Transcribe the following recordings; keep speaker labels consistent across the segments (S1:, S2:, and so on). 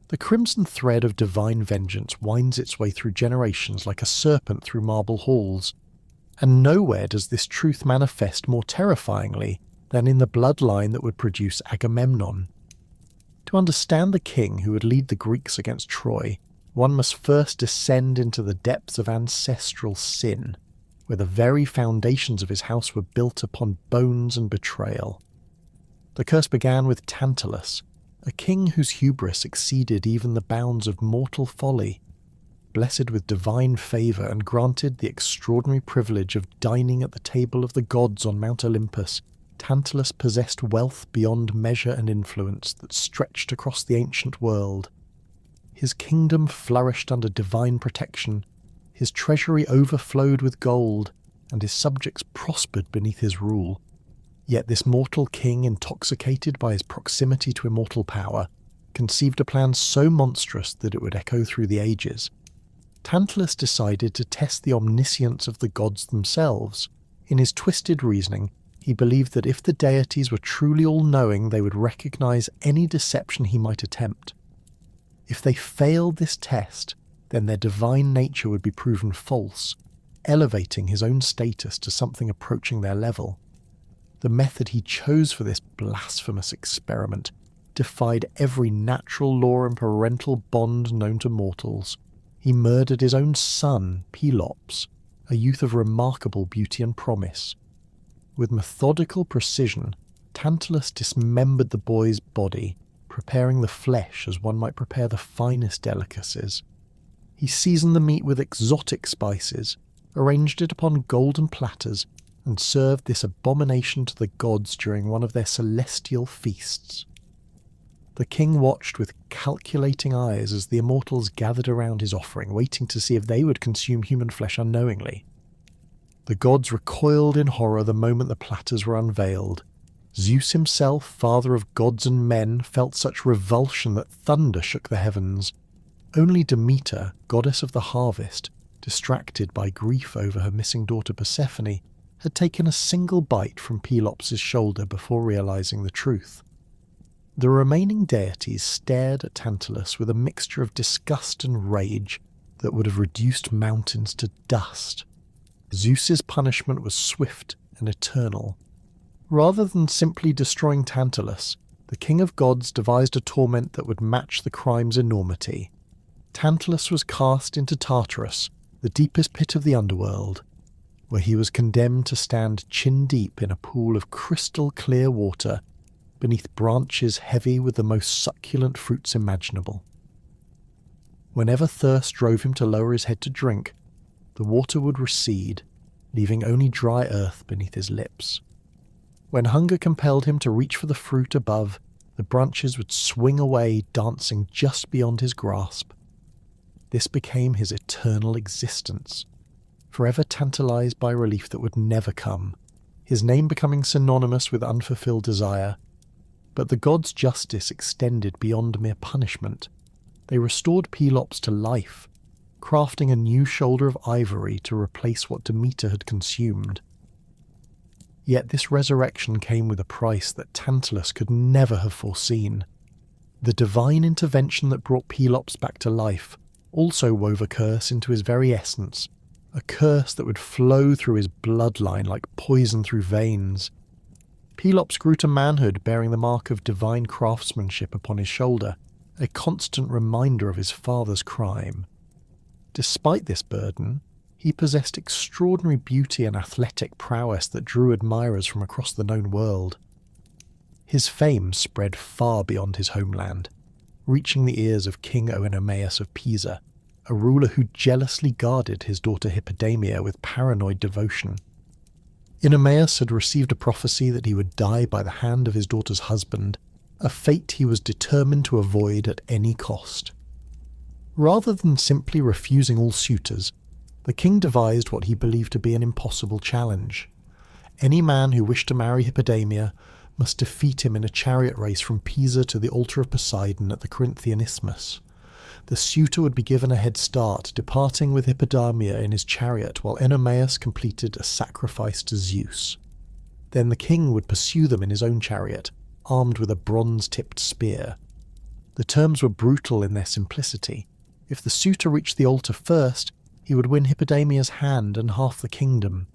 S1: The crimson thread of divine vengeance winds its way through generations like a serpent through marble halls, and nowhere does this truth manifest more terrifyingly than in the bloodline that would produce Agamemnon. To understand the king who would lead the Greeks against Troy, one must first descend into the depths of ancestral sin, where the very foundations of his house were built upon bones and betrayal. The curse began with Tantalus, a king whose hubris exceeded even the bounds of mortal folly. Blessed with divine favour and granted the extraordinary privilege of dining at the table of the gods on Mount Olympus, Tantalus possessed wealth beyond measure and influence that stretched across the ancient world. His kingdom flourished under divine protection, his treasury overflowed with gold, and his subjects prospered beneath his rule. Yet this mortal king, intoxicated by his proximity to immortal power, conceived a plan so monstrous that it would echo through the ages. Tantalus decided to test the omniscience of the gods themselves. In his twisted reasoning, he believed that if the deities were truly all-knowing, they would recognize any deception he might attempt. If they failed this test, then their divine nature would be proven false, elevating his own status to something approaching their level. The method he chose for this blasphemous experiment defied every natural law and parental bond known to mortals. He murdered his own son, Pelops, a youth of remarkable beauty and promise. With methodical precision, Tantalus dismembered the boy's body, preparing the flesh as one might prepare the finest delicacies. He seasoned the meat with exotic spices, arranged it upon golden platters, and served this abomination to the gods during one of their celestial feasts. The king watched with calculating eyes as the immortals gathered around his offering, waiting to see if they would consume human flesh unknowingly. The gods recoiled in horror the moment the platters were unveiled. Zeus himself, father of gods and men, felt such revulsion that thunder shook the heavens. Only Demeter, goddess of the harvest, distracted by grief over her missing daughter Persephone, had taken a single bite from Pelops' shoulder before realizing the truth. The remaining deities stared at Tantalus with a mixture of disgust and rage that would have reduced mountains to dust. Zeus's punishment was swift and eternal. Rather than simply destroying Tantalus, the king of gods devised a torment that would match the crime's enormity. Tantalus was cast into Tartarus, the deepest pit of the underworld, where he was condemned to stand chin-deep in a pool of crystal-clear water beneath branches heavy with the most succulent fruits imaginable. Whenever thirst drove him to lower his head to drink, the water would recede, leaving only dry earth beneath his lips. When hunger compelled him to reach for the fruit above, the branches would swing away, dancing just beyond his grasp. This became his eternal existence, forever tantalized by relief that would never come, his name becoming synonymous with unfulfilled desire. But the gods' justice extended beyond mere punishment. They restored Pelops to life, crafting a new shoulder of ivory to replace what Demeter had consumed. Yet this resurrection came with a price that Tantalus could never have foreseen. The divine intervention that brought Pelops back to life also wove a curse into his very essence, a curse that would flow through his bloodline like poison through veins. Pelops grew to manhood bearing the mark of divine craftsmanship upon his shoulder, a constant reminder of his father's crime. Despite this burden, he possessed extraordinary beauty and athletic prowess that drew admirers from across the known world. His fame spread far beyond his homeland, reaching the ears of King Oenomaus of Pisa, a ruler who jealously guarded his daughter Hippodamia with paranoid devotion. Oenomaus had received a prophecy that he would die by the hand of his daughter's husband, a fate he was determined to avoid at any cost. Rather than simply refusing all suitors, the king devised what he believed to be an impossible challenge. Any man who wished to marry Hippodamia must defeat him in a chariot race from Pisa to the altar of Poseidon at the Corinthian Isthmus. The suitor would be given a head start, departing with Hippodamia in his chariot while Oenomaus completed a sacrifice to Zeus. Then the king would pursue them in his own chariot, armed with a bronze-tipped spear. The terms were brutal in their simplicity. If the suitor reached the altar first, he would win Hippodamia's hand and half the kingdom.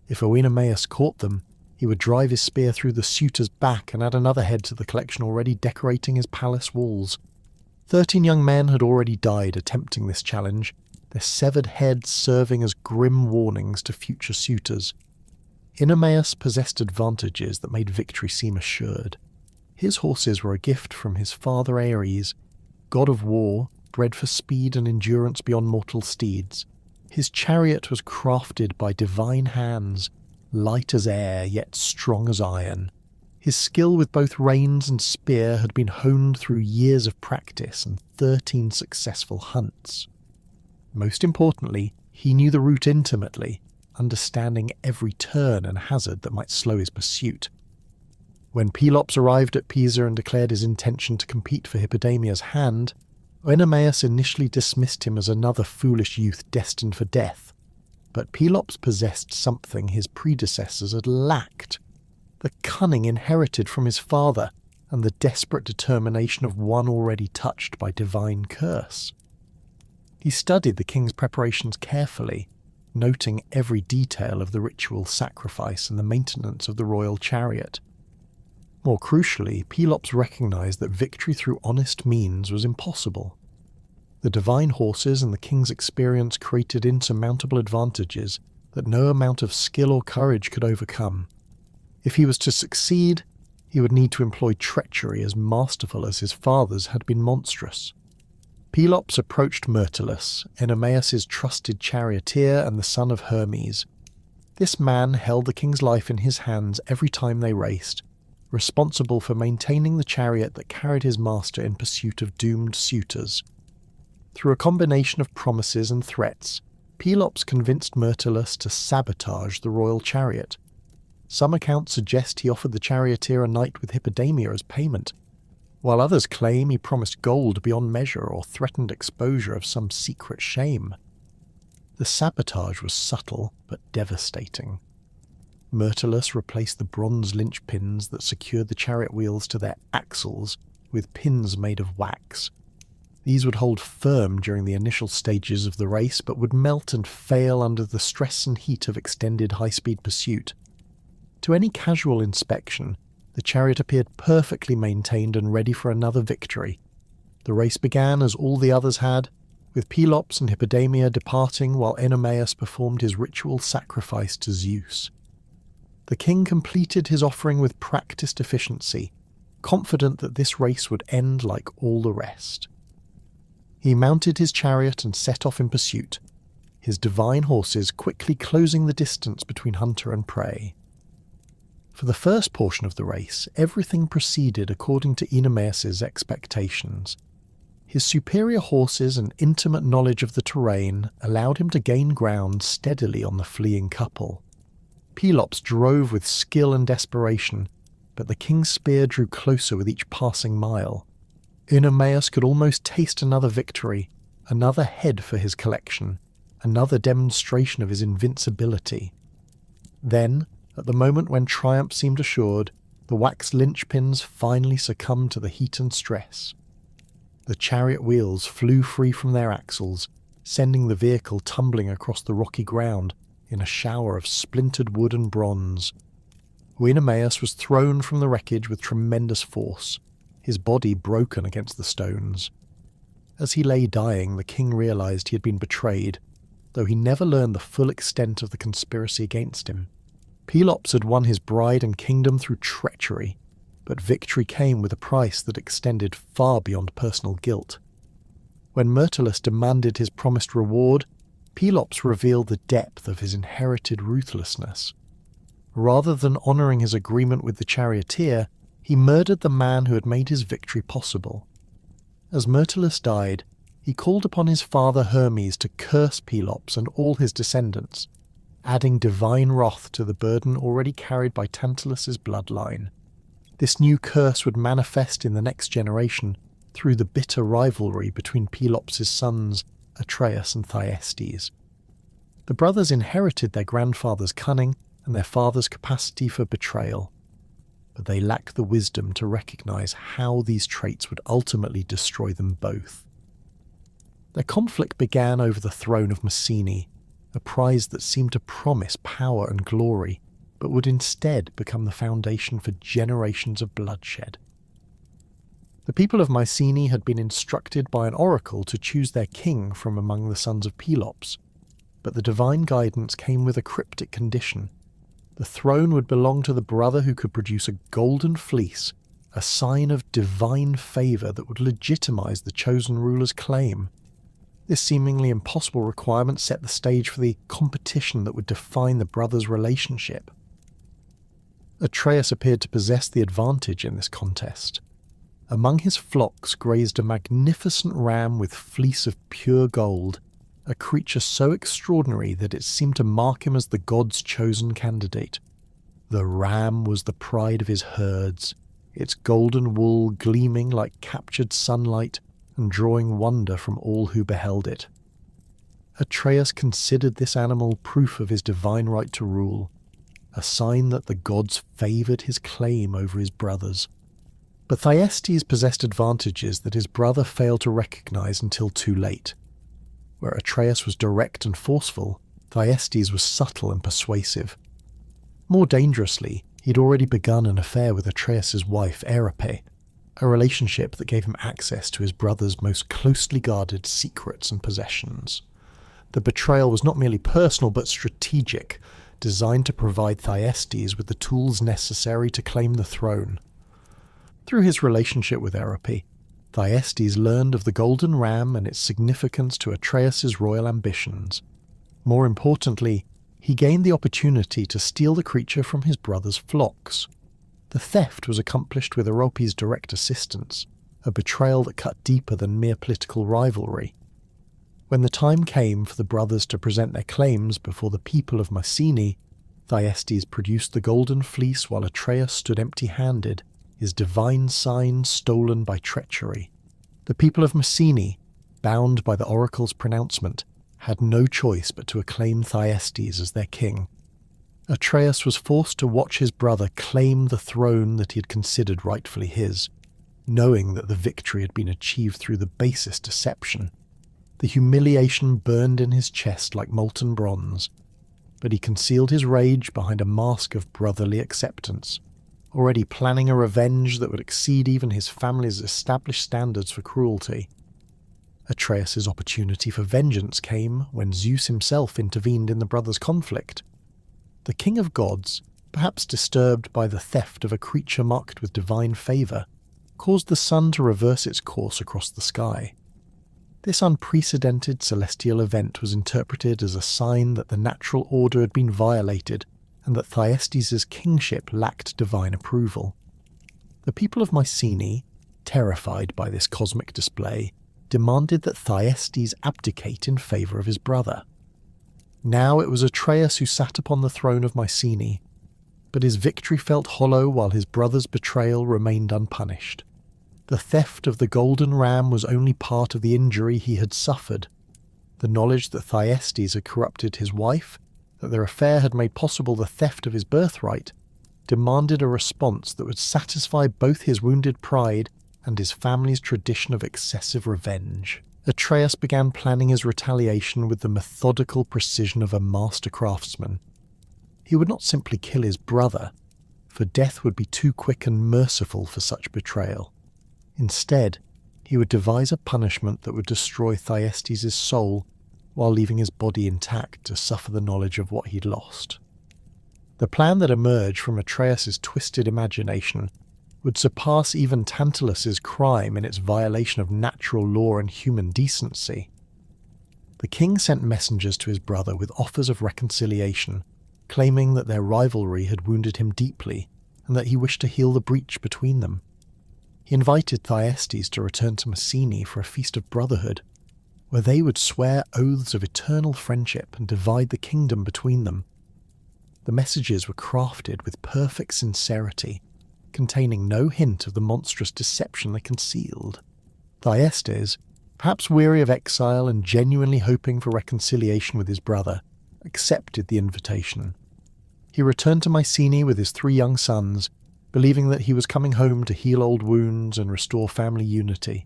S1: If Oenomaus caught them, he would drive his spear through the suitor's back and add another head to the collection already decorating his palace walls. 13 young men had already died attempting this challenge, their severed heads serving as grim warnings to future suitors. Oenomaus possessed advantages that made victory seem assured. His horses were a gift from his father Ares, god of war, bred for speed and endurance beyond mortal steeds. His chariot was crafted by divine hands, light as air yet strong as iron. His skill with both reins and spear had been honed through years of practice and 13 successful hunts. Most importantly, he knew the route intimately, understanding every turn and hazard that might slow his pursuit. When Pelops arrived at Pisa and declared his intention to compete for Hippodamia's hand, Oenomaus initially dismissed him as another foolish youth destined for death. But Pelops possessed something his predecessors had lacked: the cunning inherited from his father and the desperate determination of one already touched by divine curse. He studied the king's preparations carefully, noting every detail of the ritual sacrifice and the maintenance of the royal chariot. More crucially, Pelops recognized that victory through honest means was impossible. The divine horses and the king's experience created insurmountable advantages that no amount of skill or courage could overcome. If he was to succeed, he would need to employ treachery as masterful as his father's had been monstrous. Pelops approached Myrtilus, Oenomaus' trusted charioteer and the son of Hermes. This man held the king's life in his hands every time they raced, responsible for maintaining the chariot that carried his master in pursuit of doomed suitors. Through a combination of promises and threats, Pelops convinced Myrtilus to sabotage the royal chariot. Some accounts suggest he offered the charioteer a night with Hippodamia as payment, while others claim he promised gold beyond measure or threatened exposure of some secret shame. The sabotage was subtle but devastating. Myrtilus replaced the bronze linchpins that secured the chariot wheels to their axles with pins made of wax. These would hold firm during the initial stages of the race but would melt and fail under the stress and heat of extended high-speed pursuit. To any casual inspection, the chariot appeared perfectly maintained and ready for another victory. The race began as all the others had, with Pelops and Hippodamia departing while Oenomaus performed his ritual sacrifice to Zeus. The king completed his offering with practiced efficiency, confident that this race would end like all the rest. He mounted his chariot and set off in pursuit, his divine horses quickly closing the distance between hunter and prey. For the first portion of the race, everything proceeded according to Oenomaus' expectations. His superior horses and intimate knowledge of the terrain allowed him to gain ground steadily on the fleeing couple. Pelops drove with skill and desperation, but the king's spear drew closer with each passing mile. Oenomaus could almost taste another victory, another head for his collection, another demonstration of his invincibility. Then, at the moment when triumph seemed assured, the wax linchpins finally succumbed to the heat and stress. The chariot wheels flew free from their axles, sending the vehicle tumbling across the rocky ground in a shower of splintered wood and bronze. Oenomaus was thrown from the wreckage with tremendous force, his body broken against the stones. As he lay dying, the king realized he had been betrayed, though he never learned the full extent of the conspiracy against him. Pelops had won his bride and kingdom through treachery, but victory came with a price that extended far beyond personal guilt. When Myrtilus demanded his promised reward, Pelops revealed the depth of his inherited ruthlessness. Rather than honouring his agreement with the charioteer, he murdered the man who had made his victory possible. As Myrtilus died, he called upon his father Hermes to curse Pelops and all his descendants, adding divine wrath to the burden already carried by Tantalus's bloodline. This new curse would manifest in the next generation through the bitter rivalry between Pelops' sons Atreus and Thyestes. The brothers inherited their grandfather's cunning and their father's capacity for betrayal. but they lacked the wisdom to recognize how these traits would ultimately destroy them both. Their conflict began over the throne of Mycenae, a prize that seemed to promise power and glory, but would instead become the foundation for generations of bloodshed. The people of Mycenae had been instructed by an oracle to choose their king from among the sons of Pelops, but the divine guidance came with a cryptic condition. The throne would belong to the brother who could produce a golden fleece, a sign of divine favour that would legitimize the chosen ruler's claim. This seemingly impossible requirement set the stage for the competition that would define the brothers' relationship. Atreus appeared to possess the advantage in this contest. Among his flocks grazed a magnificent ram with fleece of pure gold, a creature so extraordinary that it seemed to mark him as the gods' chosen candidate. The ram was the pride of his herds, its golden wool gleaming like captured sunlight and drawing wonder from all who beheld it. Atreus considered this animal proof of his divine right to rule, a sign that the gods favoured his claim over his brothers. But Thyestes possessed advantages that his brother failed to recognise until too late. Where Atreus was direct and forceful, Thyestes was subtle and persuasive. More dangerously, he'd already begun an affair with Atreus's wife, Eripe, a relationship that gave him access to his brother's most closely guarded secrets and possessions. The betrayal was not merely personal but strategic, designed to provide Thyestes with the tools necessary to claim the throne. Through his relationship with Eripe, Thyestes learned of the golden ram and its significance to Atreus's royal ambitions. More importantly, he gained the opportunity to steal the creature from his brother's flocks. The theft was accomplished with Eripe's direct assistance, a betrayal that cut deeper than mere political rivalry. When the time came for the brothers to present their claims before the people of Mycenae, Thyestes produced the golden fleece while Atreus stood empty-handed, his divine sign stolen by treachery. The people of Mycenae, bound by the oracle's pronouncement, had no choice but to acclaim Thyestes as their king. Atreus was forced to watch his brother claim the throne that he had considered rightfully his, knowing that the victory had been achieved through the basest deception. The humiliation burned in his chest like molten bronze, but he concealed his rage behind a mask of brotherly acceptance, already planning a revenge that would exceed even his family's established standards for cruelty. Atreus's opportunity for vengeance came when Zeus himself intervened in the brothers' conflict. The king of gods, perhaps disturbed by the theft of a creature marked with divine favour, caused the sun to reverse its course across the sky. This unprecedented celestial event was interpreted as a sign that the natural order had been violated and that Thyestes' kingship lacked divine approval. The people of Mycenae, terrified by this cosmic display, demanded that Thyestes abdicate in favour of his brother. Now it was Atreus who sat upon the throne of Mycenae, but his victory felt hollow while his brother's betrayal remained unpunished. The theft of the golden ram was only part of the injury he had suffered. The knowledge that Thyestes had corrupted his wife, that their affair had made possible the theft of his birthright, demanded a response that would satisfy both his wounded pride and his family's tradition of excessive revenge. Atreus began planning his retaliation with the methodical precision of a master craftsman. He would not simply kill his brother, for death would be too quick and merciful for such betrayal. Instead, he would devise a punishment that would destroy Thyestes' soul while leaving his body intact to suffer the knowledge of what he'd lost. The plan that emerged from Atreus' twisted imagination would surpass even Tantalus' crime in its violation of natural law and human decency. The king sent messengers to his brother with offers of reconciliation, claiming that their rivalry had wounded him deeply and that he wished to heal the breach between them. He invited Thyestes to return to Mycenae for a feast of brotherhood, where they would swear oaths of eternal friendship and divide the kingdom between them. The messages were crafted with perfect sincerity, containing no hint of the monstrous deception they concealed. Thyestes, perhaps weary of exile and genuinely hoping for reconciliation with his brother, accepted the invitation. He returned to Mycenae with his 3 young sons, believing that he was coming home to heal old wounds and restore family unity.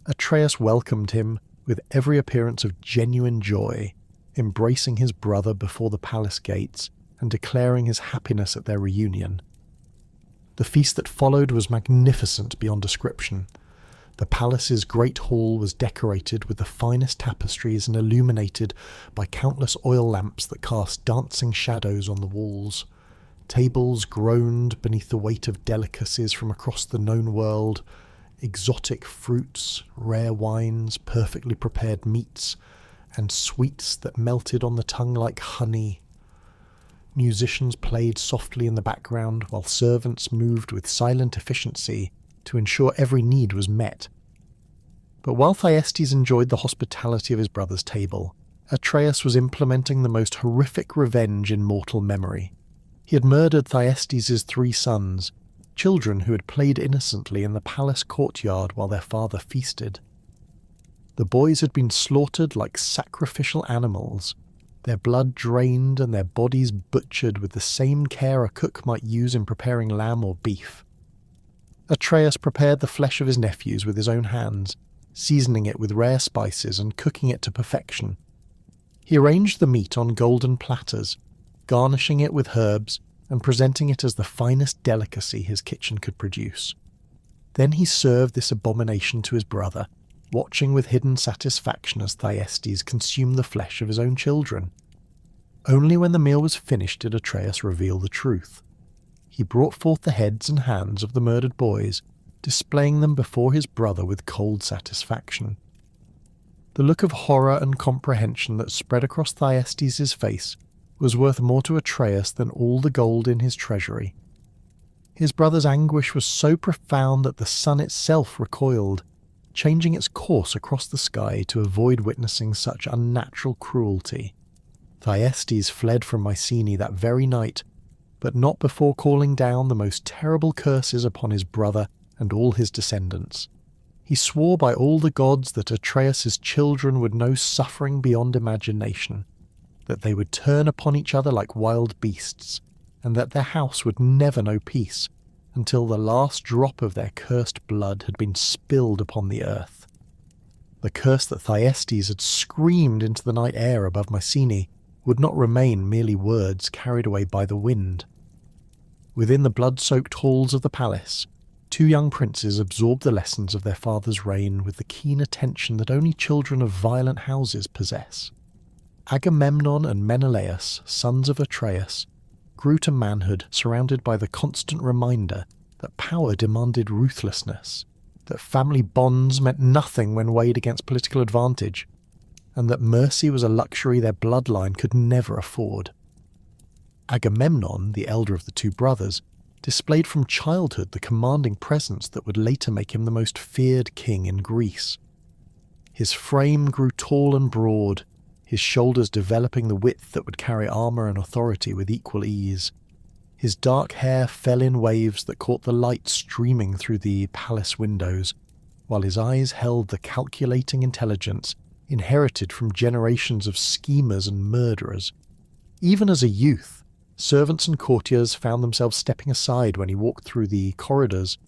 S1: Atreus welcomed him with every appearance of genuine joy, embracing his brother before the palace gates and declaring his happiness at their reunion. The feast that followed was magnificent beyond description. The palace's great hall was decorated with the finest tapestries and illuminated by countless oil lamps that cast dancing shadows on the walls. Tables groaned beneath the weight of delicacies from across the known world, exotic fruits, rare wines, perfectly prepared meats, and sweets that melted on the tongue like honey. Musicians played softly in the background, while servants moved with silent efficiency to ensure every need was met. But while Thyestes enjoyed the hospitality of his brother's table, Atreus was implementing the most horrific revenge in mortal memory. He had murdered Thyestes' 3 sons, children who had played innocently in the palace courtyard while their father feasted. The boys had been slaughtered like sacrificial animals, their blood drained and their bodies butchered with the same care a cook might use in preparing lamb or beef. Atreus prepared the flesh of his nephews with his own hands, seasoning it with rare spices and cooking it to perfection. He arranged the meat on golden platters, garnishing it with herbs and presenting it as the finest delicacy his kitchen could produce. Then he served this abomination to his brother, watching with hidden satisfaction as Thyestes consumed the flesh of his own children. Only when the meal was finished did Atreus reveal the truth. He brought forth the heads and hands of the murdered boys, displaying them before his brother with cold satisfaction. The look of horror and comprehension that spread across Thyestes' face was worth more to Atreus than all the gold in his treasury. His brother's anguish was so profound that the sun itself recoiled, changing its course across the sky to avoid witnessing such unnatural cruelty. Thyestes fled from Mycenae that very night, but not before calling down the most terrible curses upon his brother and all his descendants. He swore by all the gods that Atreus' children would know suffering beyond imagination, that they would turn upon each other like wild beasts, and that their house would never know peace until the last drop of their cursed blood had been spilled upon the earth. The curse that Thyestes had screamed into the night air above Mycenae would not remain merely words carried away by the wind. Within the blood-soaked halls of the palace, 2 young princes absorbed the lessons of their father's reign with the keen attention that only children of violent houses possess. Agamemnon and Menelaus, sons of Atreus, grew to manhood surrounded by the constant reminder that power demanded ruthlessness, that family bonds meant nothing when weighed against political advantage, and that mercy was a luxury their bloodline could never afford. Agamemnon, the elder of the 2 brothers, displayed from childhood the commanding presence that would later make him the most feared king in Greece. His frame grew tall and broad, his shoulders developing the width that would carry armour and authority with equal ease. His dark hair fell in waves that caught the light streaming through the palace windows, while his eyes held the calculating intelligence inherited from generations of schemers and murderers. Even as a youth, servants and courtiers found themselves stepping aside when he walked through the corridors,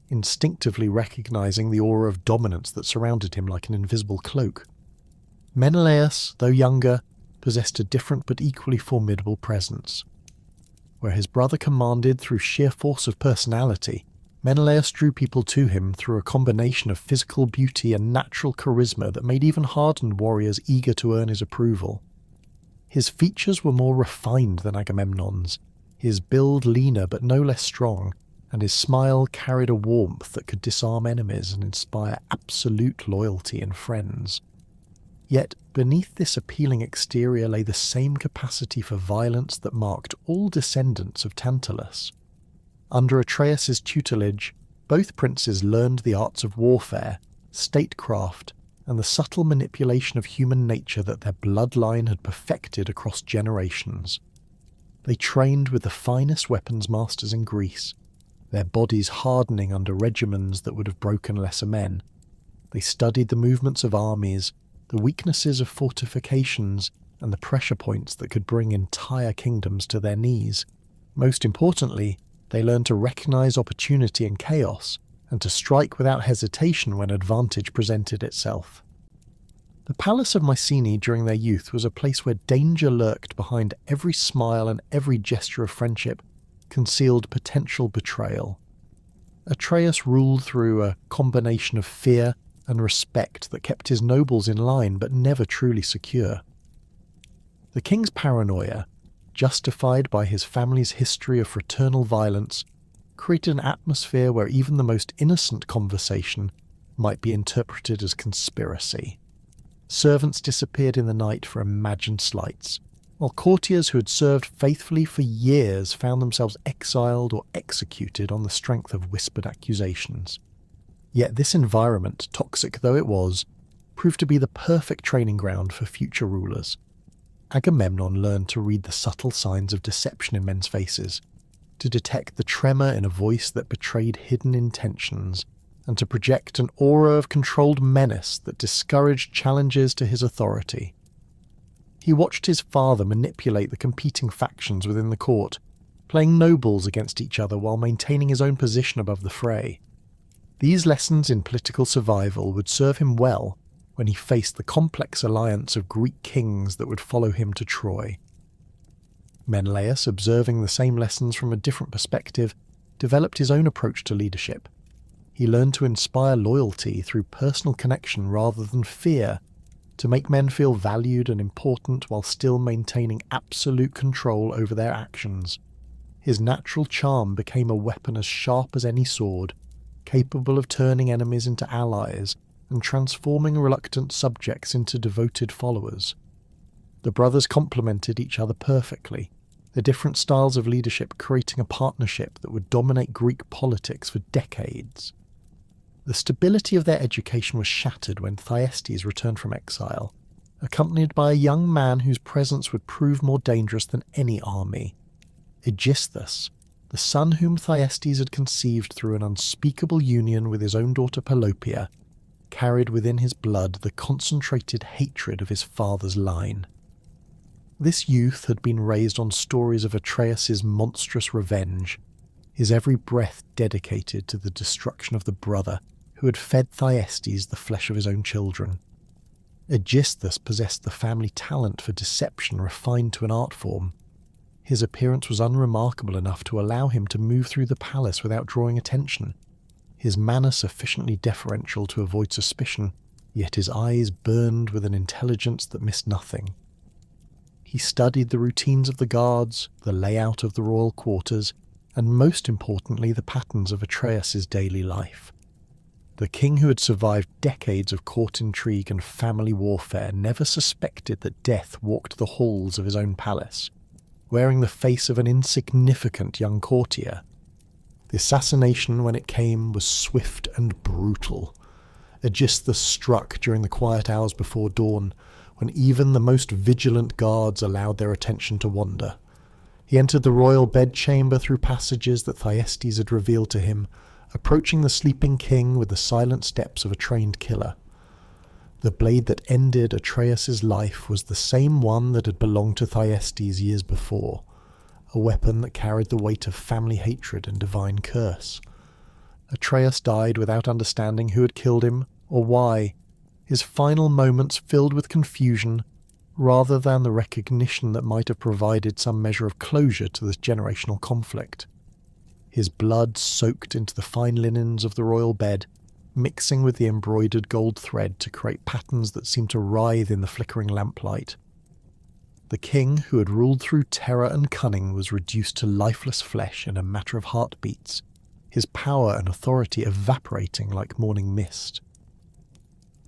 S1: instinctively recognizing the aura of dominance that surrounded him like an invisible cloak. Menelaus, though younger, possessed a different but equally formidable presence. Where his brother commanded through sheer force of personality, Menelaus drew people to him through a combination of physical beauty and natural charisma that made even hardened warriors eager to earn his approval. His features were more refined than Agamemnon's, his build leaner but no less strong, and his smile carried a warmth that could disarm enemies and inspire absolute loyalty in friends. Yet beneath this appealing exterior lay the same capacity for violence that marked all descendants of Tantalus. Under Atreus' tutelage, both princes learned the arts of warfare, statecraft, and the subtle manipulation of human nature that their bloodline had perfected across generations. They trained with the finest weapons masters in Greece, their bodies hardening under regimens that would have broken lesser men. They studied the movements of armies, the weaknesses of fortifications, and the pressure points that could bring entire kingdoms to their knees. Most importantly, They learned to recognize opportunity in chaos and to strike without hesitation when advantage presented itself. The palace of Mycenae during their youth was a place where danger lurked behind every smile and every gesture of friendship, concealed potential betrayal. Atreus ruled through a combination of fear and respect that kept his nobles in line but never truly secure. The king's paranoia, justified by his family's history of fraternal violence, created an atmosphere where even the most innocent conversation might be interpreted as conspiracy. Servants disappeared in the night for imagined slights, while courtiers who had served faithfully for years found themselves exiled or executed on the strength of whispered accusations. Yet this environment, toxic though it was, proved to be the perfect training ground for future rulers. Agamemnon learned to read the subtle signs of deception in men's faces, to detect the tremor in a voice that betrayed hidden intentions, and to project an aura of controlled menace that discouraged challenges to his authority. He watched his father manipulate the competing factions within the court, playing nobles against each other while maintaining his own position above the fray. These lessons in political survival would serve him well when he faced the complex alliance of Greek kings that would follow him to Troy. Menelaus, observing the same lessons from a different perspective, developed his own approach to leadership. He learned to inspire loyalty through personal connection rather than fear, to make men feel valued and important while still maintaining absolute control over their actions. His natural charm became a weapon as sharp as any sword, capable of turning enemies into allies and transforming reluctant subjects into devoted followers. The brothers complemented each other perfectly, their different styles of leadership creating a partnership that would dominate Greek politics for decades. The stability of their education was shattered when Thyestes returned from exile, accompanied by a young man whose presence would prove more dangerous than any army. Aegisthus, the son whom Thyestes had conceived through an unspeakable union with his own daughter Pelopia, carried within his blood the concentrated hatred of his father's line. This youth had been raised on stories of Atreus's monstrous revenge, his every breath dedicated to the destruction of the brother who had fed Thyestes the flesh of his own children. Aegisthus possessed the family talent for deception refined to an art form. His appearance was unremarkable enough to allow him to move through the palace without drawing attention, his manner sufficiently deferential to avoid suspicion, yet his eyes burned with an intelligence that missed nothing. He studied the routines of the guards, the layout of the royal quarters, and most importantly the patterns of Atreus's daily life. The king who had survived decades of court intrigue and family warfare never suspected that death walked the halls of his own palace, wearing the face of an insignificant young courtier. The assassination, when it came, was swift and brutal. Aegisthus struck during the quiet hours before dawn, when even the most vigilant guards allowed their attention to wander. He entered the royal bedchamber through passages that Thyestes had revealed to him, approaching the sleeping king with the silent steps of a trained killer. The blade that ended Atreus's life was the same one that had belonged to Thyestes years before, a weapon that carried the weight of family hatred and divine curse. Atreus died without understanding who had killed him or why, his final moments filled with confusion rather than the recognition that might have provided some measure of closure to this generational conflict. His blood soaked into the fine linens of the royal bed, mixing with the embroidered gold thread to create patterns that seemed to writhe in the flickering lamplight. The king, who had ruled through terror and cunning, was reduced to lifeless flesh in a matter of heartbeats, his power and authority evaporating like morning mist.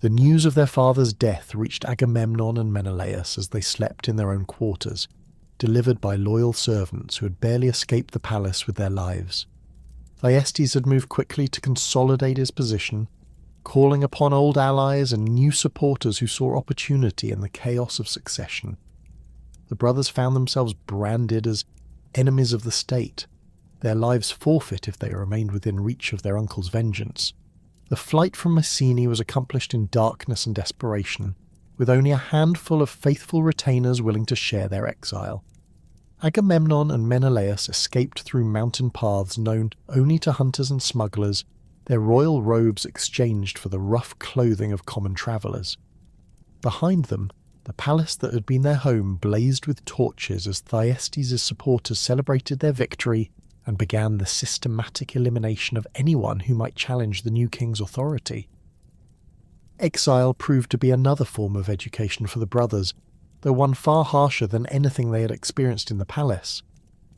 S1: The news of their father's death reached Agamemnon and Menelaus as they slept in their own quarters, delivered by loyal servants who had barely escaped the palace with their lives. Thyestes had moved quickly to consolidate his position, calling upon old allies and new supporters who saw opportunity in the chaos of succession. The brothers found themselves branded as enemies of the state, their lives forfeit if they remained within reach of their uncle's vengeance. The flight from Mycenae was accomplished in darkness and desperation, with only a handful of faithful retainers willing to share their exile. Agamemnon and Menelaus escaped through mountain paths known only to hunters and smugglers, their royal robes exchanged for the rough clothing of common travellers. Behind them, the palace that had been their home blazed with torches as Thyestes' supporters celebrated their victory and began the systematic elimination of anyone who might challenge the new king's authority. Exile proved to be another form of education for the brothers, though one far harsher than anything they had experienced in the palace.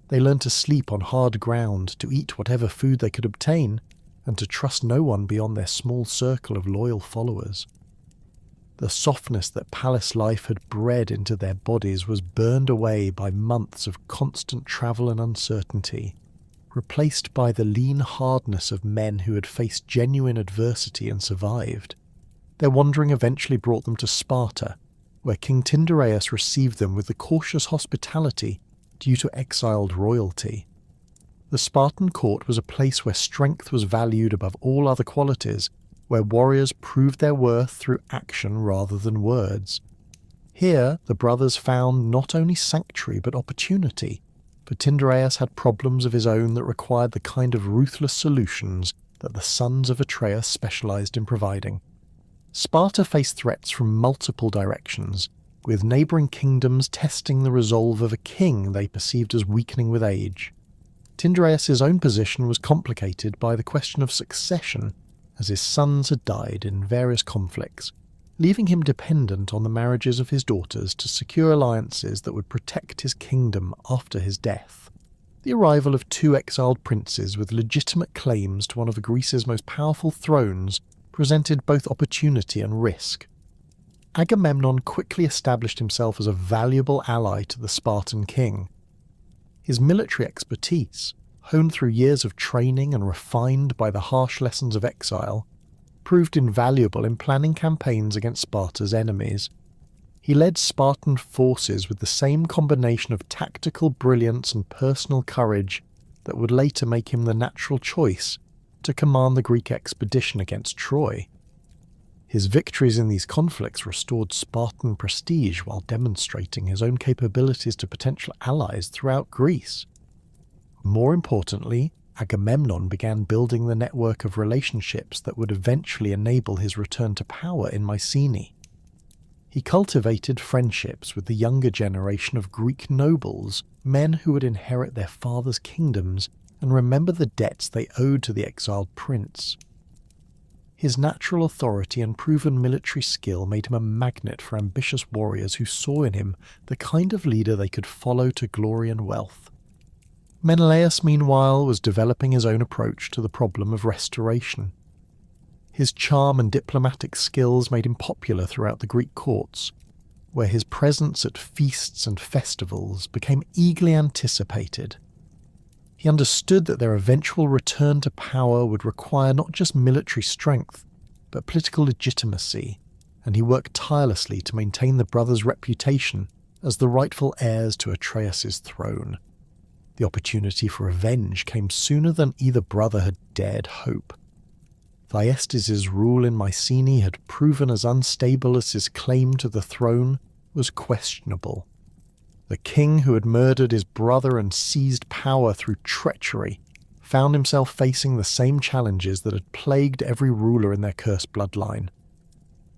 S1: They learned to sleep on hard ground, to eat whatever food they could obtain, and to trust no one beyond their small circle of loyal followers. The softness that palace life had bred into their bodies was burned away by months of constant travel and uncertainty, replaced by the lean hardness of men who had faced genuine adversity and survived. Their wandering eventually brought them to Sparta, where King Tyndareus received them with the cautious hospitality due to exiled royalty. The Spartan court was a place where strength was valued above all other qualities, where warriors proved their worth through action rather than words. Here, the brothers found not only sanctuary but opportunity, for Tyndareus had problems of his own that required the kind of ruthless solutions that the sons of Atreus specialized in providing. Sparta faced threats from multiple directions, with neighbouring kingdoms testing the resolve of a king they perceived as weakening with age. Tyndareus' own position was complicated by the question of succession, as his sons had died in various conflicts, leaving him dependent on the marriages of his daughters to secure alliances that would protect his kingdom after his death. The arrival of two exiled princes with legitimate claims to one of Greece's most powerful thrones presented both opportunity and risk. Agamemnon quickly established himself as a valuable ally to the Spartan king. His military expertise, honed through years of training and refined by the harsh lessons of exile, proved invaluable in planning campaigns against Sparta's enemies. He led Spartan forces with the same combination of tactical brilliance and personal courage that would later make him the natural choice to command the Greek expedition against Troy. His victories in these conflicts restored Spartan prestige while demonstrating his own capabilities to potential allies throughout Greece. More importantly, Agamemnon began building the network of relationships that would eventually enable his return to power in Mycenae. He cultivated friendships with the younger generation of Greek nobles, men who would inherit their father's kingdoms and remember the debts they owed to the exiled prince. His natural authority and proven military skill made him a magnet for ambitious warriors who saw in him the kind of leader they could follow to glory and wealth. Menelaus, meanwhile, was developing his own approach to the problem of restoration. His charm and diplomatic skills made him popular throughout the Greek courts, where his presence at feasts and festivals became eagerly anticipated. He understood that their eventual return to power would require not just military strength, but political legitimacy, and he worked tirelessly to maintain the brothers' reputation as the rightful heirs to Atreus' throne. The opportunity for revenge came sooner than either brother had dared hope. Thyestes' rule in Mycenae had proven as unstable as his claim to the throne was questionable. The king who had murdered his brother and seized power through treachery found himself facing the same challenges that had plagued every ruler in their cursed bloodline.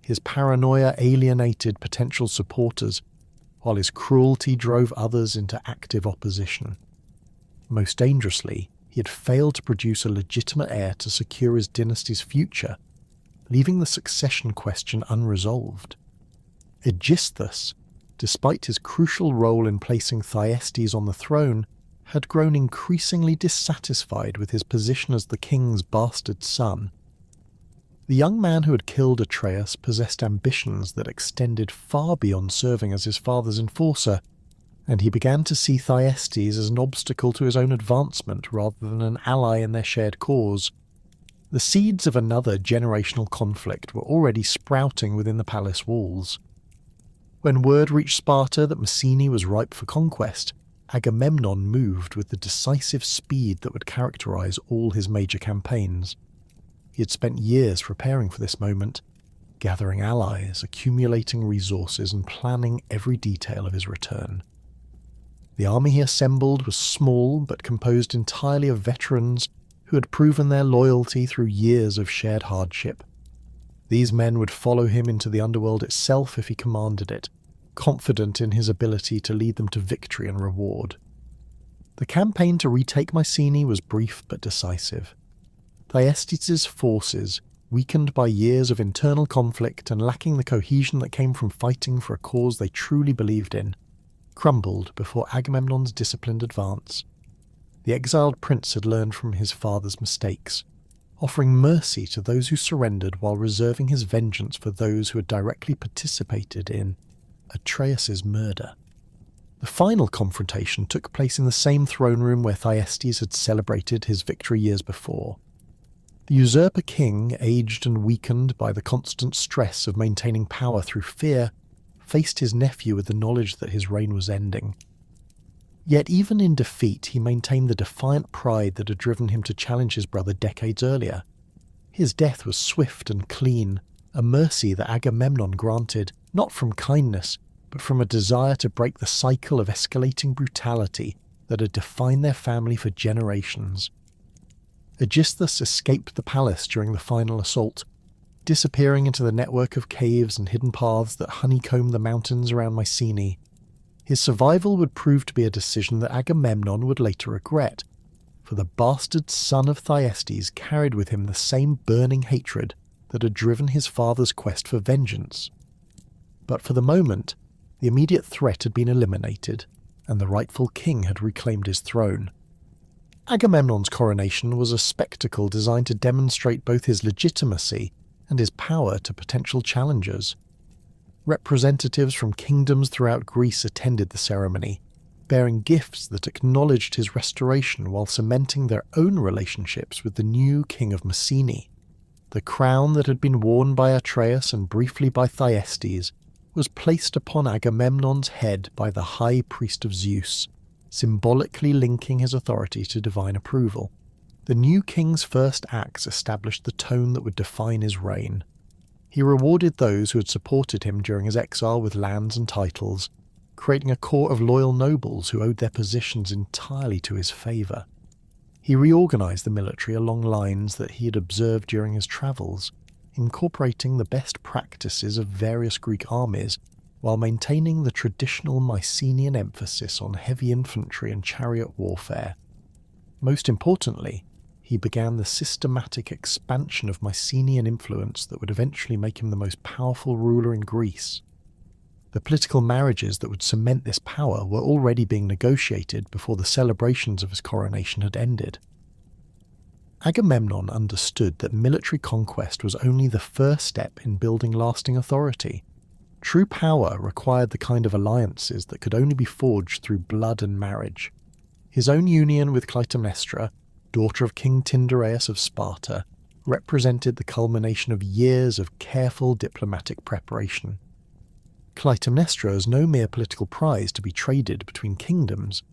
S1: His paranoia alienated potential supporters, while his cruelty drove others into active opposition. Most dangerously, he had failed to produce a legitimate heir to secure his dynasty's future, leaving the succession question unresolved. Aegisthus, despite his crucial role in placing Thyestes on the throne, had grown increasingly dissatisfied with his position as the king's bastard son. The young man who had killed Atreus possessed ambitions that extended far beyond serving as his father's enforcer, and he began to see Thyestes as an obstacle to his own advancement rather than an ally in their shared cause. The seeds of another generational conflict were already sprouting within the palace walls. When word reached Sparta that Mycenae was ripe for conquest, Agamemnon moved with the decisive speed that would characterize all his major campaigns. He had spent years preparing for this moment, gathering allies, accumulating resources, and planning every detail of his return. The army he assembled was small but composed entirely of veterans who had proven their loyalty through years of shared hardship. These men would follow him into the underworld itself if he commanded it, confident in his ability to lead them to victory and reward. The campaign to retake Mycenae was brief but decisive. Thyestes' forces, weakened by years of internal conflict and lacking the cohesion that came from fighting for a cause they truly believed in, crumbled before Agamemnon's disciplined advance. The exiled prince had learned from his father's mistakes, offering mercy to those who surrendered while reserving his vengeance for those who had directly participated in Atreus' murder. The final confrontation took place in the same throne room where Thyestes had celebrated his victory years before. The usurper king, aged and weakened by the constant stress of maintaining power through fear, faced his nephew with the knowledge that his reign was ending. Yet even in defeat, he maintained the defiant pride that had driven him to challenge his brother decades earlier. His death was swift and clean, a mercy that Agamemnon granted, not from kindness, but from a desire to break the cycle of escalating brutality that had defined their family for generations. Aegisthus escaped the palace during the final assault, disappearing into the network of caves and hidden paths that honeycombed the mountains around Mycenae. His survival would prove to be a decision that Agamemnon would later regret, for the bastard son of Thyestes carried with him the same burning hatred that had driven his father's quest for vengeance. But for the moment, the immediate threat had been eliminated, and the rightful king had reclaimed his throne. Agamemnon's coronation was a spectacle designed to demonstrate both his legitimacy and his power to potential challengers. Representatives from kingdoms throughout Greece attended the ceremony, bearing gifts that acknowledged his restoration while cementing their own relationships with the new king of Mycenae. The crown that had been worn by Atreus and briefly by Thyestes was placed upon Agamemnon's head by the high priest of Zeus, symbolically linking his authority to divine approval. The new king's first acts established the tone that would define his reign. He rewarded those who had supported him during his exile with lands and titles, creating a court of loyal nobles who owed their positions entirely to his favour. He reorganised the military along lines that he had observed during his travels, incorporating the best practices of various Greek armies while maintaining the traditional Mycenaean emphasis on heavy infantry and chariot warfare. Most importantly, he began the systematic expansion of Mycenaean influence that would eventually make him the most powerful ruler in Greece. The political marriages that would cement this power were already being negotiated before the celebrations of his coronation had ended. Agamemnon understood that military conquest was only the first step in building lasting authority. True power required the kind of alliances that could only be forged through blood and marriage. His own union with Clytemnestra, daughter of King Tyndareus of Sparta, represented the culmination of years of careful diplomatic preparation. Clytemnestra was no mere political prize to be traded between kingdoms.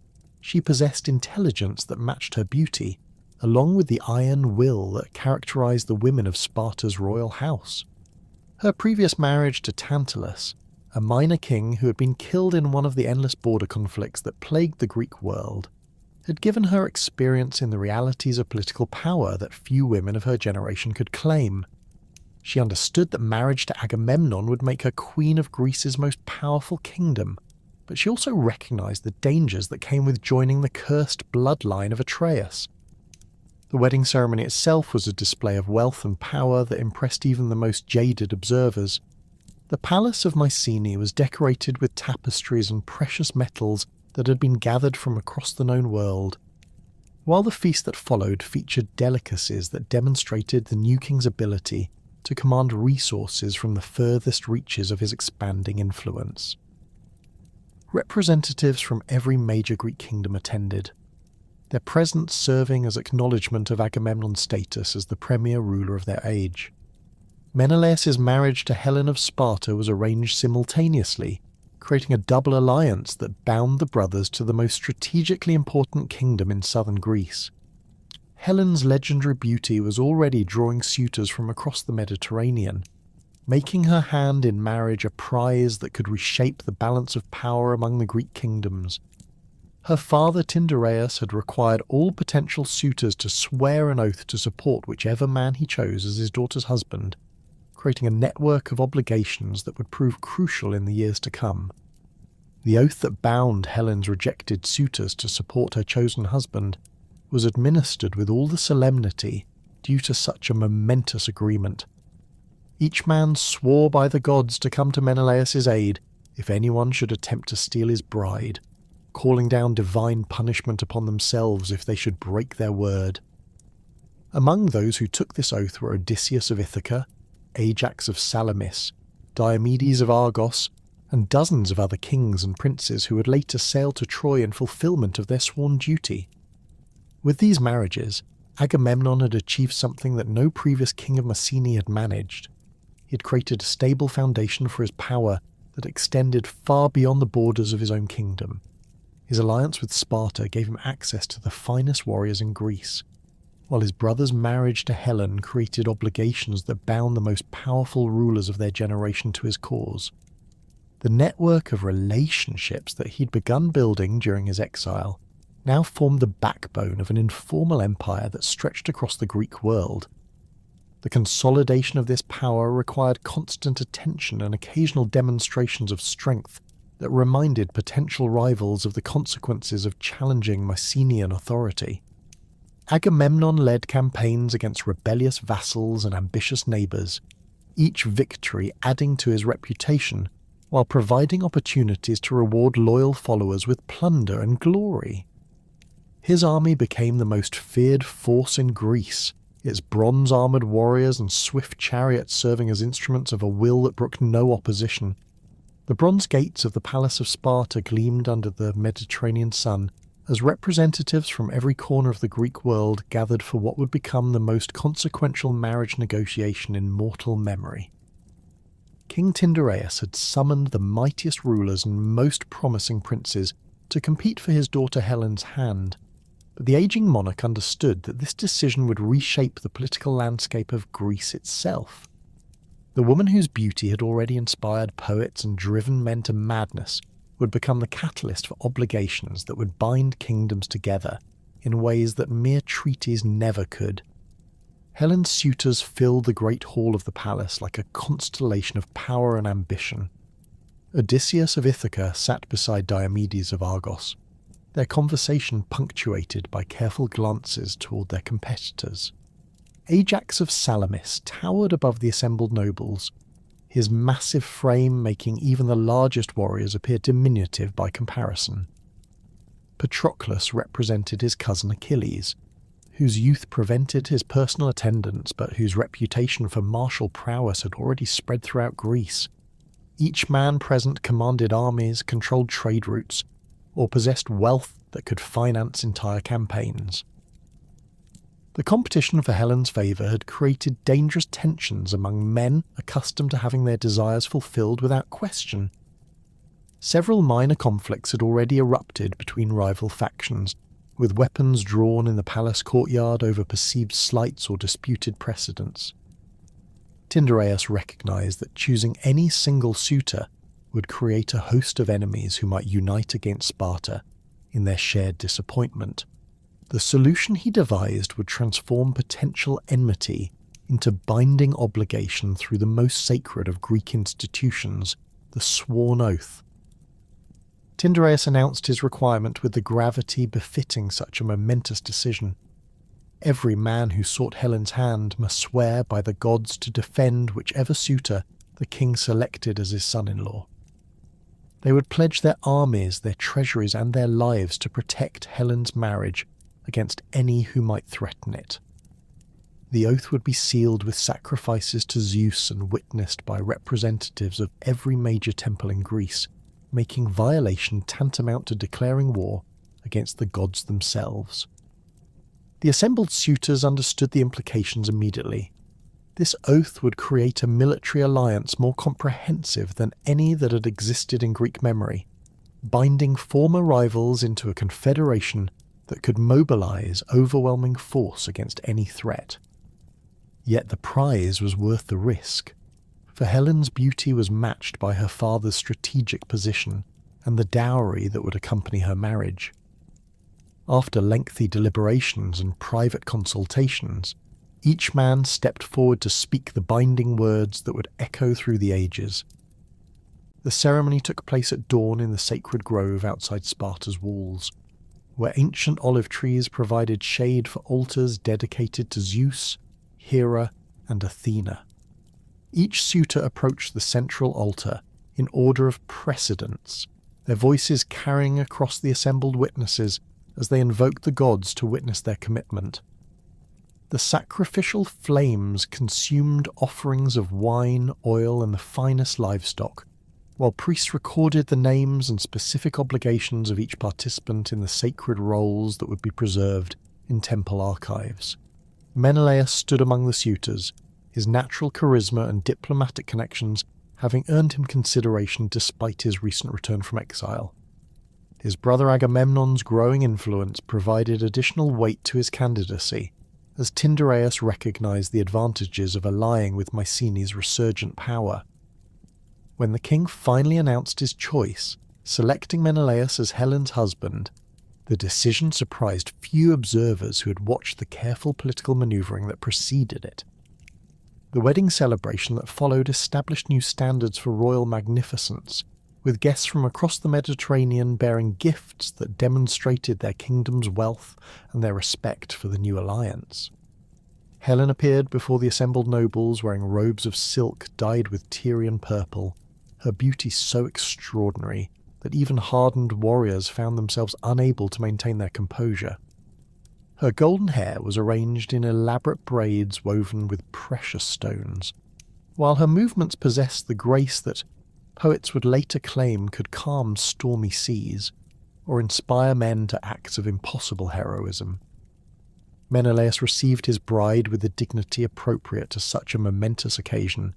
S1: She possessed intelligence that matched her beauty, along with the iron will that characterized the women of Sparta's royal house. Her previous marriage to Tantalus, a minor king who had been killed in one of the endless border conflicts that plagued the Greek world, had given her experience in the realities of political power that few women of her generation could claim. She understood that marriage to Agamemnon would make her queen of Greece's most powerful kingdom, but she also recognized the dangers that came with joining the cursed bloodline of Atreus. The wedding ceremony itself was a display of wealth and power that impressed even the most jaded observers. The palace of Mycenae was decorated with tapestries and precious metals that had been gathered from across the known world, while the feast that followed featured delicacies that demonstrated the new king's ability to command resources from the furthest reaches of his expanding influence. Representatives from every major Greek kingdom attended, their presence serving as acknowledgement of Agamemnon's status as the premier ruler of their age. Menelaus's marriage to Helen of Sparta was arranged simultaneously, creating a double alliance that bound the brothers to the most strategically important kingdom in southern Greece. Helen's legendary beauty was already drawing suitors from across the Mediterranean, making her hand in marriage a prize that could reshape the balance of power among the Greek kingdoms. Her father Tyndareus had required all potential suitors to swear an oath to support whichever man he chose as his daughter's husband, creating a network of obligations that would prove crucial in the years to come. The oath that bound Helen's rejected suitors to support her chosen husband was administered with all the solemnity due to such a momentous agreement. Each man swore by the gods to come to Menelaus's aid if anyone should attempt to steal his bride, calling down divine punishment upon themselves if they should break their word. Among those who took this oath were Odysseus of Ithaca, Ajax of Salamis, Diomedes of Argos, and dozens of other kings and princes who would later sail to Troy in fulfillment of their sworn duty. With these marriages, Agamemnon had achieved something that no previous king of Mycenae had managed. He had created a stable foundation for his power that extended far beyond the borders of his own kingdom. His alliance with Sparta gave him access to the finest warriors in Greece, while his brother's marriage to Helen created obligations that bound the most powerful rulers of their generation to his cause. The network of relationships that he'd begun building during his exile now formed the backbone of an informal empire that stretched across the Greek world. The consolidation of this power required constant attention and occasional demonstrations of strength that reminded potential rivals of the consequences of challenging Mycenaean authority. Agamemnon led campaigns against rebellious vassals and ambitious neighbours, each victory adding to his reputation while providing opportunities to reward loyal followers with plunder and glory. His army became the most feared force in Greece, its bronze-armoured warriors and swift chariots serving as instruments of a will that brooked no opposition. The bronze gates of the Palace of Sparta gleamed under the Mediterranean sun as representatives from every corner of the Greek world gathered for what would become the most consequential marriage negotiation in mortal memory. King Tyndareus had summoned the mightiest rulers and most promising princes to compete for his daughter Helen's hand, but the aging monarch understood that this decision would reshape the political landscape of Greece itself. The woman whose beauty had already inspired poets and driven men to madness would become the catalyst for obligations that would bind kingdoms together in ways that mere treaties never could. Helen's suitors filled the great hall of the palace like a constellation of power and ambition. Odysseus of Ithaca sat beside Diomedes of Argos, their conversation punctuated by careful glances toward their competitors. Ajax of Salamis towered above the assembled nobles, his massive frame making even the largest warriors appear diminutive by comparison. Patroclus represented his cousin Achilles, whose youth prevented his personal attendance but whose reputation for martial prowess had already spread throughout Greece. Each man present commanded armies, controlled trade routes, or possessed wealth that could finance entire campaigns. The competition for Helen's favour had created dangerous tensions among men accustomed to having their desires fulfilled without question. Several minor conflicts had already erupted between rival factions, with weapons drawn in the palace courtyard over perceived slights or disputed precedents. Tyndareus recognised that choosing any single suitor would create a host of enemies who might unite against Sparta in their shared disappointment. The solution he devised would transform potential enmity into binding obligation through the most sacred of Greek institutions, the sworn oath. Tyndareus announced his requirement with the gravity befitting such a momentous decision. Every man who sought Helen's hand must swear by the gods to defend whichever suitor the king selected as his son-in-law. They would pledge their armies, their treasuries, and their lives to protect Helen's marriage against any who might threaten it. The oath would be sealed with sacrifices to Zeus and witnessed by representatives of every major temple in Greece, making violation tantamount to declaring war against the gods themselves. The assembled suitors understood the implications immediately. This oath would create a military alliance more comprehensive than any that had existed in Greek memory, binding former rivals into a confederation that could mobilize overwhelming force against any threat. Yet the prize was worth the risk, for Helen's beauty was matched by her father's strategic position and the dowry that would accompany her marriage. After lengthy deliberations and private consultations, each man stepped forward to speak the binding words that would echo through the ages. The ceremony took place at dawn in the sacred grove outside Sparta's walls, where ancient olive trees provided shade for altars dedicated to Zeus, Hera, and Athena. Each suitor approached the central altar in order of precedence, their voices carrying across the assembled witnesses as they invoked the gods to witness their commitment. The sacrificial flames consumed offerings of wine, oil, and the finest livestock, while priests recorded the names and specific obligations of each participant in the sacred rolls that would be preserved in temple archives. Menelaus stood among the suitors, his natural charisma and diplomatic connections having earned him consideration despite his recent return from exile. His brother Agamemnon's growing influence provided additional weight to his candidacy, as Tyndareus recognized the advantages of allying with Mycenae's resurgent power. When the king finally announced his choice, selecting Menelaus as Helen's husband, the decision surprised few observers who had watched the careful political maneuvering that preceded it. The wedding celebration that followed established new standards for royal magnificence, with guests from across the Mediterranean bearing gifts that demonstrated their kingdom's wealth and their respect for the new alliance. Helen appeared before the assembled nobles wearing robes of silk dyed with Tyrian purple, her beauty so extraordinary that even hardened warriors found themselves unable to maintain their composure. Her golden hair was arranged in elaborate braids woven with precious stones, while her movements possessed the grace that poets would later claim could calm stormy seas, or inspire men to acts of impossible heroism. Menelaus received his bride with the dignity appropriate to such a momentous occasion,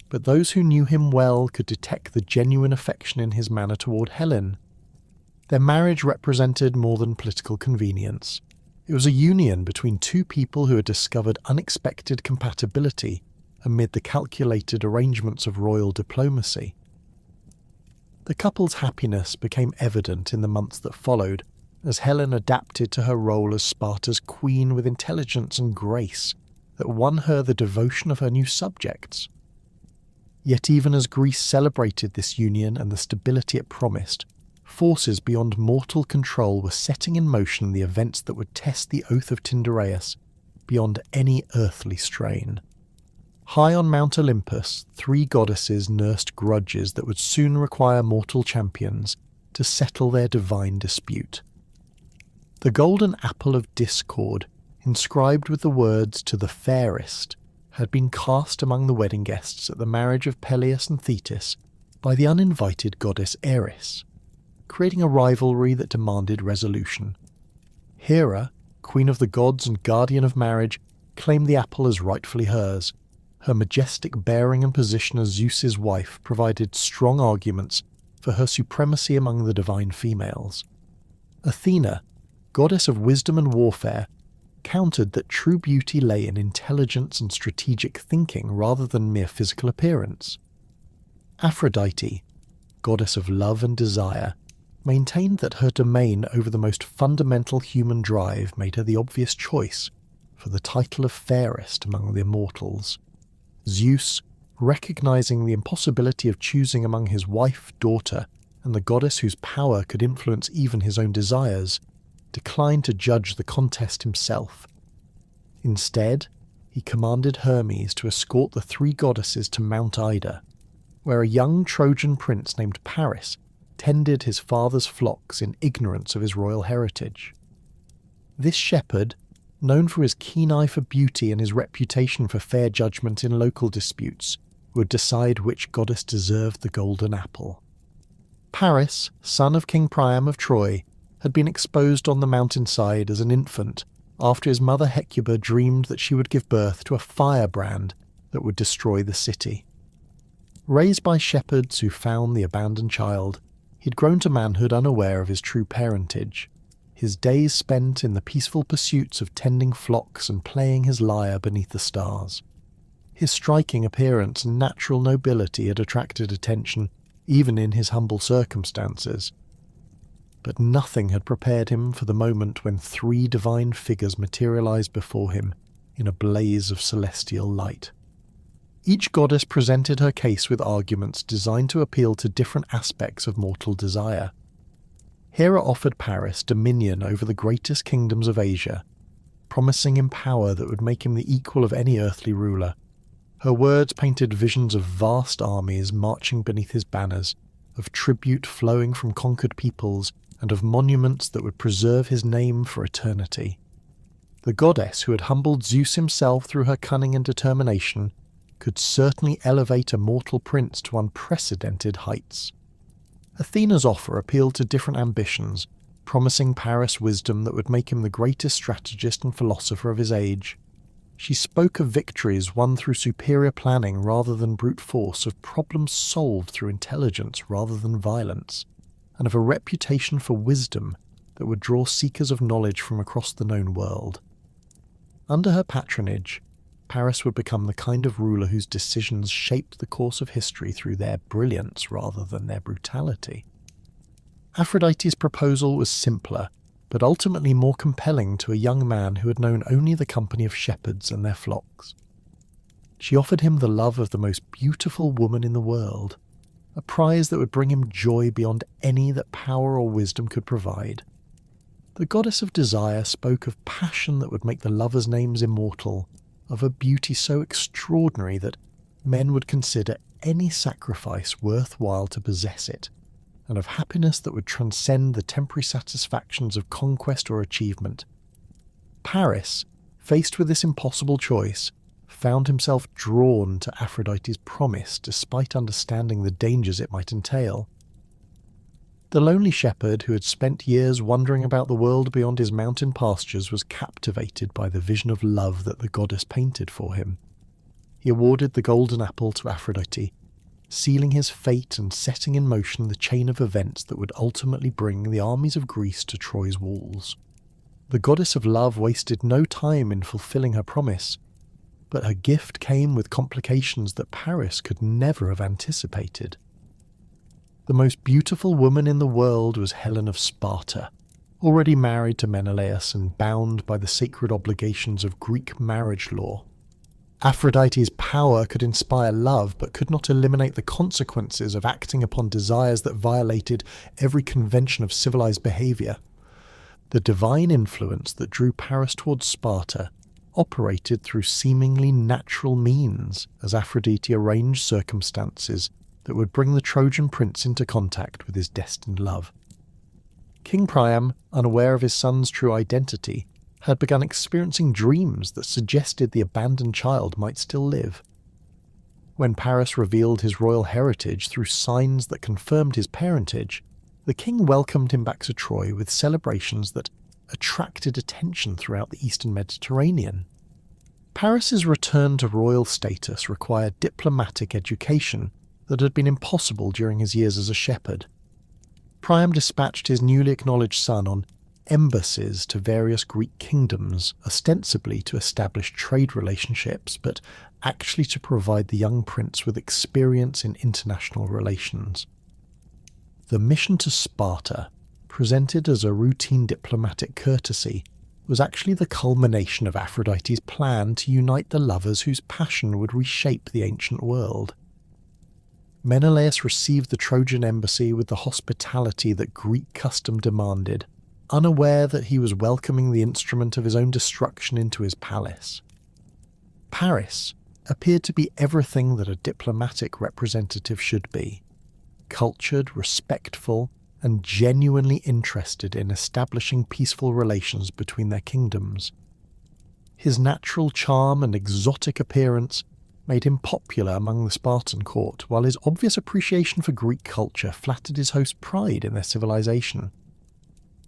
S1: but those who knew him well could detect the genuine affection in his manner toward Helen. Their marriage represented more than political convenience. It was a union between two people who had discovered unexpected compatibility amid the calculated arrangements of royal diplomacy. The couple's happiness became evident in the months that followed, as Helen adapted to her role as Sparta's queen with intelligence and grace that won her the devotion of her new subjects. Yet even as Greece celebrated this union and the stability it promised, forces beyond mortal control were setting in motion the events that would test the oath of Tyndareus beyond any earthly strain. High on Mount Olympus, three goddesses nursed grudges that would soon require mortal champions to settle their divine dispute. The golden apple of discord, inscribed with the words "to the fairest," had been cast among the wedding guests at the marriage of Peleus and Thyestes by the uninvited goddess Eris, creating a rivalry that demanded resolution. Hera, queen of the gods and guardian of marriage, claimed the apple as rightfully hers. Her majestic bearing and position as Zeus's wife provided strong arguments for her supremacy among the divine females. Athena, goddess of wisdom and warfare, countered that true beauty lay in intelligence and strategic thinking rather than mere physical appearance. Aphrodite, goddess of love and desire, maintained that her domain over the most fundamental human drive made her the obvious choice for the title of fairest among the immortals. Zeus, recognizing the impossibility of choosing among his wife, daughter, and the goddess whose power could influence even his own desires, declined to judge the contest himself. Instead, he commanded Hermes to escort the three goddesses to Mount Ida, where a young Trojan prince named Paris tended his father's flocks in ignorance of his royal heritage. This shepherd, known for his keen eye for beauty and his reputation for fair judgment in local disputes, would decide which goddess deserved the golden apple. Paris, son of King Priam of Troy, had been exposed on the mountainside as an infant after his mother Hecuba dreamed that she would give birth to a firebrand that would destroy the city. Raised by shepherds who found the abandoned child, he'd grown to manhood unaware of his true parentage, his days spent in the peaceful pursuits of tending flocks and playing his lyre beneath the stars. His striking appearance and natural nobility had attracted attention even in his humble circumstances. but nothing had prepared him for the moment when three divine figures materialized before him in a blaze of celestial light. Each goddess presented her case with arguments designed to appeal to different aspects of mortal desire. Hera offered Paris dominion over the greatest kingdoms of Asia, promising him power that would make him the equal of any earthly ruler. Her words painted visions of vast armies marching beneath his banners, of tribute flowing from conquered peoples, and of monuments that would preserve his name for eternity. The goddess who had humbled Zeus himself through her cunning and determination could certainly elevate a mortal prince to unprecedented heights. Athena's offer appealed to different ambitions, promising Paris wisdom that would make him the greatest strategist and philosopher of his age. She spoke of victories won through superior planning rather than brute force, of problems solved through intelligence rather than violence, and of a reputation for wisdom that would draw seekers of knowledge from across the known world. Under her patronage, Paris would become the kind of ruler whose decisions shaped the course of history through their brilliance rather than their brutality. Aphrodite's proposal was simpler, but ultimately more compelling to a young man who had known only the company of shepherds and their flocks. She offered him the love of the most beautiful woman in the world, a prize that would bring him joy beyond any that power or wisdom could provide. The goddess of desire spoke of passion that would make the lovers' names immortal, of a beauty so extraordinary that men would consider any sacrifice worthwhile to possess it, and of happiness that would transcend the temporary satisfactions of conquest or achievement. Paris, faced with this impossible choice, found himself drawn to Aphrodite's promise despite understanding the dangers it might entail. The lonely shepherd who had spent years wandering about the world beyond his mountain pastures was captivated by the vision of love that the goddess painted for him. He awarded the golden apple to Aphrodite, sealing his fate and setting in motion the chain of events that would ultimately bring the armies of Greece to Troy's walls. The goddess of love wasted no time in fulfilling her promise, but her gift came with complications that Paris could never have anticipated. The most beautiful woman in the world was Helen of Sparta, already married to Menelaus and bound by the sacred obligations of Greek marriage law. Aphrodite's power could inspire love, but could not eliminate the consequences of acting upon desires that violated every convention of civilized behavior. The divine influence that drew Paris towards Sparta operated through seemingly natural means as Aphrodite arranged circumstances that would bring the Trojan prince into contact with his destined love. King Priam, unaware of his son's true identity, had begun experiencing dreams that suggested the abandoned child might still live. When Paris revealed his royal heritage through signs that confirmed his parentage, the king welcomed him back to Troy with celebrations that attracted attention throughout the eastern Mediterranean. Paris's return to royal status required diplomatic education that had been impossible during his years as a shepherd. Priam dispatched his newly acknowledged son on embassies to various Greek kingdoms, ostensibly to establish trade relationships, but actually to provide the young prince with experience in international relations. The mission to Sparta, presented as a routine diplomatic courtesy, was actually the culmination of Aphrodite's plan to unite the lovers whose passion would reshape the ancient world. Menelaus received the Trojan embassy with the hospitality that Greek custom demanded, unaware that he was welcoming the instrument of his own destruction into his palace. Paris appeared to be everything that a diplomatic representative should be: cultured, respectful, and genuinely interested in establishing peaceful relations between their kingdoms. His natural charm and exotic appearance made him popular among the Spartan court, while his obvious appreciation for Greek culture flattered his host's pride in their civilization.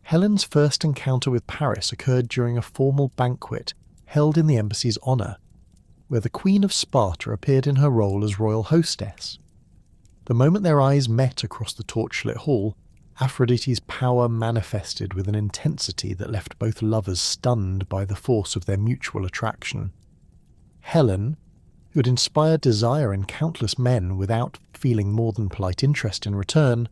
S1: Helen's first encounter with Paris occurred during a formal banquet held in the embassy's honour, where the Queen of Sparta appeared in her role as royal hostess. The moment their eyes met across the torchlit hall, Aphrodite's power manifested with an intensity that left both lovers stunned by the force of their mutual attraction. Helen, who had inspired desire in countless men without feeling more than polite interest in return,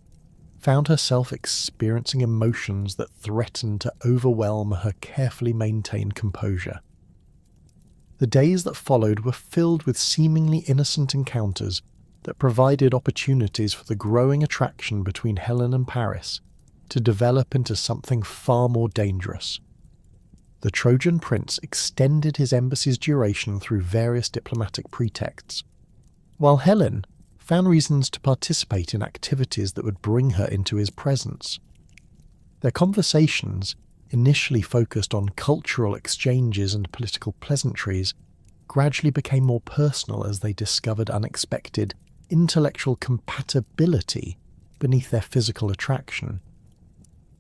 S1: found herself experiencing emotions that threatened to overwhelm her carefully maintained composure. The days that followed were filled with seemingly innocent encounters that provided opportunities for the growing attraction between Helen and Paris to develop into something far more dangerous. The Trojan prince extended his embassy's duration through various diplomatic pretexts, while Helen found reasons to participate in activities that would bring her into his presence. Their conversations, initially focused on cultural exchanges and political pleasantries, gradually became more personal as they discovered unexpected intellectual compatibility beneath their physical attraction.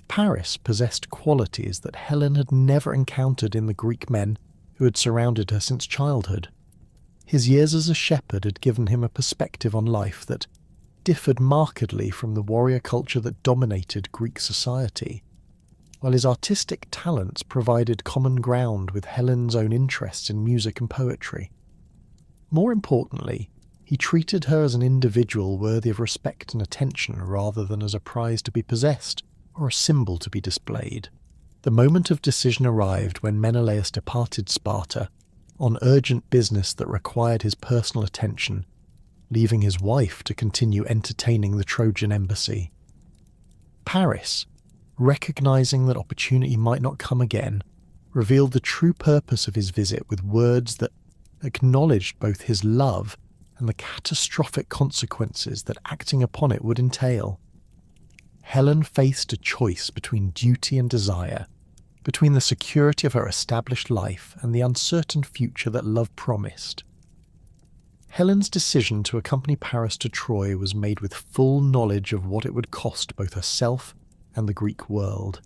S1: Paris possessed qualities that Helen had never encountered in the Greek men who had surrounded her since childhood. His years as a shepherd had given him a perspective on life that differed markedly from the warrior culture that dominated Greek society, while his artistic talents provided common ground with Helen's own interests in music and poetry. More importantly, he treated her as an individual worthy of respect and attention rather than as a prize to be possessed or a symbol to be displayed. The moment of decision arrived when Menelaus departed Sparta on urgent business that required his personal attention, leaving his wife to continue entertaining the Trojan embassy. Paris, recognizing that opportunity might not come again, revealed the true purpose of his visit with words that acknowledged both his love and the catastrophic consequences that acting upon it would entail. Helen faced a choice between duty and desire, between the security of her established life and the uncertain future that love promised. Helen's decision to accompany Paris to Troy was made with full knowledge of what it would cost both herself and the Greek world.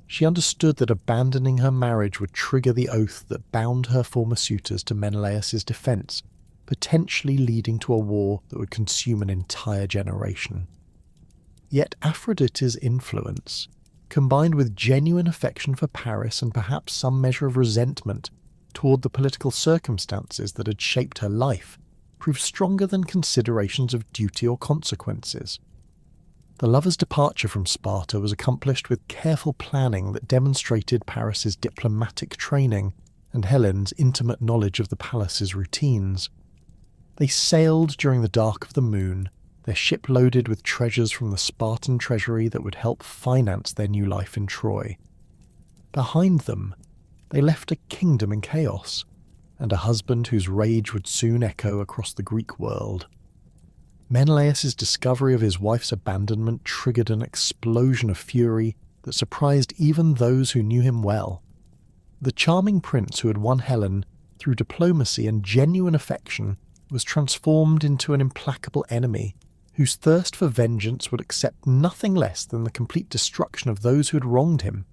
S1: She understood that abandoning her marriage would trigger the oath that bound her former suitors to Menelaus's defence, potentially leading to a war that would consume an entire generation. Yet Aphrodite's influence, combined with genuine affection for Paris and perhaps some measure of resentment toward the political circumstances that had shaped her life, proved stronger than considerations of duty or consequences. The lovers' departure from Sparta was accomplished with careful planning that demonstrated Paris's diplomatic training and Helen's intimate knowledge of the palace's routines. They sailed during the dark of the moon, their ship loaded with treasures from the Spartan treasury that would help finance their new life in Troy. Behind them, they left a kingdom in chaos, and a husband whose rage would soon echo across the Greek world. Menelaus's discovery of his wife's abandonment triggered an explosion of fury that surprised even those who knew him well. The charming prince who had won Helen through diplomacy and genuine affection was transformed into an implacable enemy whose thirst for vengeance would accept nothing less than the complete destruction of those who had wronged him.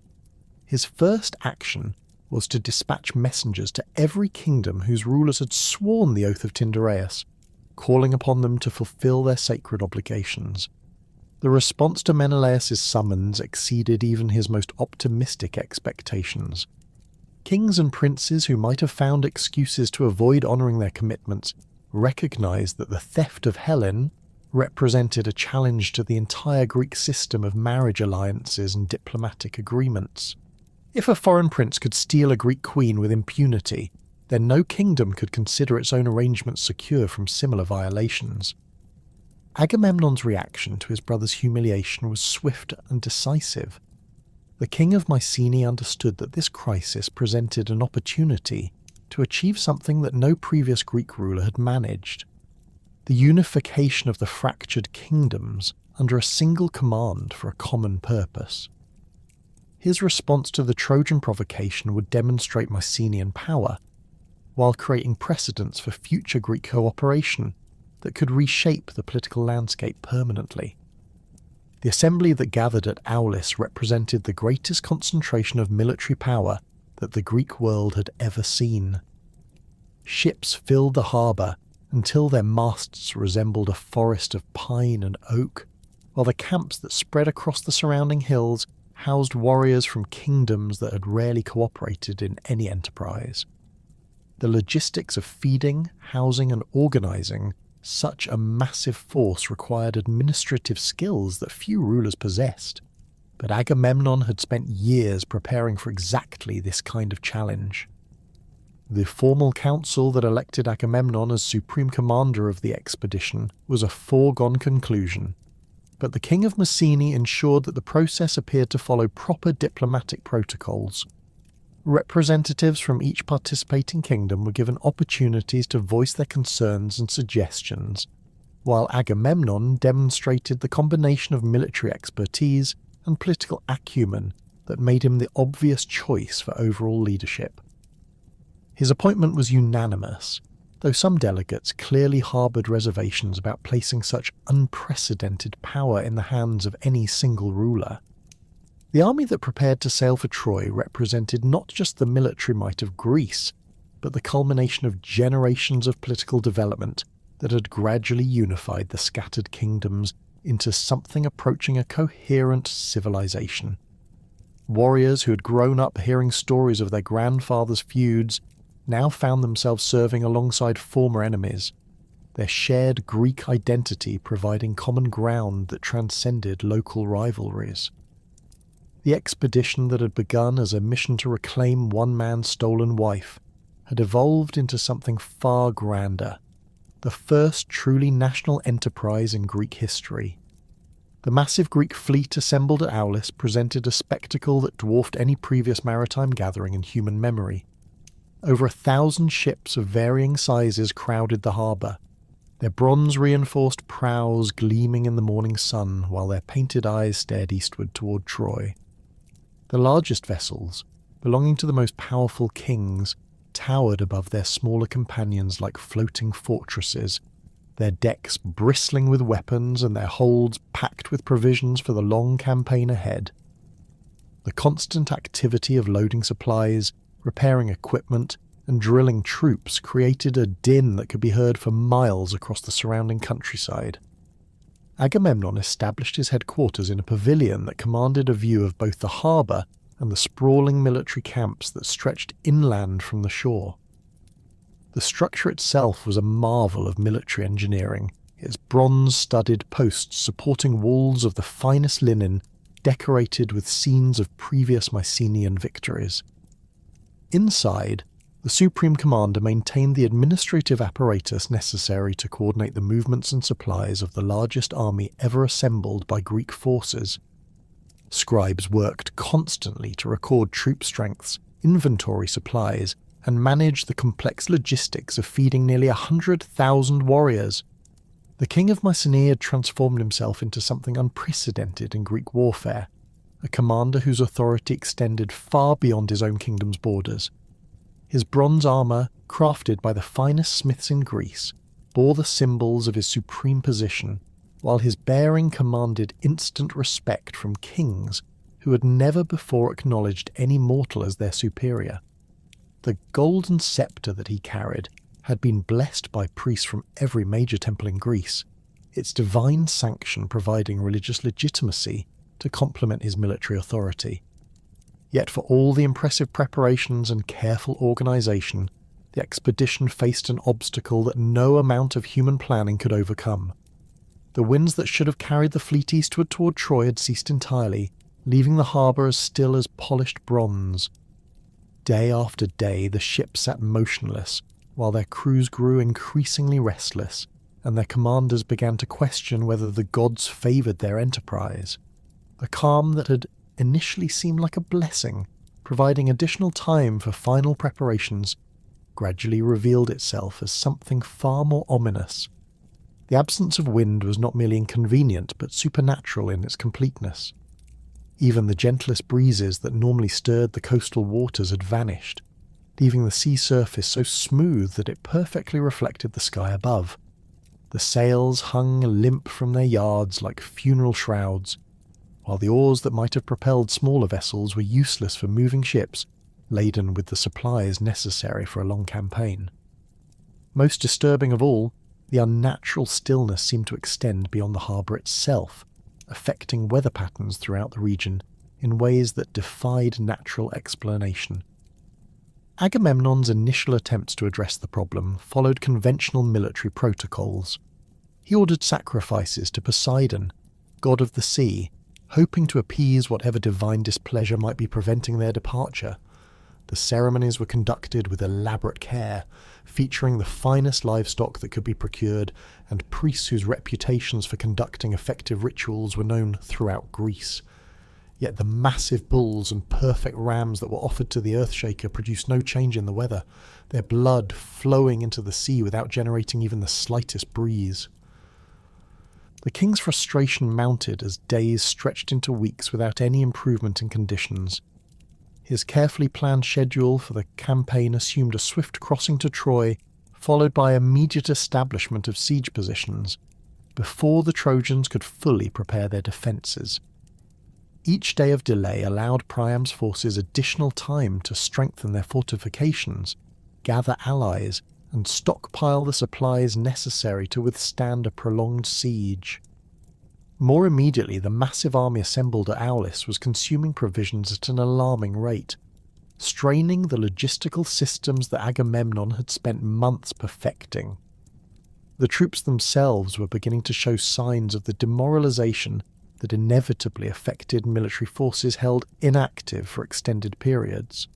S1: His first action was to dispatch messengers to every kingdom whose rulers had sworn the oath of Tyndareus, calling upon them to fulfill their sacred obligations. The response to Menelaus's summons exceeded even his most optimistic expectations. Kings and princes who might have found excuses to avoid honouring their commitments recognized that the theft of Helen represented a challenge to the entire Greek system of marriage alliances and diplomatic agreements. If a foreign prince could steal a Greek queen with impunity, then no kingdom could consider its own arrangements secure from similar violations. Agamemnon's reaction to his brother's humiliation was swift and decisive. The king of Mycenae understood that this crisis presented an opportunity to achieve something that no previous Greek ruler had managed: the unification of the fractured kingdoms under a single command for a common purpose. His response to the Trojan provocation would demonstrate Mycenaean power, while creating precedents for future Greek cooperation that could reshape the political landscape permanently. The assembly that gathered at Aulis represented the greatest concentration of military power that the Greek world had ever seen. Ships filled the harbour until their masts resembled a forest of pine and oak, while the camps that spread across the surrounding hills housed warriors from kingdoms that had rarely cooperated in any enterprise. The logistics of feeding, housing and organising Such a massive force required administrative skills that few rulers possessed, but Agamemnon had spent years preparing for exactly this kind of challenge. The formal council that elected Agamemnon as supreme commander of the expedition was a foregone conclusion, but the king of Mycenae ensured that the process appeared to follow proper diplomatic protocols. Representatives from each participating kingdom were given opportunities to voice their concerns and suggestions, while Agamemnon demonstrated the combination of military expertise and political acumen that made him the obvious choice for overall leadership. His appointment was unanimous, though some delegates clearly harboured reservations about placing such unprecedented power in the hands of any single ruler. The army that prepared to sail for Troy represented not just the military might of Greece, but the culmination of generations of political development that had gradually unified the scattered kingdoms into something approaching a coherent civilization. Warriors who had grown up hearing stories of their grandfathers' feuds now found themselves serving alongside former enemies, their shared Greek identity providing common ground that transcended local rivalries. The expedition that had begun as a mission to reclaim one man's stolen wife had evolved into something far grander, the first truly national enterprise in Greek history. The massive Greek fleet assembled at Aulis presented a spectacle that dwarfed any previous maritime gathering in human memory. Over 1,000 ships of varying sizes crowded the harbour, their bronze-reinforced prows gleaming in the morning sun while their painted eyes stared eastward toward Troy. The largest vessels, belonging to the most powerful kings, towered above their smaller companions like floating fortresses, their decks bristling with weapons and their holds packed with provisions for the long campaign ahead. The constant activity of loading supplies, repairing equipment, and drilling troops created a din that could be heard for miles across the surrounding countryside. Agamemnon established his headquarters in a pavilion that commanded a view of both the harbour and the sprawling military camps that stretched inland from the shore. The structure itself was a marvel of military engineering, its bronze-studded posts supporting walls of the finest linen decorated with scenes of previous Mycenaean victories. Inside, the Supreme Commander maintained the administrative apparatus necessary to coordinate the movements and supplies of the largest army ever assembled by Greek forces. Scribes worked constantly to record troop strengths, inventory supplies, and manage the complex logistics of feeding nearly 100,000 warriors. The king of Mycenae had transformed himself into something unprecedented in Greek warfare, a commander whose authority extended far beyond his own kingdom's borders. His bronze armour, crafted by the finest smiths in Greece, bore the symbols of his supreme position, while his bearing commanded instant respect from kings who had never before acknowledged any mortal as their superior. The golden sceptre that he carried had been blessed by priests from every major temple in Greece, its divine sanction providing religious legitimacy to complement his military authority. Yet for all the impressive preparations and careful organisation, the expedition faced an obstacle that no amount of human planning could overcome. The winds that should have carried the fleet eastward toward Troy had ceased entirely, leaving the harbour as still as polished bronze. Day after day the ships sat motionless, while their crews grew increasingly restless, and their commanders began to question whether the gods favoured their enterprise. The calm that had initially seemed like a blessing, providing additional time for final preparations, gradually revealed itself as something far more ominous. The absence of wind was not merely inconvenient, but supernatural in its completeness. Even the gentlest breezes that normally stirred the coastal waters had vanished, leaving the sea surface so smooth that it perfectly reflected the sky above. The sails hung limp from their yards like funeral shrouds, while the oars that might have propelled smaller vessels were useless for moving ships laden with the supplies necessary for a long campaign. Most disturbing of all, the unnatural stillness seemed to extend beyond the harbour itself, affecting weather patterns throughout the region in ways that defied natural explanation. Agamemnon's initial attempts to address the problem followed conventional military protocols, He ordered sacrifices to Poseidon, god of the sea, hoping to appease whatever divine displeasure might be preventing their departure. The ceremonies were conducted with elaborate care, featuring the finest livestock that could be procured, and priests whose reputations for conducting effective rituals were known throughout Greece. Yet the massive bulls and perfect rams that were offered to the Earthshaker produced no change in the weather, their blood flowing into the sea without generating even the slightest breeze. The king's frustration mounted as days stretched into weeks without any improvement in conditions. His carefully planned schedule for the campaign assumed a swift crossing to Troy, followed by immediate establishment of siege positions, before the Trojans could fully prepare their defences. Each day of delay allowed Priam's forces additional time to strengthen their fortifications, gather allies, and stockpile the supplies necessary to withstand a prolonged siege. More immediately, the massive army assembled at Aulis was consuming provisions at an alarming rate, straining the logistical systems that Agamemnon had spent months perfecting. The troops themselves were beginning to show signs of the demoralization that inevitably affected military forces held inactive for extended periods.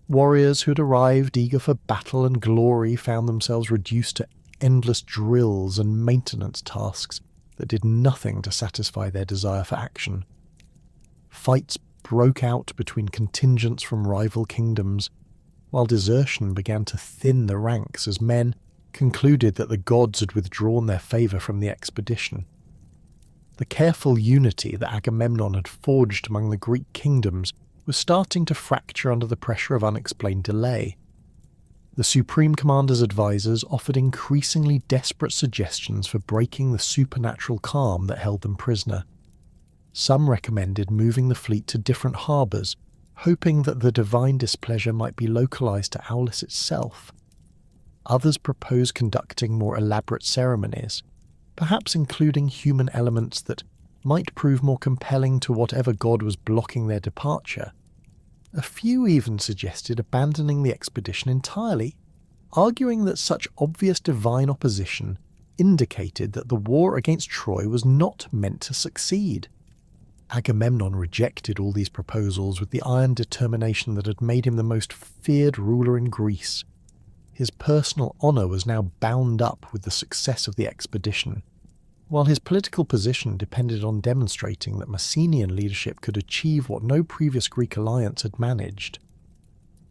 S1: Warriors who had arrived eager for battle and glory found themselves reduced to endless drills and maintenance tasks that did nothing to satisfy their desire for action. Fights broke out between contingents from rival kingdoms, while desertion began to thin the ranks as men concluded that the gods had withdrawn their favour from the expedition. The careful unity that Agamemnon had forged among the Greek kingdoms was starting to fracture under the pressure of unexplained delay. The Supreme Commander's advisors offered increasingly desperate suggestions for breaking the supernatural calm that held them prisoner. Some recommended moving the fleet to different harbours, hoping that the divine displeasure might be localised to Aulis itself. Others proposed conducting more elaborate ceremonies, perhaps including human elements that might prove more compelling to whatever god was blocking their departure. A few even suggested abandoning the expedition entirely, arguing that such obvious divine opposition indicated that the war against Troy was not meant to succeed. Agamemnon rejected all these proposals with the iron determination that had made him the most feared ruler in Greece. His personal honour was now bound up with the success of the expedition, while his political position depended on demonstrating that Mycenaean leadership could achieve what no previous Greek alliance had managed.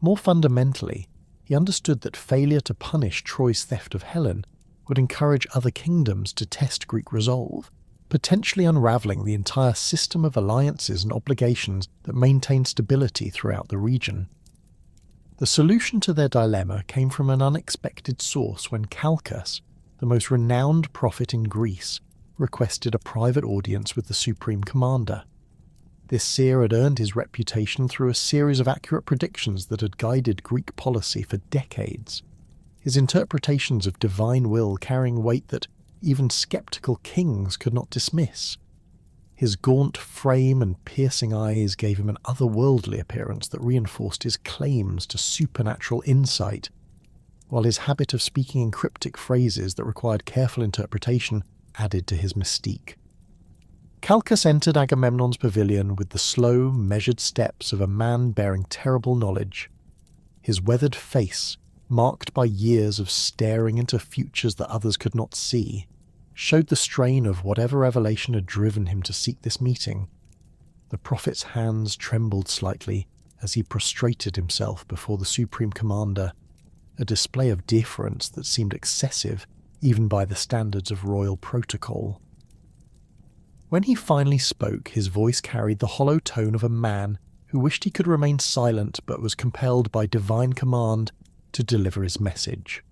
S1: More fundamentally, he understood that failure to punish Troy's theft of Helen would encourage other kingdoms to test Greek resolve, potentially unravelling the entire system of alliances and obligations that maintained stability throughout the region. The solution to their dilemma came from an unexpected source when Calchas, the most renowned prophet in Greece, requested a private audience with the Supreme Commander. This seer had earned his reputation through a series of accurate predictions that had guided Greek policy for decades, his interpretations of divine will carrying weight that even sceptical kings could not dismiss. His gaunt frame and piercing eyes gave him an otherworldly appearance that reinforced his claims to supernatural insight, while his habit of speaking in cryptic phrases that required careful interpretation added to his mystique. Calchas entered Agamemnon's pavilion with the slow, measured steps of a man bearing terrible knowledge. His weathered face, marked by years of staring into futures that others could not see, showed the strain of whatever revelation had driven him to seek this meeting. The prophet's hands trembled slightly as he prostrated himself before the Supreme Commander, a display of deference that seemed excessive even by the standards of royal protocol. When he finally spoke, his voice carried the hollow tone of a man who wished he could remain silent but was compelled by divine command to deliver his message.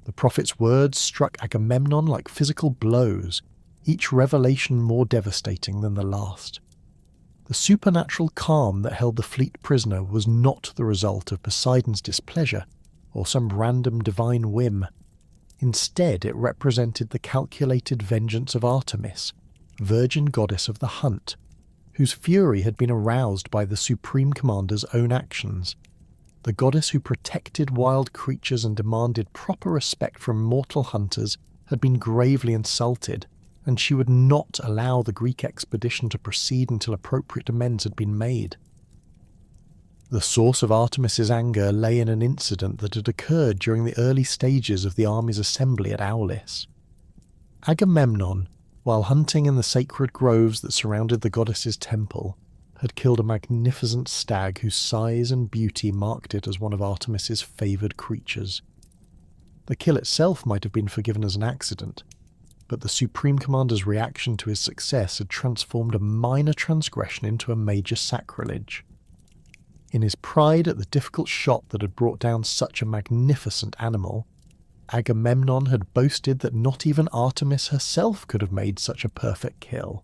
S1: The prophet's words struck Agamemnon like physical blows, each revelation more devastating than the last. The supernatural calm that held the fleet prisoner was not the result of Poseidon's displeasure or some random divine whim. Instead, it represented the calculated vengeance of Artemis, virgin goddess of the hunt, whose fury had been aroused by the Supreme Commander's own actions. The goddess who protected wild creatures and demanded proper respect from mortal hunters had been gravely insulted, and she would not allow the Greek expedition to proceed until appropriate amends had been made. The source of Artemis's anger lay in an incident that had occurred during the early stages of the army's assembly at Aulis. Agamemnon, while hunting in the sacred groves that surrounded the goddess's temple, had killed a magnificent stag whose size and beauty marked it as one of Artemis's favoured creatures. The kill itself might have been forgiven as an accident, but the Supreme Commander's reaction to his success had transformed a minor transgression into a major sacrilege. In his pride at the difficult shot that had brought down such a magnificent animal, Agamemnon had boasted that not even Artemis herself could have made such a perfect kill.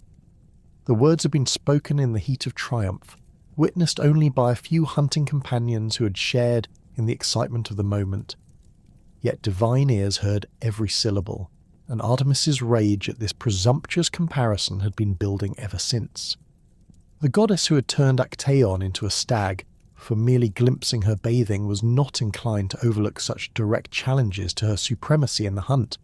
S1: The words had been spoken in the heat of triumph, witnessed only by a few hunting companions who had shared in the excitement of the moment. Yet divine ears heard every syllable, and Artemis's rage at this presumptuous comparison had been building ever since. The goddess who had turned Actaeon into a stag for merely glimpsing her bathing was not inclined to overlook such direct challenges to her supremacy in the hunt.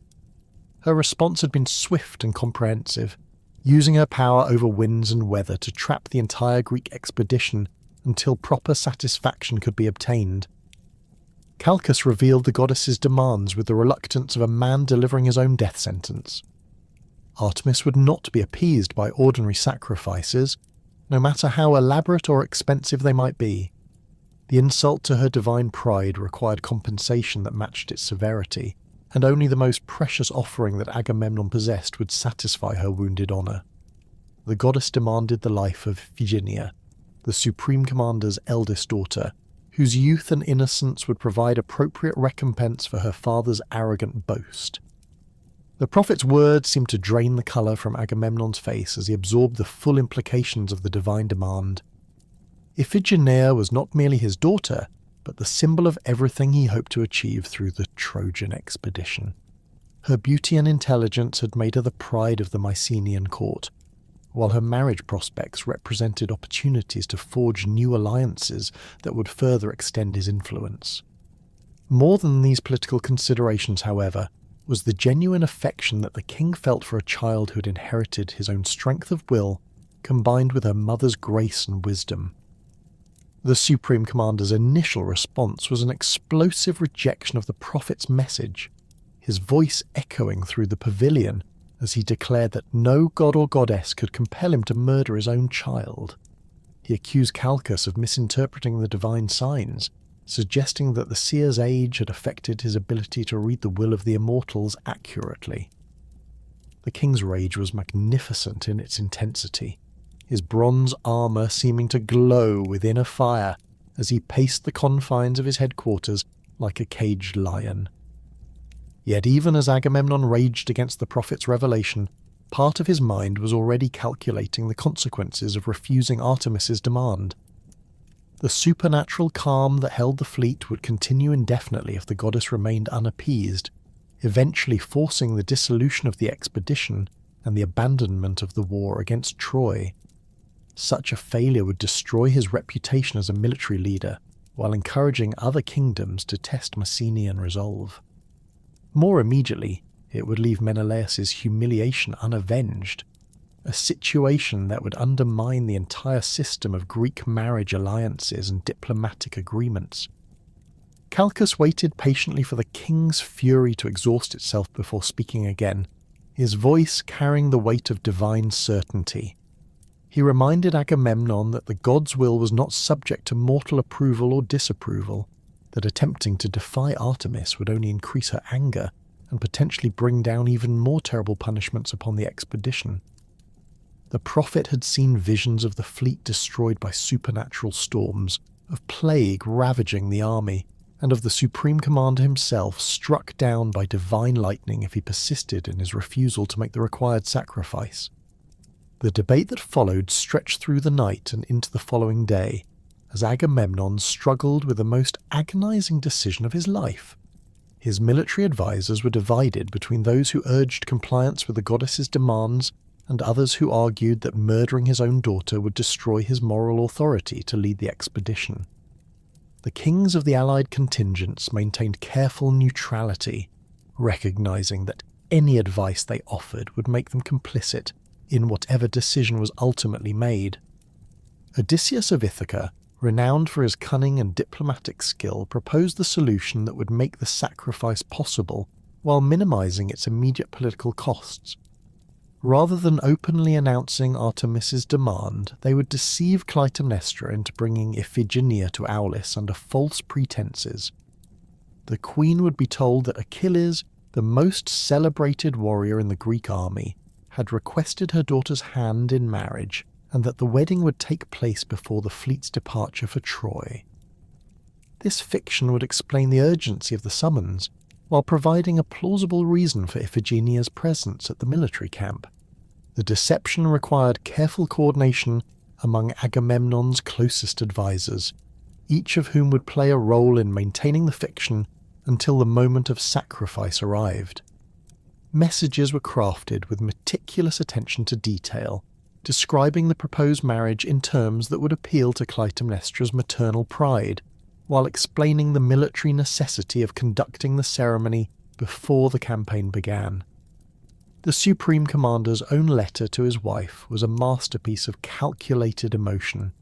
S1: Her response had been swift and comprehensive, using her power over winds and weather to trap the entire Greek expedition until proper satisfaction could be obtained. Calchas revealed the goddess's demands with the reluctance of a man delivering his own death sentence. Artemis would not be appeased by ordinary sacrifices, no matter how elaborate or expensive they might be. The insult to her divine pride required compensation that matched its severity, and only the most precious offering that Agamemnon possessed would satisfy her wounded honour. The goddess demanded the life of Iphigenia, the Supreme Commander's eldest daughter, whose youth and innocence would provide appropriate recompense for her father's arrogant boast. The prophet's words seemed to drain the colour from Agamemnon's face as he absorbed the full implications of the divine demand. Iphigenia was not merely his daughter, but the symbol of everything he hoped to achieve through the Trojan expedition. Her beauty and intelligence had made her the pride of the Mycenaean court, while her marriage prospects represented opportunities to forge new alliances that would further extend his influence. More than these political considerations, however, was the genuine affection that the king felt for a child who had inherited his own strength of will, combined with her mother's grace and wisdom. The Supreme Commander's initial response was an explosive rejection of the prophet's message, his voice echoing through the pavilion as he declared that no god or goddess could compel him to murder his own child. He accused Calchas of misinterpreting the divine signs, suggesting that the seer's age had affected his ability to read the will of the immortals accurately. The king's rage was magnificent in its intensity, his bronze armour seeming to glow within a fire as he paced the confines of his headquarters like a caged lion. Yet even as Agamemnon raged against the prophet's revelation, part of his mind was already calculating the consequences of refusing Artemis's demand. The supernatural calm that held the fleet would continue indefinitely if the goddess remained unappeased, eventually forcing the dissolution of the expedition and the abandonment of the war against Troy. Such a failure would destroy his reputation as a military leader, while encouraging other kingdoms to test Mycenaean resolve. More immediately, it would leave Menelaus's humiliation unavenged, a situation that would undermine the entire system of Greek marriage alliances and diplomatic agreements. Calchas waited patiently for the king's fury to exhaust itself before speaking again, his voice carrying the weight of divine certainty. He reminded Agamemnon that the god's will was not subject to mortal approval or disapproval, that attempting to defy Artemis would only increase her anger and potentially bring down even more terrible punishments upon the expedition. The prophet had seen visions of the fleet destroyed by supernatural storms, of plague ravaging the army, and of the Supreme Commander himself struck down by divine lightning if he persisted in his refusal to make the required sacrifice. The debate that followed stretched through the night and into the following day, as Agamemnon struggled with the most agonizing decision of his life. His military advisors were divided between those who urged compliance with the goddess's demands and others who argued that murdering his own daughter would destroy his moral authority to lead the expedition. The kings of the allied contingents maintained careful neutrality, recognizing that any advice they offered would make them complicit in whatever decision was ultimately made. Odysseus of Ithaca, renowned for his cunning and diplomatic skill, proposed the solution that would make the sacrifice possible while minimizing its immediate political costs. Rather than openly announcing Artemis's demand, they would deceive Clytemnestra into bringing Iphigenia to Aulis under false pretenses. The queen would be told that Achilles, the most celebrated warrior in the Greek army, had requested her daughter's hand in marriage, and that the wedding would take place before the fleet's departure for Troy. This fiction would explain the urgency of the summons, while providing a plausible reason for Iphigenia's presence at the military camp. The deception required careful coordination among Agamemnon's closest advisors, each of whom would play a role in maintaining the fiction until the moment of sacrifice arrived. Messages were crafted with meticulous attention to detail, describing the proposed marriage in terms that would appeal to Clytemnestra's maternal pride, while explaining the military necessity of conducting the ceremony before the campaign began. The Supreme Commander's own letter to his wife was a masterpiece of calculated emotion,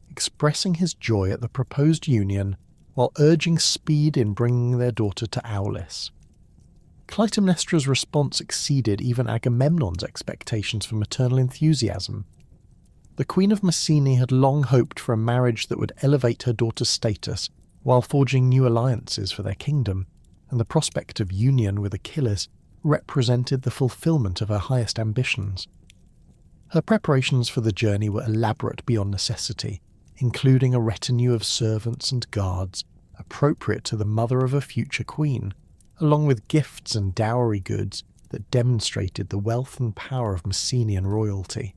S1: expressing his joy at the proposed union while urging speed in bringing their daughter to Aulis. Clytemnestra's response exceeded even Agamemnon's expectations for maternal enthusiasm. The Queen of Mycenae had long hoped for a marriage that would elevate her daughter's status while forging new alliances for their kingdom, and the prospect of union with Achilles represented the fulfillment of her highest ambitions. Her preparations for the journey were elaborate beyond necessity, including a retinue of servants and guards appropriate to the mother of a future queen, along with gifts and dowry goods that demonstrated the wealth and power of Mycenaean royalty.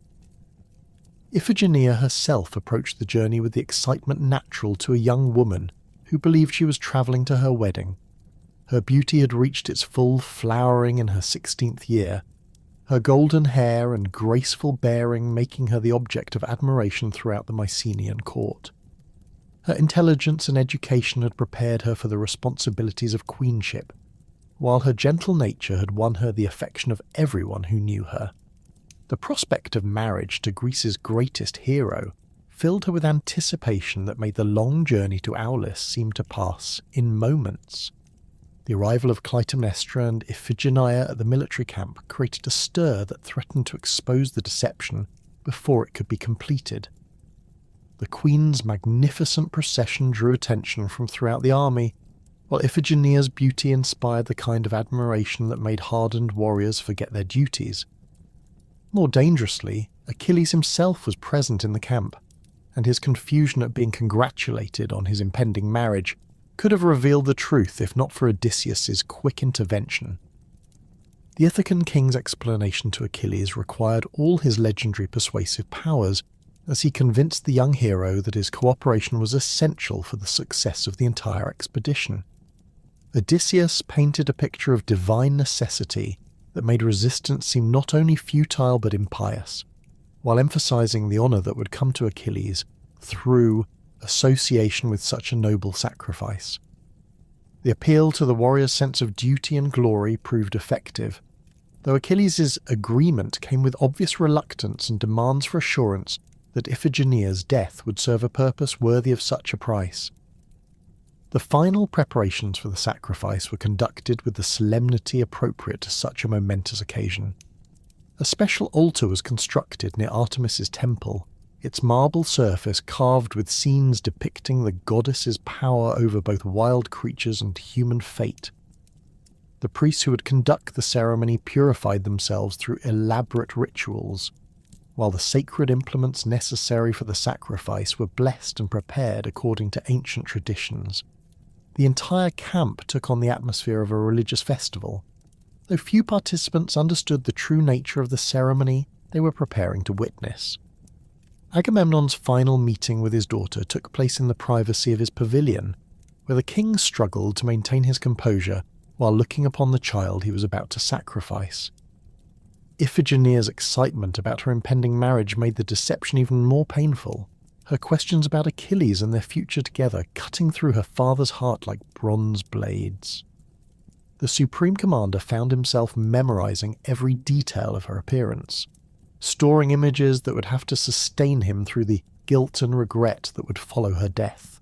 S1: Iphigenia herself approached the journey with the excitement natural to a young woman who believed she was travelling to her wedding. Her beauty had reached its full flowering in her 16th year, her golden hair and graceful bearing making her the object of admiration throughout the Mycenaean court. Her intelligence and education had prepared her for the responsibilities of queenship, while her gentle nature had won her the affection of everyone who knew her. The prospect of marriage to Greece's greatest hero filled her with anticipation that made the long journey to Aulis seem to pass in moments. The arrival of Clytemnestra and Iphigenia at the military camp created a stir that threatened to expose the deception before it could be completed. The Queen's magnificent procession drew attention from throughout the army, while Iphigenia's beauty inspired the kind of admiration that made hardened warriors forget their duties. More dangerously, Achilles himself was present in the camp, and his confusion at being congratulated on his impending marriage could have revealed the truth if not for Odysseus's quick intervention. The Ithacan king's explanation to Achilles required all his legendary persuasive powers, as he convinced the young hero that his cooperation was essential for the success of the entire expedition. Odysseus painted a picture of divine necessity that made resistance seem not only futile but impious, while emphasizing the honor that would come to Achilles through association with such a noble sacrifice. The appeal to the warrior's sense of duty and glory proved effective, though Achilles' agreement came with obvious reluctance and demands for assurance that Iphigenia's death would serve a purpose worthy of such a price. The final preparations for the sacrifice were conducted with the solemnity appropriate to such a momentous occasion. A special altar was constructed near Artemis's temple, its marble surface carved with scenes depicting the goddess's power over both wild creatures and human fate. The priests who would conduct the ceremony purified themselves through elaborate rituals, while the sacred implements necessary for the sacrifice were blessed and prepared according to ancient traditions. The entire camp took on the atmosphere of a religious festival. Though few participants understood the true nature of the ceremony they were preparing to witness. Agamemnon's final meeting with his daughter took place in the privacy of his pavilion, where the king struggled to maintain his composure while looking upon the child he was about to sacrifice. Iphigenia's excitement about her impending marriage made the deception even more painful, her questions about Achilles and their future together cutting through her father's heart like bronze blades. the Supreme Commander found himself memorizing every detail of her appearance, storing images that would have to sustain him through the guilt and regret that would follow her death.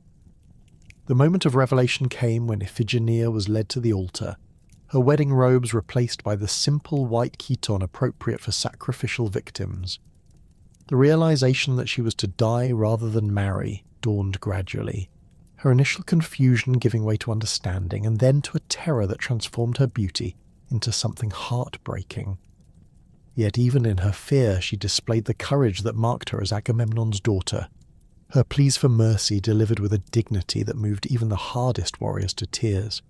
S1: The moment of revelation came when Iphigenia was led to the altar, her wedding robes replaced by the simple white chiton appropriate for sacrificial victims. The realization that she was to die rather than marry dawned gradually, her initial confusion giving way to understanding, and then to a terror that transformed her beauty into something heartbreaking. Yet even in her fear she displayed the courage that marked her as Agamemnon's daughter, her pleas for mercy delivered with a dignity that moved even the hardest warriors to tears.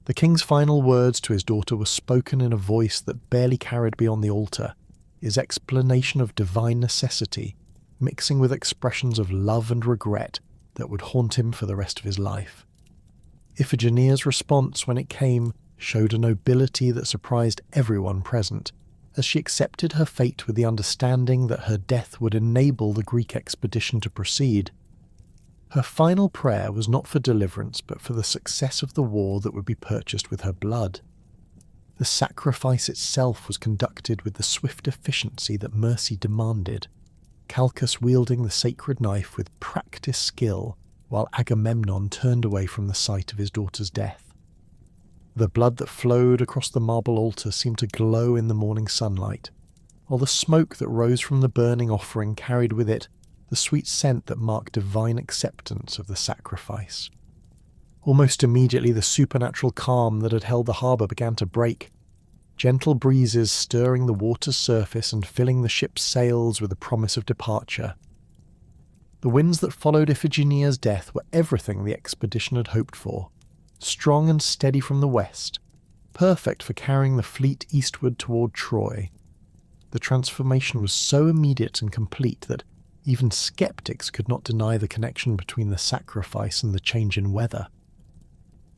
S1: The king's final words to his daughter were spoken in a voice that barely carried beyond the altar, his explanation of divine necessity, mixing with expressions of love and regret that would haunt him for the rest of his life. Iphigenia's response when it came showed a nobility that surprised everyone present, as she accepted her fate with the understanding that her death would enable the Greek expedition to proceed. Her final prayer was not for deliverance, but for the success of the war that would be purchased with her blood. The sacrifice itself was conducted with the swift efficiency that mercy demanded, Calchas wielding the sacred knife with practiced skill, while Agamemnon turned away from the sight of his daughter's death. The blood that flowed across the marble altar seemed to glow in the morning sunlight, while the smoke that rose from the burning offering carried with it the sweet scent that marked divine acceptance of the sacrifice. Almost immediately the supernatural calm that had held the harbour began to break, gentle breezes stirring the water's surface and filling the ship's sails with the promise of departure. The winds that followed Iphigenia's death were everything the expedition had hoped for, strong and steady from the west, perfect for carrying the fleet eastward toward Troy. The transformation was so immediate and complete that even skeptics could not deny the connection between the sacrifice and the change in weather.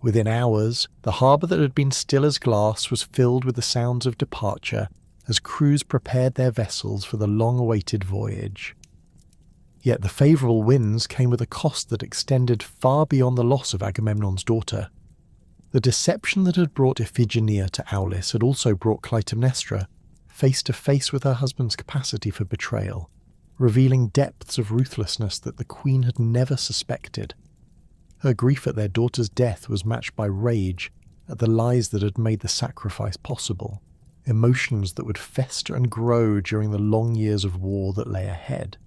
S1: Within hours, the harbour that had been still as glass was filled with the sounds of departure as crews prepared their vessels for the long-awaited voyage. Yet the favourable winds came with a cost that extended far beyond the loss of Agamemnon's daughter. The deception that had brought Iphigenia to Aulis had also brought Clytemnestra face to face with her husband's capacity for betrayal, revealing depths of ruthlessness that the queen had never suspected. Her grief at their daughter's death was matched by rage at the lies that had made the sacrifice possible, emotions that would fester and grow during the long years of war that lay ahead.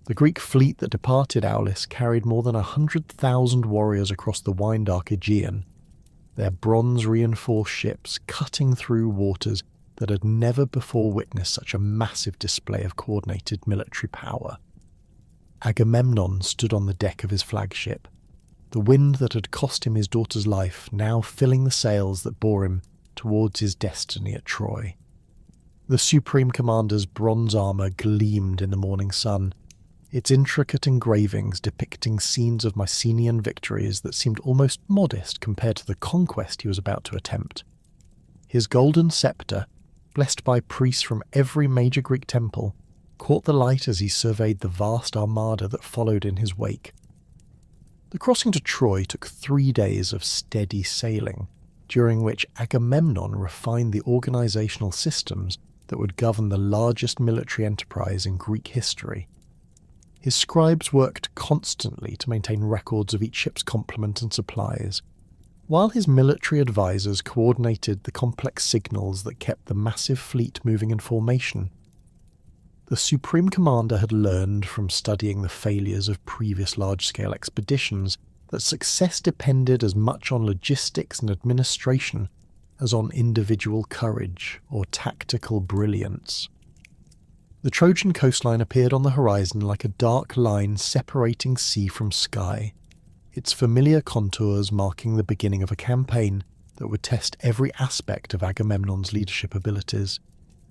S1: The Greek fleet that departed Aulis carried more than 100,000 warriors across the wine-dark Aegean, their bronze-reinforced ships cutting through waters that had never before witnessed such a massive display of coordinated military power. Agamemnon stood on the deck of his flagship, the wind that had cost him his daughter's life now filling the sails that bore him towards his destiny at Troy. The Supreme Commander's bronze armour gleamed in the morning sun, its intricate engravings depicting scenes of Mycenaean victories that seemed almost modest compared to the conquest he was about to attempt. His golden sceptre, blessed by priests from every major Greek temple, caught the light as he surveyed the vast armada that followed in his wake. The crossing to Troy took 3 days of steady sailing, during which Agamemnon refined the organisational systems that would govern the largest military enterprise in Greek history. His scribes worked constantly to maintain records of each ship's complement and supplies, while his military advisors coordinated the complex signals that kept the massive fleet moving in formation. The Supreme Commander had learned from studying the failures of previous large-scale expeditions that success depended as much on logistics and administration as on individual courage or tactical brilliance. The Trojan coastline appeared on the horizon like a dark line separating sea from sky, its familiar contours marking the beginning of a campaign that would test every aspect of Agamemnon's leadership abilities.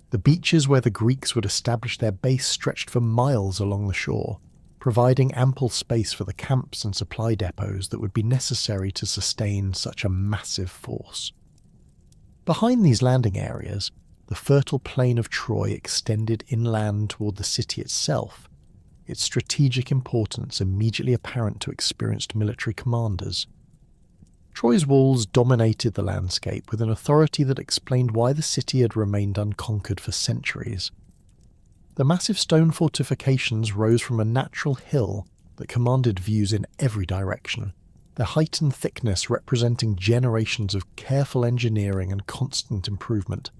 S1: The beaches where the Greeks would establish their base stretched for miles along the shore, providing ample space for the camps and supply depots that would be necessary to sustain such a massive force. Behind these landing areas, the fertile plain of Troy extended inland toward the city itself, its strategic importance immediately apparent to experienced military commanders. Troy's walls dominated the landscape with an authority that explained why the city had remained unconquered for centuries. The massive stone fortifications rose from a natural hill that commanded views in every direction, their height and thickness representing generations of careful engineering and constant improvement.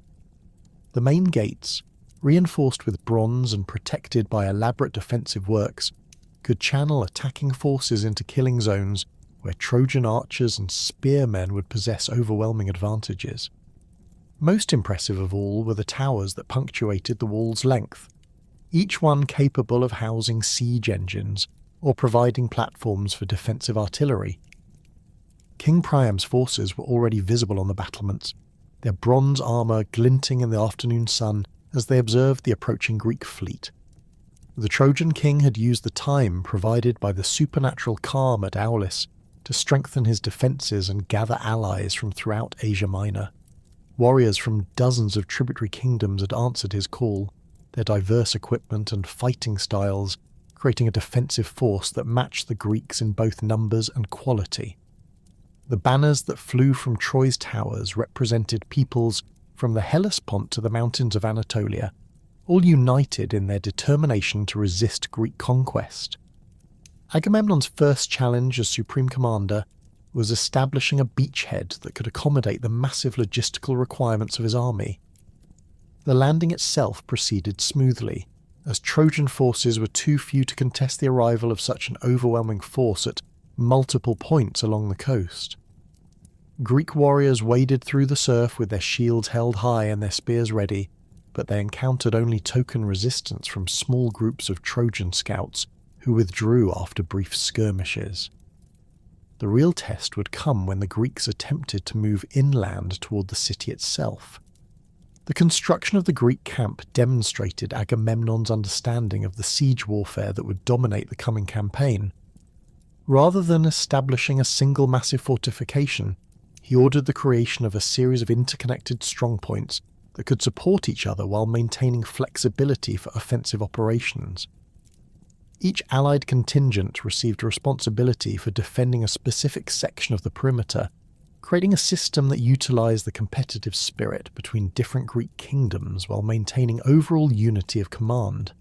S1: The main gates, reinforced with bronze and protected by elaborate defensive works, could channel attacking forces into killing zones where Trojan archers and spearmen would possess overwhelming advantages. Most impressive of all were the towers that punctuated the wall's length, each one capable of housing siege engines or providing platforms for defensive artillery. King Priam's forces were already visible on the battlements, their bronze armour glinting in the afternoon sun as they observed the approaching Greek fleet. The Trojan king had used the time provided by the supernatural calm at Aulis to strengthen his defences and gather allies from throughout Asia Minor. Warriors from dozens of tributary kingdoms had answered his call, their diverse equipment and fighting styles creating a defensive force that matched the Greeks in both numbers and quality. The banners that flew from Troy's towers represented peoples from the Hellespont to the mountains of Anatolia, all united in their determination to resist Greek conquest. Agamemnon's first challenge as supreme commander was establishing a beachhead that could accommodate the massive logistical requirements of his army. The landing itself proceeded smoothly, as Trojan forces were too few to contest the arrival of such an overwhelming force at multiple points along the coast. Greek warriors waded through the surf with their shields held high and their spears ready, but they encountered only token resistance from small groups of Trojan scouts who withdrew after brief skirmishes. The real test would come when the Greeks attempted to move inland toward the city itself. The construction of the Greek camp demonstrated Agamemnon's understanding of the siege warfare that would dominate the coming campaign. Rather than establishing a single massive fortification, he ordered the creation of a series of interconnected strongpoints that could support each other while maintaining flexibility for offensive operations. Each allied contingent received responsibility for defending a specific section of the perimeter, creating a system that utilized the competitive spirit between different Greek kingdoms while maintaining overall unity of command.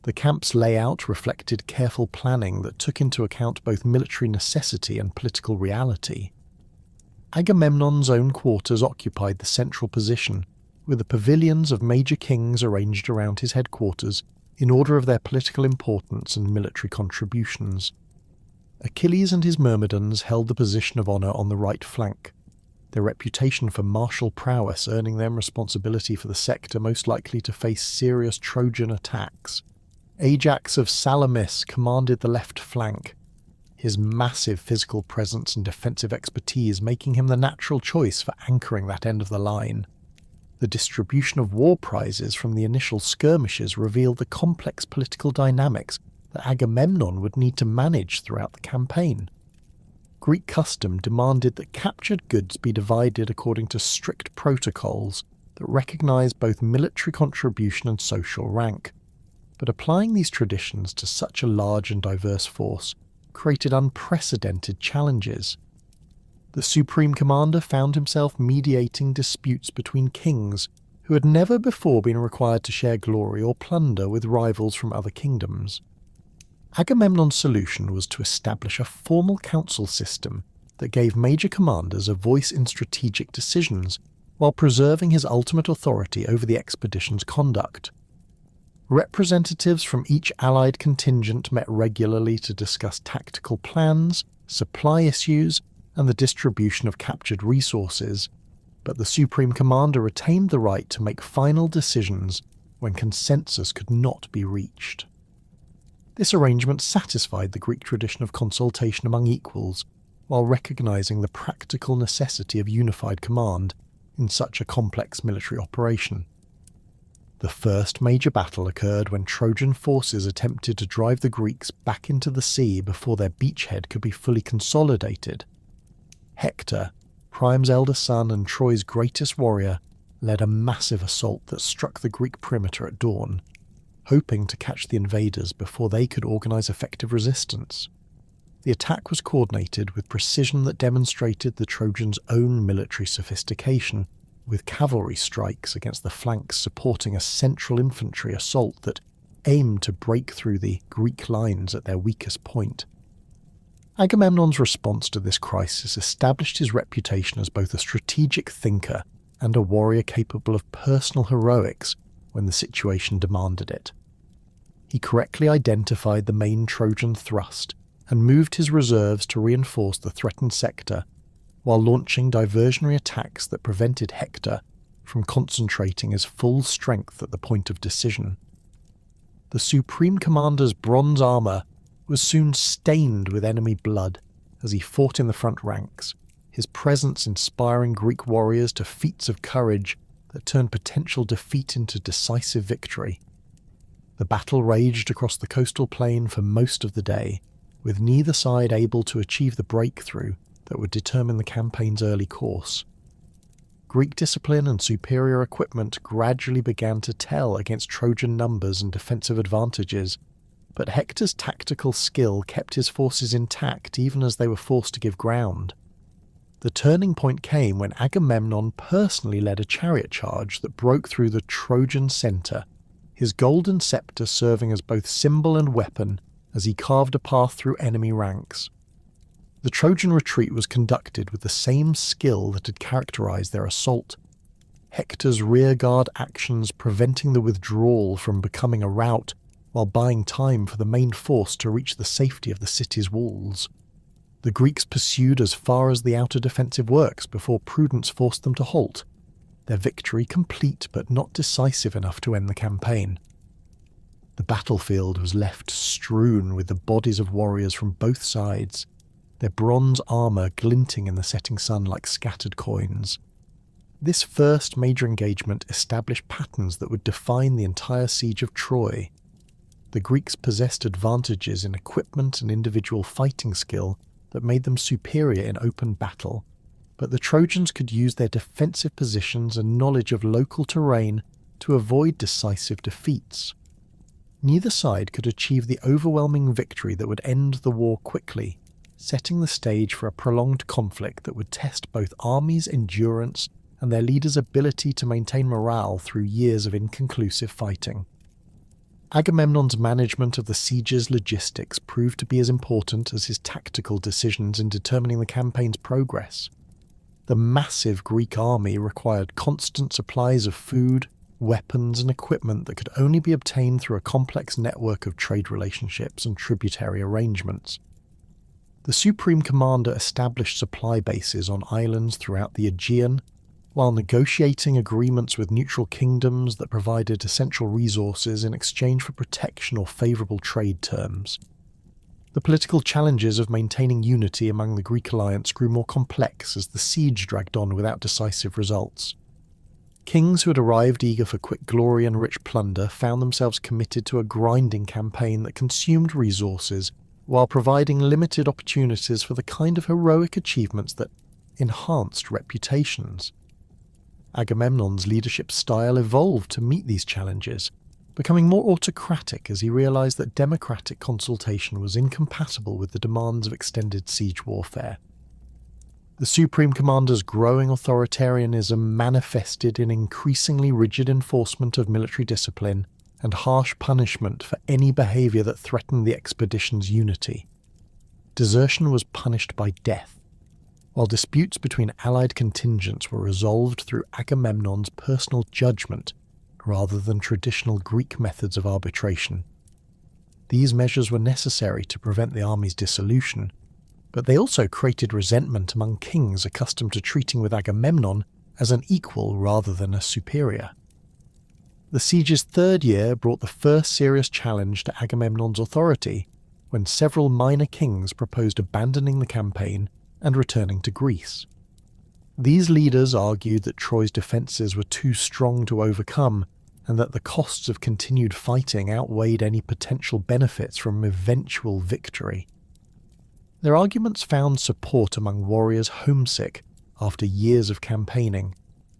S1: The camp's layout reflected careful planning that took into account both military necessity and political reality. Agamemnon's own quarters occupied the central position, with the pavilions of major kings arranged around his headquarters in order of their political importance and military contributions. Achilles and his Myrmidons held the position of honour on the right flank, their reputation for martial prowess earning them responsibility for the sector most likely to face serious Trojan attacks. Ajax of Salamis commanded the left flank, his massive physical presence and defensive expertise making him the natural choice for anchoring that end of the line. The distribution of war prizes from the initial skirmishes revealed the complex political dynamics that Agamemnon would need to manage throughout the campaign. Greek custom demanded that captured goods be divided according to strict protocols that recognized both military contribution and social rank, but applying these traditions to such a large and diverse force created unprecedented challenges. The Supreme Commander found himself mediating disputes between kings who had never before been required to share glory or plunder with rivals from other kingdoms. Agamemnon's solution was to establish a formal council system that gave major commanders a voice in strategic decisions while preserving his ultimate authority over the expedition's conduct. Representatives from each allied contingent met regularly to discuss tactical plans, supply issues, and the distribution of captured resources, but the Supreme Commander retained the right to make final decisions when consensus could not be reached. This arrangement satisfied the Greek tradition of consultation among equals, while recognizing the practical necessity of unified command in such a complex military operation. The first major battle occurred when Trojan forces attempted to drive the Greeks back into the sea before their beachhead could be fully consolidated. Hector, Priam's elder son and Troy's greatest warrior, led a massive assault that struck the Greek perimeter at dawn, hoping to catch the invaders before they could organize effective resistance. The attack was coordinated with precision that demonstrated the Trojans' own military sophistication, with cavalry strikes against the flanks supporting a central infantry assault that aimed to break through the Greek lines at their weakest point. Agamemnon's response to this crisis established his reputation as both a strategic thinker and a warrior capable of personal heroics when the situation demanded it. He correctly identified the main Trojan thrust and moved his reserves to reinforce the threatened sector, while launching diversionary attacks that prevented Hector from concentrating his full strength at the point of decision. The Supreme Commander's bronze armour was soon stained with enemy blood as he fought in the front ranks, his presence inspiring Greek warriors to feats of courage that turned potential defeat into decisive victory. The battle raged across the coastal plain for most of the day, with neither side able to achieve the breakthrough that would determine the campaign's early course. Greek discipline and superior equipment gradually began to tell against Trojan numbers and defensive advantages, but Hector's tactical skill kept his forces intact even as they were forced to give ground. The turning point came when Agamemnon personally led a chariot charge that broke through the Trojan centre, his golden sceptre serving as both symbol and weapon as he carved a path through enemy ranks. The Trojan retreat was conducted with the same skill that had characterized their assault, Hector's rearguard actions preventing the withdrawal from becoming a rout while buying time for the main force to reach the safety of the city's walls. The Greeks pursued as far as the outer defensive works before prudence forced them to halt, their victory complete but not decisive enough to end the campaign. The battlefield was left strewn with the bodies of warriors from both sides, their bronze armour glinting in the setting sun like scattered coins. This first major engagement established patterns that would define the entire siege of Troy. The Greeks possessed advantages in equipment and individual fighting skill that made them superior in open battle, but the Trojans could use their defensive positions and knowledge of local terrain to avoid decisive defeats. Neither side could achieve the overwhelming victory that would end the war quickly, setting the stage for a prolonged conflict that would test both armies' endurance and their leaders' ability to maintain morale through years of inconclusive fighting. Agamemnon's management of the siege's logistics proved to be as important as his tactical decisions in determining the campaign's progress. The massive Greek army required constant supplies of food, weapons, and equipment that could only be obtained through a complex network of trade relationships and tributary arrangements. The Supreme Commander established supply bases on islands throughout the Aegean, while negotiating agreements with neutral kingdoms that provided essential resources in exchange for protection or favourable trade terms. The political challenges of maintaining unity among the Greek alliance grew more complex as the siege dragged on without decisive results. Kings who had arrived eager for quick glory and rich plunder found themselves committed to a grinding campaign that consumed resources while providing limited opportunities for the kind of heroic achievements that enhanced reputations. Agamemnon's leadership style evolved to meet these challenges, becoming more autocratic as he realized that democratic consultation was incompatible with the demands of extended siege warfare. The Supreme Commander's growing authoritarianism manifested in increasingly rigid enforcement of military discipline and harsh punishment for any behaviour that threatened the expedition's unity. Desertion was punished by death, while disputes between allied contingents were resolved through Agamemnon's personal judgment rather than traditional Greek methods of arbitration. These measures were necessary to prevent the army's dissolution, but they also created resentment among kings accustomed to treating with Agamemnon as an equal rather than a superior. The siege's third year brought the first serious challenge to Agamemnon's authority, when several minor kings proposed abandoning the campaign and returning to Greece. These leaders argued that Troy's defences were too strong to overcome, and that the costs of continued fighting outweighed any potential benefits from eventual victory. Their arguments found support among warriors homesick after years of campaigning,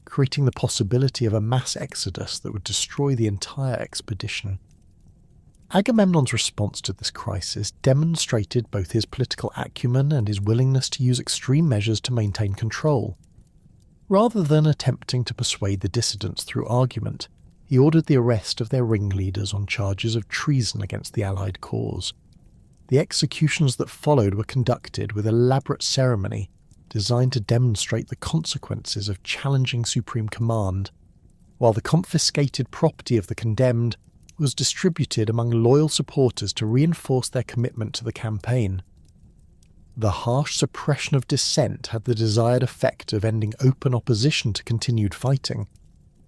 S1: creating the possibility of a mass exodus that would destroy the entire expedition. Agamemnon's response to this crisis demonstrated both his political acumen and his willingness to use extreme measures to maintain control. Rather than attempting to persuade the dissidents through argument, he ordered the arrest of their ringleaders on charges of treason against the Allied cause. The executions that followed were conducted with elaborate ceremony designed to demonstrate the consequences of challenging supreme command, while the confiscated property of the condemned was distributed among loyal supporters to reinforce their commitment to the campaign. The harsh suppression of dissent had the desired effect of ending open opposition to continued fighting,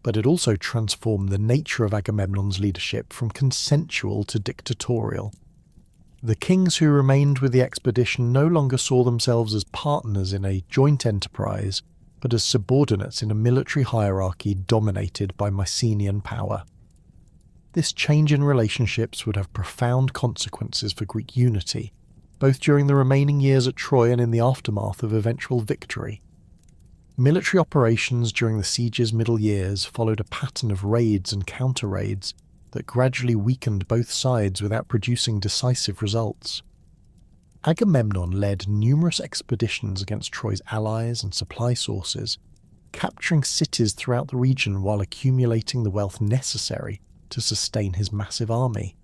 S1: but it also transformed the nature of Agamemnon's leadership from consensual to dictatorial. The kings who remained with the expedition no longer saw themselves as partners in a joint enterprise, but as subordinates in a military hierarchy dominated by Mycenaean power. This change in relationships would have profound consequences for Greek unity, both during the remaining years at Troy and in the aftermath of eventual victory. Military operations during the siege's middle years followed a pattern of raids and counter-raids that gradually weakened both sides without producing decisive results. Agamemnon led numerous expeditions against Troy's allies and supply sources, capturing cities throughout the region while accumulating the wealth necessary to sustain his massive army.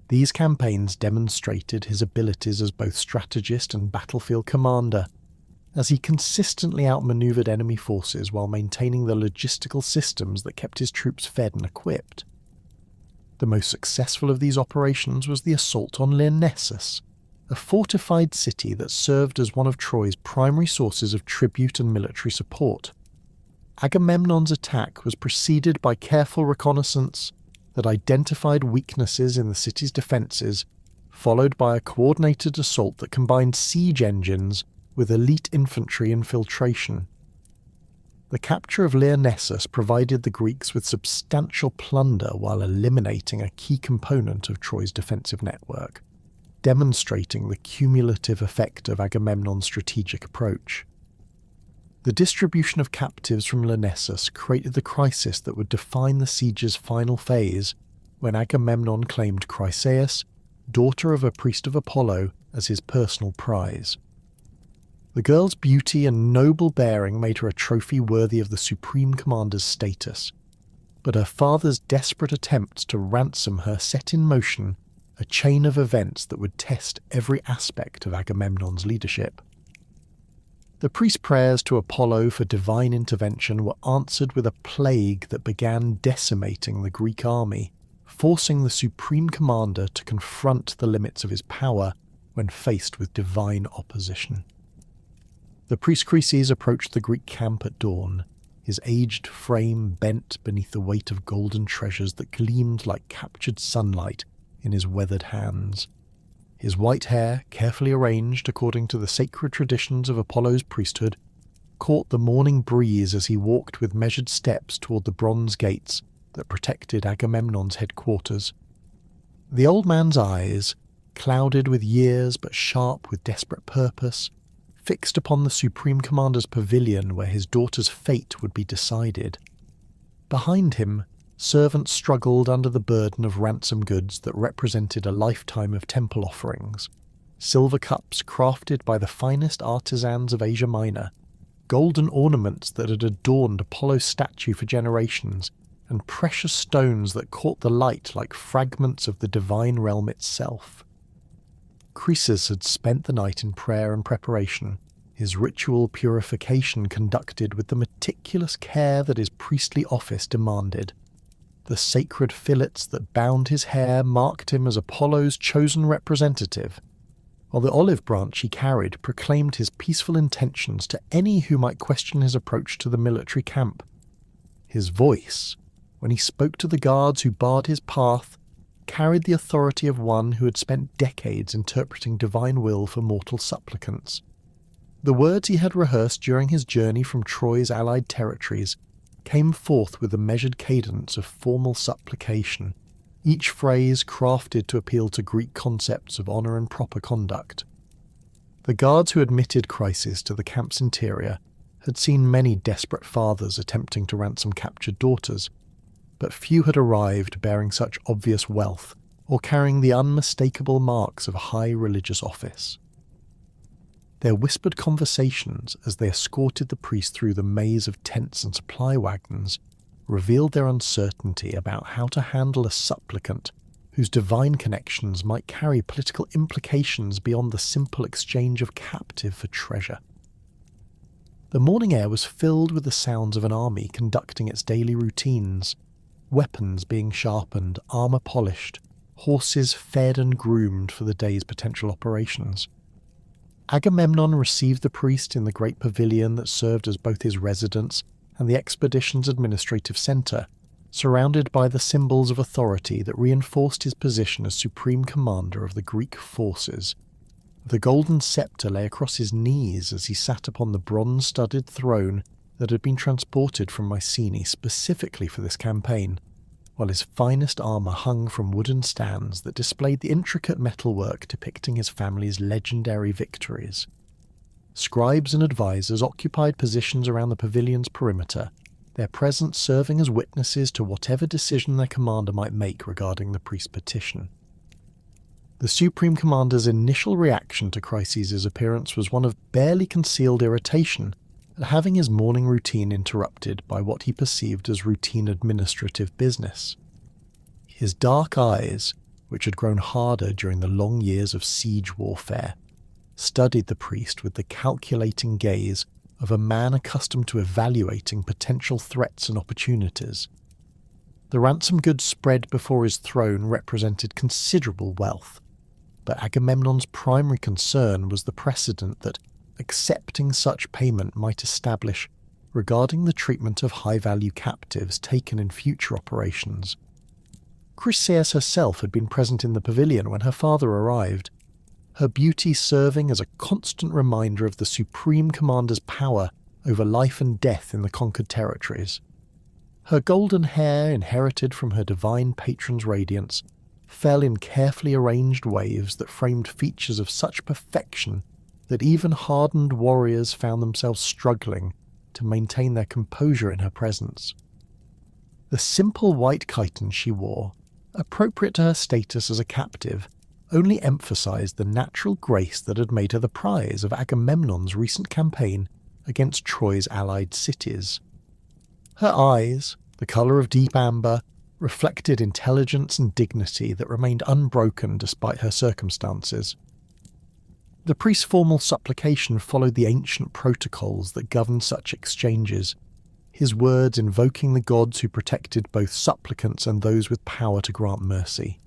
S1: These campaigns demonstrated his abilities as both strategist and battlefield commander, as he consistently outmaneuvered enemy forces while maintaining the logistical systems that kept his troops fed and equipped. The most successful of these operations was the assault on Lyrnessus, a fortified city that served as one of Troy's primary sources of tribute and military support. Agamemnon's attack was preceded by careful reconnaissance that identified weaknesses in the city's defences, followed by a coordinated assault that combined siege engines with elite infantry infiltration. The capture of Lyrnessus provided the Greeks with substantial plunder while eliminating a key component of Troy's defensive network, demonstrating the cumulative effect of Agamemnon's strategic approach. The distribution of captives from Lyrnessus created the crisis that would define the siege's final phase, when Agamemnon claimed Chryseis, daughter of a priest of Apollo, as his personal prize. The girl's beauty and noble bearing made her a trophy worthy of the supreme commander's status, but her father's desperate attempts to ransom her set in motion a chain of events that would test every aspect of Agamemnon's leadership. The priest's prayers to Apollo for divine intervention were answered with a plague that began decimating the Greek army, forcing the supreme commander to confront the limits of his power when faced with divine opposition. The priest Chryses approached the Greek camp at dawn, his aged frame bent beneath the weight of golden treasures that gleamed like captured sunlight in his weathered hands. His white hair, carefully arranged according to the sacred traditions of Apollo's priesthood, caught the morning breeze as he walked with measured steps toward the bronze gates that protected Agamemnon's headquarters. The old man's eyes, clouded with years but sharp with desperate purpose, fixed upon the supreme commander's pavilion where his daughter's fate would be decided. Behind him, servants struggled under the burden of ransom goods that represented a lifetime of temple offerings, silver cups crafted by the finest artisans of Asia Minor, golden ornaments that had adorned Apollo's statue for generations, and precious stones that caught the light like fragments of the divine realm itself. Chryses had spent the night in prayer and preparation, his ritual purification conducted with the meticulous care that his priestly office demanded. The sacred fillets that bound his hair marked him as Apollo's chosen representative, while the olive branch he carried proclaimed his peaceful intentions to any who might question his approach to the military camp. His voice, when he spoke to the guards who barred his path, carried the authority of one who had spent decades interpreting divine will for mortal supplicants. The words he had rehearsed during his journey from Troy's allied territories came forth with a measured cadence of formal supplication, each phrase crafted to appeal to Greek concepts of honour and proper conduct. The guards who admitted Chryses to the camp's interior had seen many desperate fathers attempting to ransom captured daughters, but few had arrived bearing such obvious wealth or carrying the unmistakable marks of high religious office. Their whispered conversations as they escorted the priest through the maze of tents and supply wagons revealed their uncertainty about how to handle a supplicant whose divine connections might carry political implications beyond the simple exchange of captive for treasure. The morning air was filled with the sounds of an army conducting its daily routines, weapons being sharpened, armour polished, horses fed and groomed for the day's potential operations. Agamemnon received the priest in the great pavilion that served as both his residence and the expedition's administrative centre, surrounded by the symbols of authority that reinforced his position as supreme commander of the Greek forces. The golden sceptre lay across his knees as he sat upon the bronze-studded throne that had been transported from Mycenae specifically for this campaign, while his finest armour hung from wooden stands that displayed the intricate metalwork depicting his family's legendary victories. Scribes and advisors occupied positions around the pavilion's perimeter, their presence serving as witnesses to whatever decision their commander might make regarding the priest's petition. The Supreme Commander's initial reaction to Chryses' appearance was one of barely concealed irritation at having his morning routine interrupted by what he perceived as routine administrative business. His dark eyes, which had grown harder during the long years of siege warfare, studied the priest with the calculating gaze of a man accustomed to evaluating potential threats and opportunities. The ransom goods spread before his throne represented considerable wealth, but Agamemnon's primary concern was the precedent that accepting such payment might establish regarding the treatment of high-value captives taken in future operations. Chryseis herself had been present in the pavilion when her father arrived, her beauty serving as a constant reminder of the Supreme Commander's power over life and death in the conquered territories. Her golden hair, inherited from her divine patron's radiance, fell in carefully arranged waves that framed features of such perfection that even hardened warriors found themselves struggling to maintain their composure in her presence. The simple white chiton she wore, appropriate to her status as a captive, only emphasized the natural grace that had made her the prize of Agamemnon's recent campaign against Troy's allied cities. Her eyes, the colour of deep amber, reflected intelligence and dignity that remained unbroken despite her circumstances. The priest's formal supplication followed the ancient protocols that governed such exchanges, his words invoking the gods who protected both supplicants and those with power to grant mercy.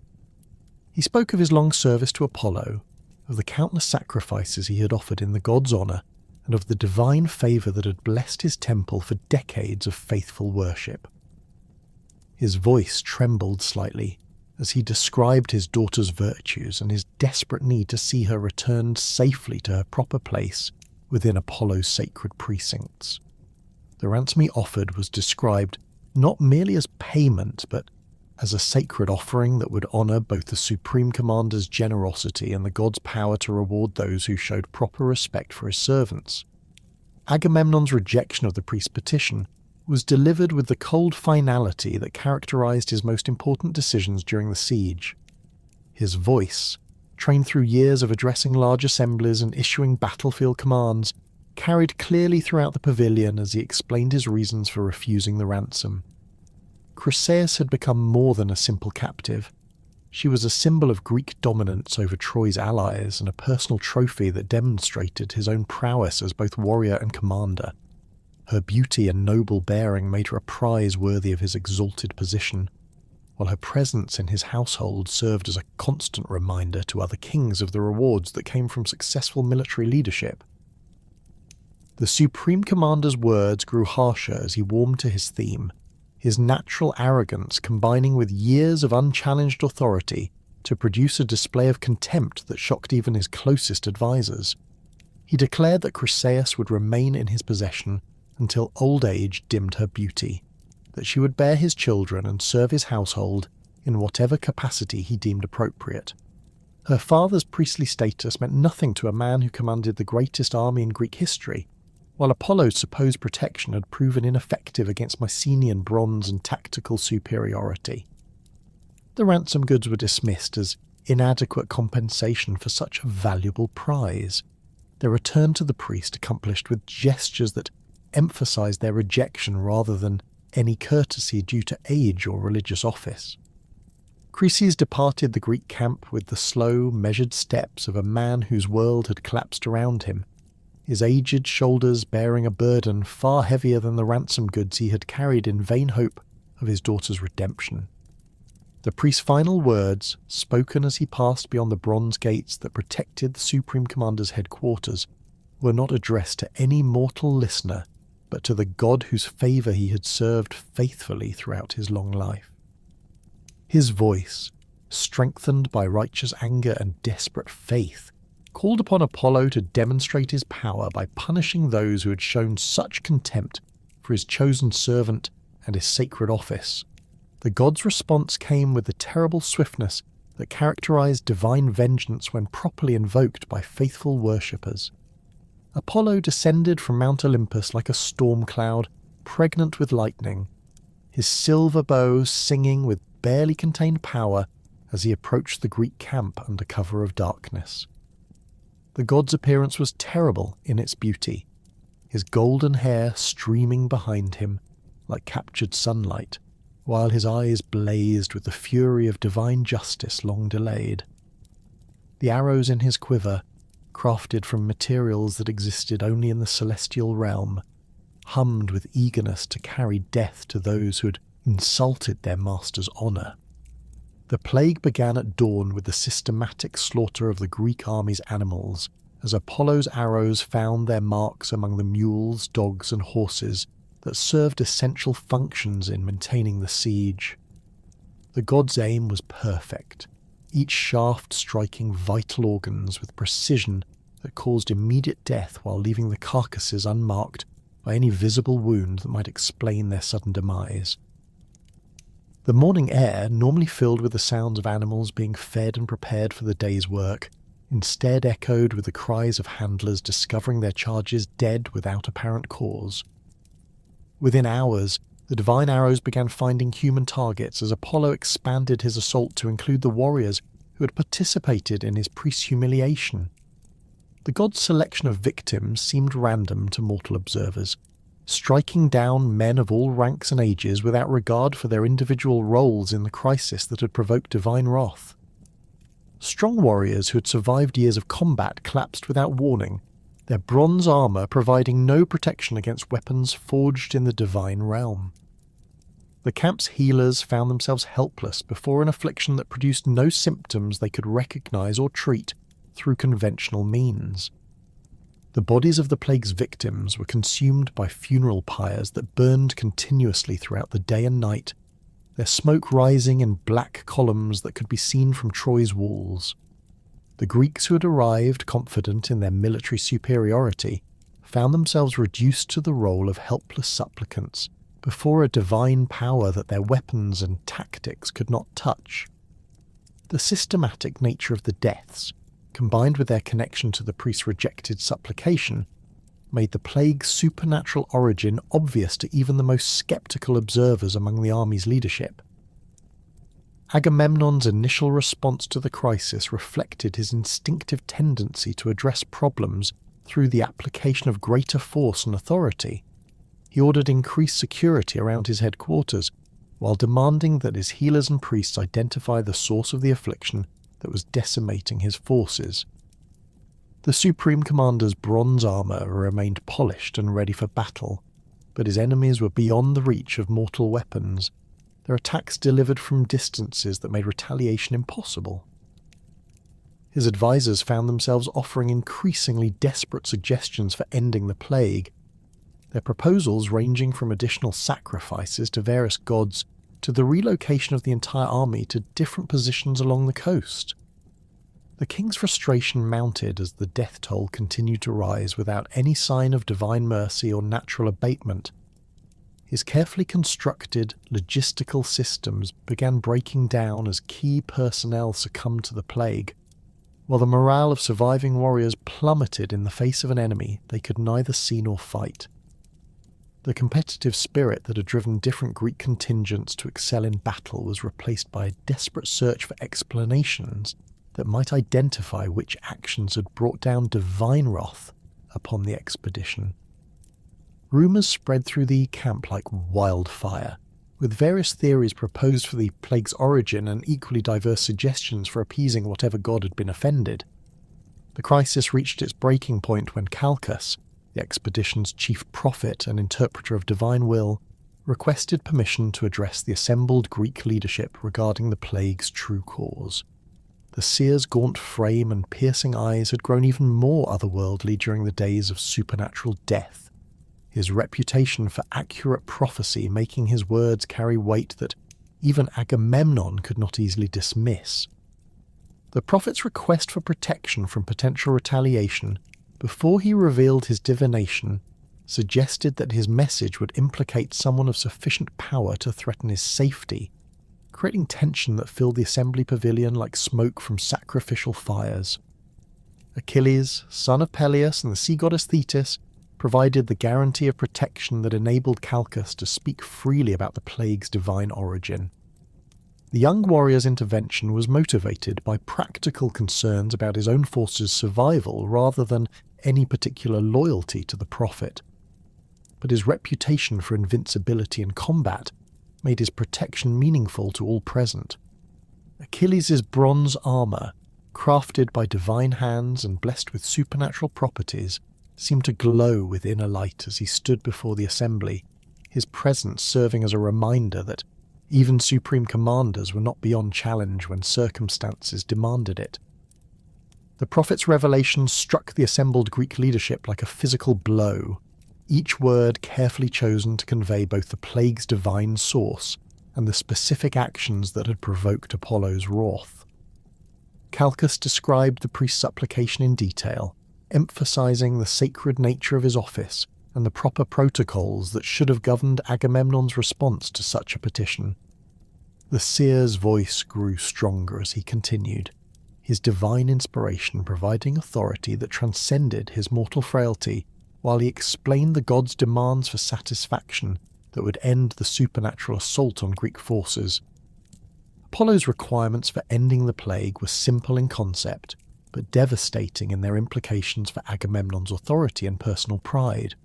S1: He spoke of his long service to Apollo, of the countless sacrifices he had offered in the god's honour, and of the divine favour that had blessed his temple for decades of faithful worship. His voice trembled slightly as he described his daughter's virtues and his desperate need to see her returned safely to her proper place within Apollo's sacred precincts. The ransom he offered was described not merely as payment, but as a sacred offering that would honour both the Supreme Commander's generosity and the god's power to reward those who showed proper respect for his servants. Agamemnon's rejection of the priest's petition was delivered with the cold finality that characterised his most important decisions during the siege. His voice, trained through years of addressing large assemblies and issuing battlefield commands, carried clearly throughout the pavilion as he explained his reasons for refusing the ransom. Chryseis had become more than a simple captive. She was a symbol of Greek dominance over Troy's allies and a personal trophy that demonstrated his own prowess as both warrior and commander. Her beauty and noble bearing made her a prize worthy of his exalted position, while her presence in his household served as a constant reminder to other kings of the rewards that came from successful military leadership. The Supreme Commander's words grew harsher as he warmed to his theme, his natural arrogance combining with years of unchallenged authority to produce a display of contempt that shocked even his closest advisors. He declared that Chryseis would remain in his possession until old age dimmed her beauty, that she would bear his children and serve his household in whatever capacity he deemed appropriate. Her father's priestly status meant nothing to a man who commanded the greatest army in Greek history, while Apollo's supposed protection had proven ineffective against Mycenaean bronze and tactical superiority. The ransom goods were dismissed as inadequate compensation for such a valuable prize, their return to the priest accomplished with gestures that emphasized their rejection rather than any courtesy due to age or religious office. Chryses departed the Greek camp with the slow, measured steps of a man whose world had collapsed around him, his aged shoulders bearing a burden far heavier than the ransom goods he had carried in vain hope of his daughter's redemption. The priest's final words, spoken as he passed beyond the bronze gates that protected the Supreme Commander's headquarters, were not addressed to any mortal listener, but to the god whose favour he had served faithfully throughout his long life. His voice, strengthened by righteous anger and desperate faith, called upon Apollo to demonstrate his power by punishing those who had shown such contempt for his chosen servant and his sacred office. The god's response came with the terrible swiftness that characterized divine vengeance when properly invoked by faithful worshippers. Apollo descended from Mount Olympus like a storm cloud, pregnant with lightning, his silver bow singing with barely contained power as he approached the Greek camp under cover of darkness. The god's appearance was terrible in its beauty, his golden hair streaming behind him like captured sunlight, while his eyes blazed with the fury of divine justice long delayed. The arrows in his quiver, crafted from materials that existed only in the celestial realm, hummed with eagerness to carry death to those who had insulted their master's honour. The plague began at dawn with the systematic slaughter of the Greek army's animals, as Apollo's arrows found their marks among the mules, dogs and horses that served essential functions in maintaining the siege. The god's aim was perfect, each shaft striking vital organs with precision that caused immediate death while leaving the carcasses unmarked by any visible wound that might explain their sudden demise. The morning air, normally filled with the sounds of animals being fed and prepared for the day's work, instead echoed with the cries of handlers discovering their charges dead without apparent cause. Within hours, the divine arrows began finding human targets as Apollo expanded his assault to include the warriors who had participated in his priest's humiliation. The god's selection of victims seemed random to mortal observers, striking down men of all ranks and ages without regard for their individual roles in the crisis that had provoked divine wrath. Strong warriors who had survived years of combat collapsed without warning, their bronze armour providing no protection against weapons forged in the divine realm. The camp's healers found themselves helpless before an affliction that produced no symptoms they could recognise or treat through conventional means. The bodies of the plague's victims were consumed by funeral pyres that burned continuously throughout the day and night, their smoke rising in black columns that could be seen from Troy's walls. The Greeks who had arrived confident in their military superiority found themselves reduced to the role of helpless supplicants before a divine power that their weapons and tactics could not touch. The systematic nature of the deaths, combined with their connection to the priest's rejected supplication, made the plague's supernatural origin obvious to even the most sceptical observers among the army's leadership. Agamemnon's initial response to the crisis reflected his instinctive tendency to address problems through the application of greater force and authority. He ordered increased security around his headquarters, while demanding that his healers and priests identify the source of the affliction that was decimating his forces. The Supreme Commander's bronze armour remained polished and ready for battle, but his enemies were beyond the reach of mortal weapons, their attacks delivered from distances that made retaliation impossible. His advisors found themselves offering increasingly desperate suggestions for ending the plague, their proposals ranging from additional sacrifices to various gods to the relocation of the entire army to different positions along the coast. The king's frustration mounted as the death toll continued to rise without any sign of divine mercy or natural abatement. His carefully constructed logistical systems began breaking down as key personnel succumbed to the plague, while the morale of surviving warriors plummeted in the face of an enemy they could neither see nor fight. The competitive spirit that had driven different Greek contingents to excel in battle was replaced by a desperate search for explanations that might identify which actions had brought down divine wrath upon the expedition. Rumours spread through the camp like wildfire, with various theories proposed for the plague's origin and equally diverse suggestions for appeasing whatever god had been offended. The crisis reached its breaking point when Calchas, the expedition's chief prophet and interpreter of divine will, requested permission to address the assembled Greek leadership regarding the plague's true cause. The seer's gaunt frame and piercing eyes had grown even more otherworldly during the days of supernatural death, his reputation for accurate prophecy making his words carry weight that even Agamemnon could not easily dismiss. The prophet's request for protection from potential retaliation, before he revealed his divination, suggested that his message would implicate someone of sufficient power to threaten his safety, creating tension that filled the assembly pavilion like smoke from sacrificial fires. Achilles, son of Peleus and the sea goddess Thetis, provided the guarantee of protection that enabled Calchas to speak freely about the plague's divine origin. The young warrior's intervention was motivated by practical concerns about his own force's survival rather than any particular loyalty to the prophet. But his reputation for invincibility in combat made his protection meaningful to all present. Achilles' bronze armour, crafted by divine hands and blessed with supernatural properties, seemed to glow with inner light as he stood before the assembly, his presence serving as a reminder that even supreme commanders were not beyond challenge when circumstances demanded it. The prophet's revelations struck the assembled Greek leadership like a physical blow, each word carefully chosen to convey both the plague's divine source and the specific actions that had provoked Apollo's wrath. Calchas described the priest's supplication in detail, emphasizing the sacred nature of his office and the proper protocols that should have governed Agamemnon's response to such a petition. The seer's voice grew stronger as he continued, his divine inspiration providing authority that transcended his mortal frailty, while he explained the god's demands for satisfaction that would end the supernatural assault on Greek forces. Apollo's requirements for ending the plague were simple in concept, but devastating in their implications for Agamemnon's authority and personal pride.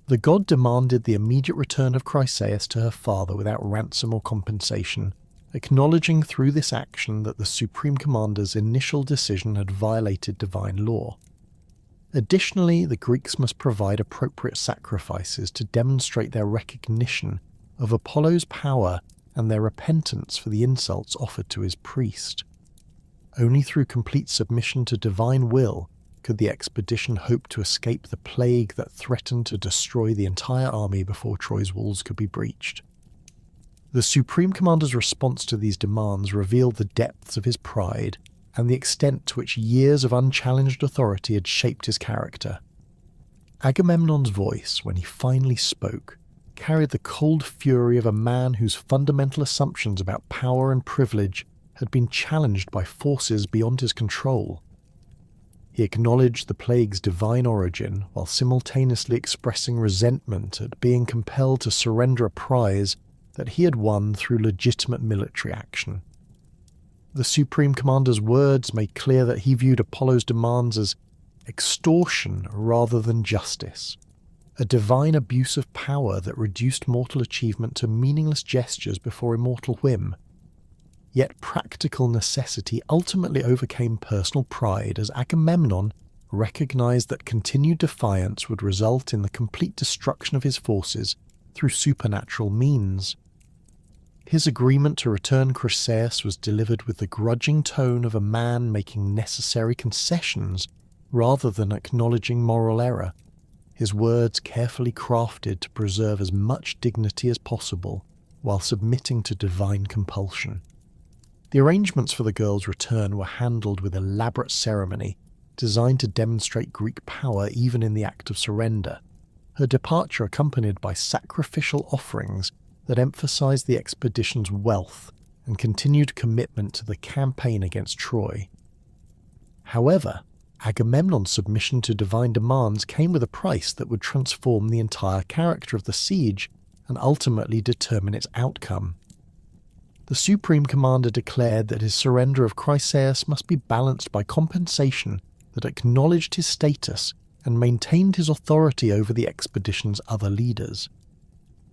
S1: The god demanded the immediate return of Chryseis to her father without ransom or compensation, acknowledging through this action that the Supreme Commander's initial decision had violated divine law. Additionally, the Greeks must provide appropriate sacrifices to demonstrate their recognition of Apollo's power and their repentance for the insults offered to his priest. Only through complete submission to divine will could the expedition hope to escape the plague that threatened to destroy the entire army before Troy's walls could be breached. The Supreme Commander's response to these demands revealed the depths of his pride and the extent to which years of unchallenged authority had shaped his character. Agamemnon's voice, when he finally spoke, carried the cold fury of a man whose fundamental assumptions about power and privilege had been challenged by forces beyond his control. He acknowledged the plague's divine origin while simultaneously expressing resentment at being compelled to surrender a prize that he had won through legitimate military action. The Supreme Commander's words made clear that he viewed Apollo's demands as extortion rather than justice, a divine abuse of power that reduced mortal achievement to meaningless gestures before immortal whim. Yet practical necessity ultimately overcame personal pride as Agamemnon recognized that continued defiance would result in the complete destruction of his forces through supernatural means. His agreement to return Chryseis was delivered with the grudging tone of a man making necessary concessions rather than acknowledging moral error, his words carefully crafted to preserve as much dignity as possible while submitting to divine compulsion. The arrangements for the girl's return were handled with elaborate ceremony, designed to demonstrate Greek power even in the act of surrender, her departure accompanied by sacrificial offerings that emphasized the expedition's wealth and continued commitment to the campaign against Troy. However, Agamemnon's submission to divine demands came with a price that would transform the entire character of the siege and ultimately determine its outcome. The Supreme Commander declared that his surrender of Chryseis must be balanced by compensation that acknowledged his status and maintained his authority over the expedition's other leaders.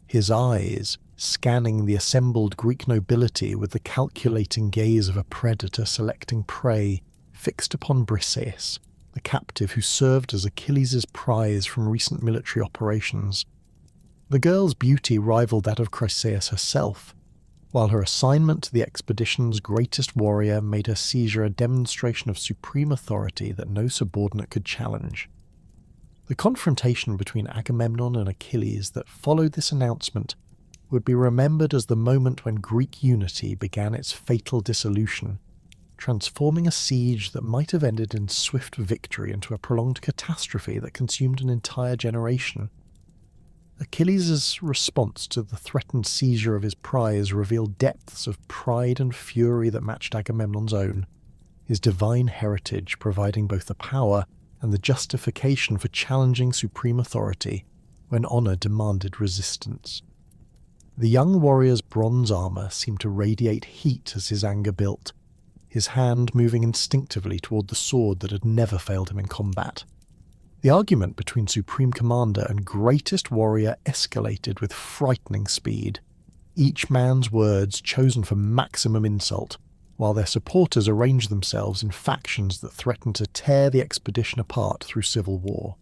S1: His eyes, scanning the assembled Greek nobility with the calculating gaze of a predator selecting prey, fixed upon Briseis, the captive who served as Achilles' prize from recent military operations. The girl's beauty rivaled that of Chryseis herself, while her assignment to the expedition's greatest warrior made her seizure a demonstration of supreme authority that no subordinate could challenge. The confrontation between Agamemnon and Achilles that followed this announcement would be remembered as the moment when Greek unity began its fatal dissolution, transforming a siege that might have ended in swift victory into a prolonged catastrophe that consumed an entire generation. Achilles' response to the threatened seizure of his prize revealed depths of pride and fury that matched Agamemnon's own, his divine heritage providing both the power and the justification for challenging supreme authority when honor demanded resistance. The young warrior's bronze armor seemed to radiate heat as his anger built, his hand moving instinctively toward the sword that had never failed him in combat. The argument between Supreme Commander and greatest warrior escalated with frightening speed, each man's words chosen for maximum insult, while their supporters arranged themselves in factions that threatened to tear the expedition apart through civil war.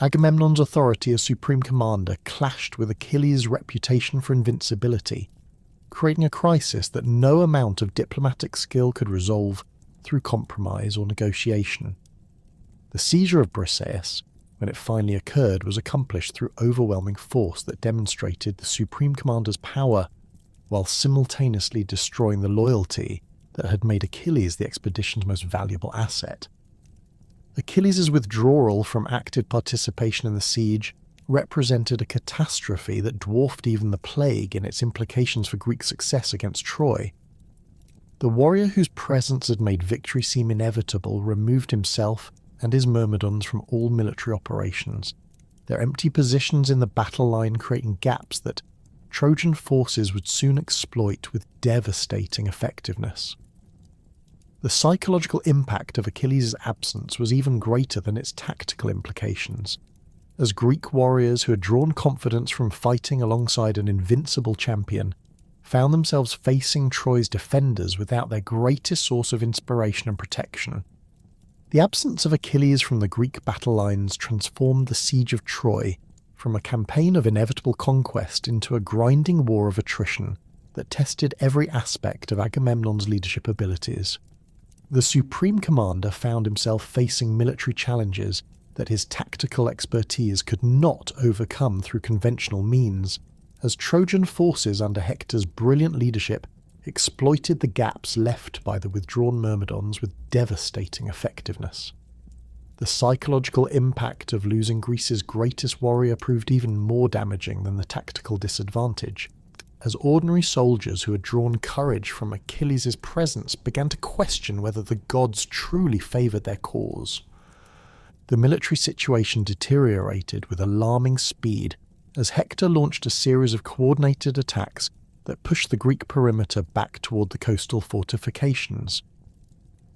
S1: Agamemnon's authority as Supreme Commander clashed with Achilles' reputation for invincibility, creating a crisis that no amount of diplomatic skill could resolve through compromise or negotiation. The seizure of Briseis, when it finally occurred, was accomplished through overwhelming force that demonstrated the Supreme Commander's power, while simultaneously destroying the loyalty that had made Achilles the expedition's most valuable asset. Achilles' withdrawal from active participation in the siege represented a catastrophe that dwarfed even the plague in its implications for Greek success against Troy. The warrior whose presence had made victory seem inevitable removed himself and his myrmidons from all military operations, their empty positions in the battle line creating gaps that Trojan forces would soon exploit with devastating effectiveness. The psychological impact of Achilles' absence was even greater than its tactical implications, as Greek warriors who had drawn confidence from fighting alongside an invincible champion found themselves facing Troy's defenders without their greatest source of inspiration and protection. The absence of Achilles from the Greek battle lines transformed the siege of Troy from a campaign of inevitable conquest into a grinding war of attrition that tested every aspect of Agamemnon's leadership abilities. The Supreme Commander found himself facing military challenges that his tactical expertise could not overcome through conventional means, as Trojan forces under Hector's brilliant leadership exploited the gaps left by the withdrawn Myrmidons with devastating effectiveness. The psychological impact of losing Greece's greatest warrior proved even more damaging than the tactical disadvantage, as ordinary soldiers who had drawn courage from Achilles' presence began to question whether the gods truly favoured their cause. The military situation deteriorated with alarming speed as Hector launched a series of coordinated attacks that pushed the Greek perimeter back toward the coastal fortifications.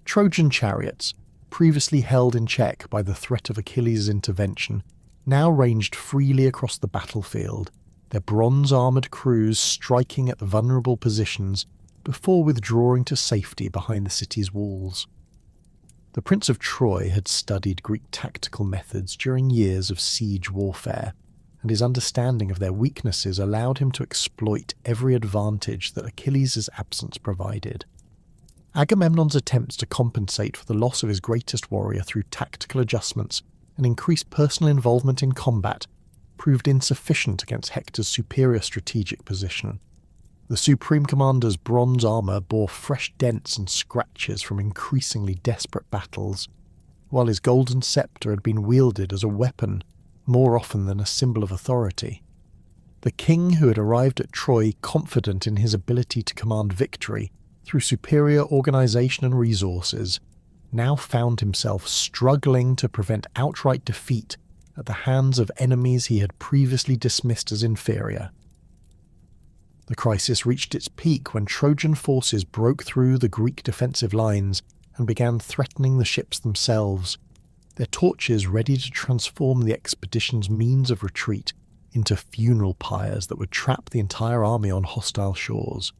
S1: Trojan chariots, previously held in check by the threat of Achilles' intervention, now ranged freely across the battlefield, their bronze-armoured crews striking at the vulnerable positions before withdrawing to safety behind the city's walls. The Prince of Troy had studied Greek tactical methods during years of siege warfare, and his understanding of their weaknesses allowed him to exploit every advantage that Achilles' absence provided. Agamemnon's attempts to compensate for the loss of his greatest warrior through tactical adjustments and increased personal involvement in combat proved insufficient against Hector's superior strategic position. The Supreme Commander's bronze armour bore fresh dents and scratches from increasingly desperate battles, while his golden sceptre had been wielded as a weapon more often than a symbol of authority. The king who had arrived at Troy confident in his ability to command victory through superior organisation and resources now found himself struggling to prevent outright defeat at the hands of enemies he had previously dismissed as inferior. The crisis reached its peak when Trojan forces broke through the Greek defensive lines and began threatening the ships themselves, their torches ready to transform the expedition's means of retreat into funeral pyres that would trap the entire army on hostile shores.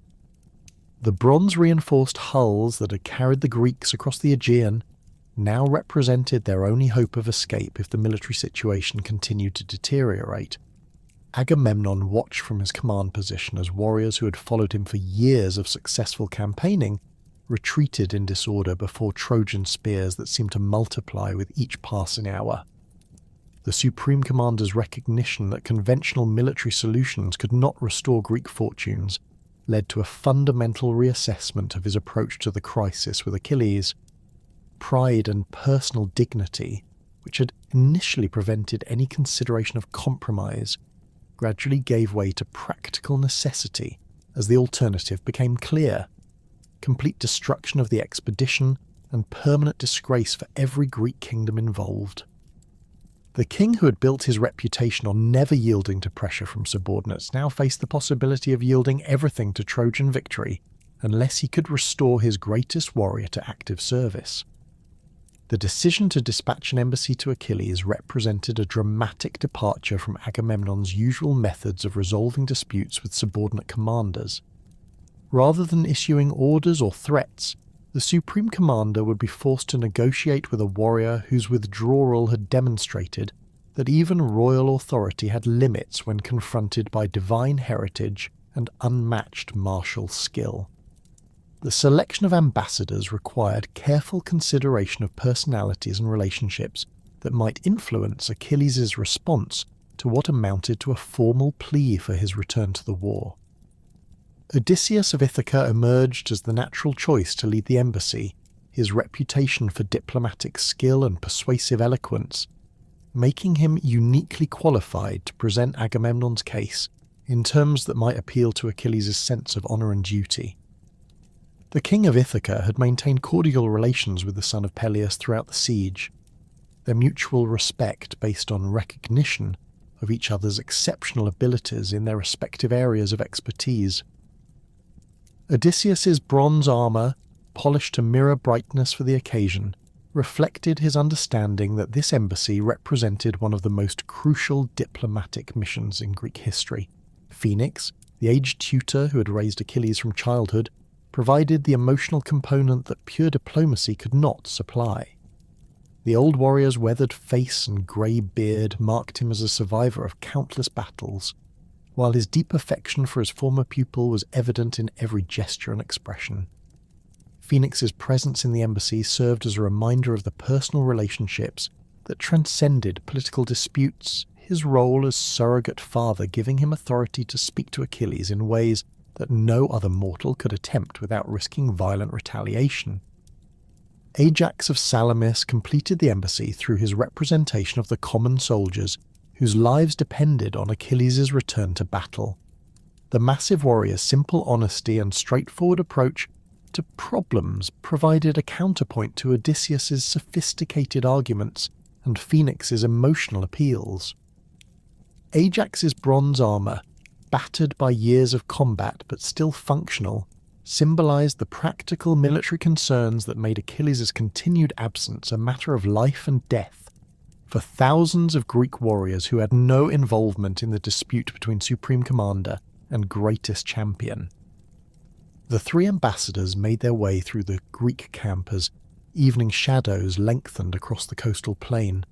S1: The bronze-reinforced hulls that had carried the Greeks across the Aegean now represented their only hope of escape if the military situation continued to deteriorate. Agamemnon watched from his command position as warriors who had followed him for years of successful campaigning retreated in disorder before Trojan spears that seemed to multiply with each passing hour. The Supreme Commander's recognition that conventional military solutions could not restore Greek fortunes led to a fundamental reassessment of his approach to the crisis with Achilles. Pride and personal dignity, which had initially prevented any consideration of compromise, gradually gave way to practical necessity as the alternative became clear: complete destruction of the expedition and permanent disgrace for every Greek kingdom involved. The king who had built his reputation on never yielding to pressure from subordinates now faced the possibility of yielding everything to Trojan victory unless he could restore his greatest warrior to active service. The decision to dispatch an embassy to Achilles represented a dramatic departure from Agamemnon's usual methods of resolving disputes with subordinate commanders. Rather than issuing orders or threats, the Supreme Commander would be forced to negotiate with a warrior whose withdrawal had demonstrated that even royal authority had limits when confronted by divine heritage and unmatched martial skill. The selection of ambassadors required careful consideration of personalities and relationships that might influence Achilles' response to what amounted to a formal plea for his return to the war. Odysseus of Ithaca emerged as the natural choice to lead the embassy, his reputation for diplomatic skill and persuasive eloquence, making him uniquely qualified to present Agamemnon's case in terms that might appeal to Achilles' sense of honour and duty. The king of Ithaca had maintained cordial relations with the son of Peleus throughout the siege, their mutual respect based on recognition of each other's exceptional abilities in their respective areas of expertise. Odysseus's bronze armour, polished to mirror brightness for the occasion, reflected his understanding that this embassy represented one of the most crucial diplomatic missions in Greek history. Phoenix, the aged tutor who had raised Achilles from childhood, provided the emotional component that pure diplomacy could not supply. The old warrior's weathered face and grey beard marked him as a survivor of countless battles, while his deep affection for his former pupil was evident in every gesture and expression. Phoenix's presence in the embassy served as a reminder of the personal relationships that transcended political disputes, his role as surrogate father giving him authority to speak to Achilles in ways that no other mortal could attempt without risking violent retaliation. Ajax of Salamis completed the embassy through his representation of the common soldiers whose lives depended on Achilles' return to battle. The massive warrior's simple honesty and straightforward approach to problems provided a counterpoint to Odysseus's sophisticated arguments and Phoenix's emotional appeals. Ajax's bronze armour, battered by years of combat but still functional, symbolized the practical military concerns that made Achilles' continued absence a matter of life and death for thousands of Greek warriors who had no involvement in the dispute between Supreme Commander and greatest champion. The three ambassadors made their way through the Greek camp as evening shadows lengthened across the coastal plain,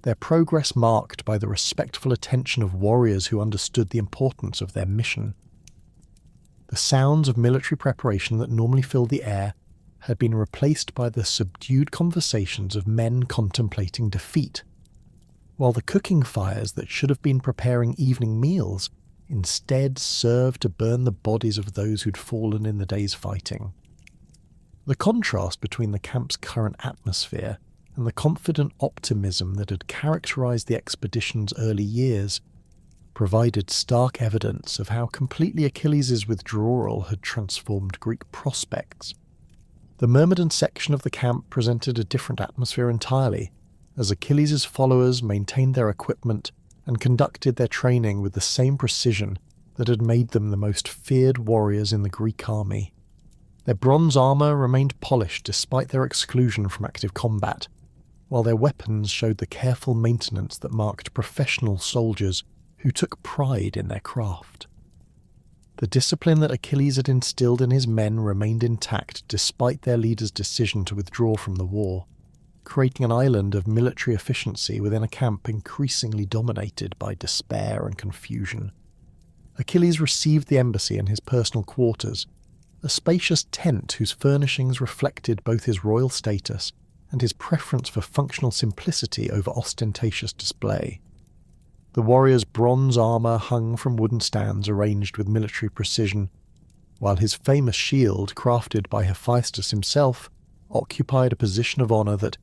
S1: their progress marked by the respectful attention of warriors who understood the importance of their mission. The sounds of military preparation that normally filled the air had been replaced by the subdued conversations of men contemplating defeat, while the cooking fires that should have been preparing evening meals instead served to burn the bodies of those who'd fallen in the day's fighting. The contrast between the camp's current atmosphere and the confident optimism that had characterized the expedition's early years provided stark evidence of how completely Achilles' withdrawal had transformed Greek prospects. The Myrmidon section of the camp presented a different atmosphere entirely, as Achilles' followers maintained their equipment and conducted their training with the same precision that had made them the most feared warriors in the Greek army. Their bronze armour remained polished despite their exclusion from active combat, while their weapons showed the careful maintenance that marked professional soldiers who took pride in their craft. The discipline that Achilles had instilled in his men remained intact despite their leader's decision to withdraw from the war, creating an island of military efficiency within a camp increasingly dominated by despair and confusion. Achilles received the embassy in his personal quarters, a spacious tent whose furnishings reflected both his royal status and his preference for functional simplicity over ostentatious display. The warrior's bronze armour hung from wooden stands arranged with military precision, while his famous shield, crafted by Hephaestus himself, occupied a position of honour that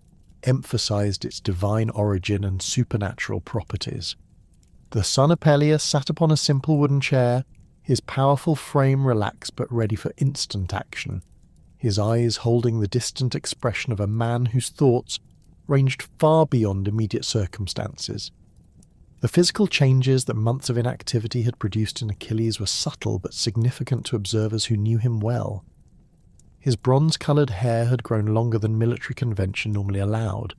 S1: emphasized its divine origin and supernatural properties. The son of Peleus sat upon a simple wooden chair, his powerful frame relaxed but ready for instant action, his eyes holding the distant expression of a man whose thoughts ranged far beyond immediate circumstances. The physical changes that months of inactivity had produced in Achilles were subtle but significant to observers who knew him well. His bronze-coloured hair had grown longer than military convention normally allowed,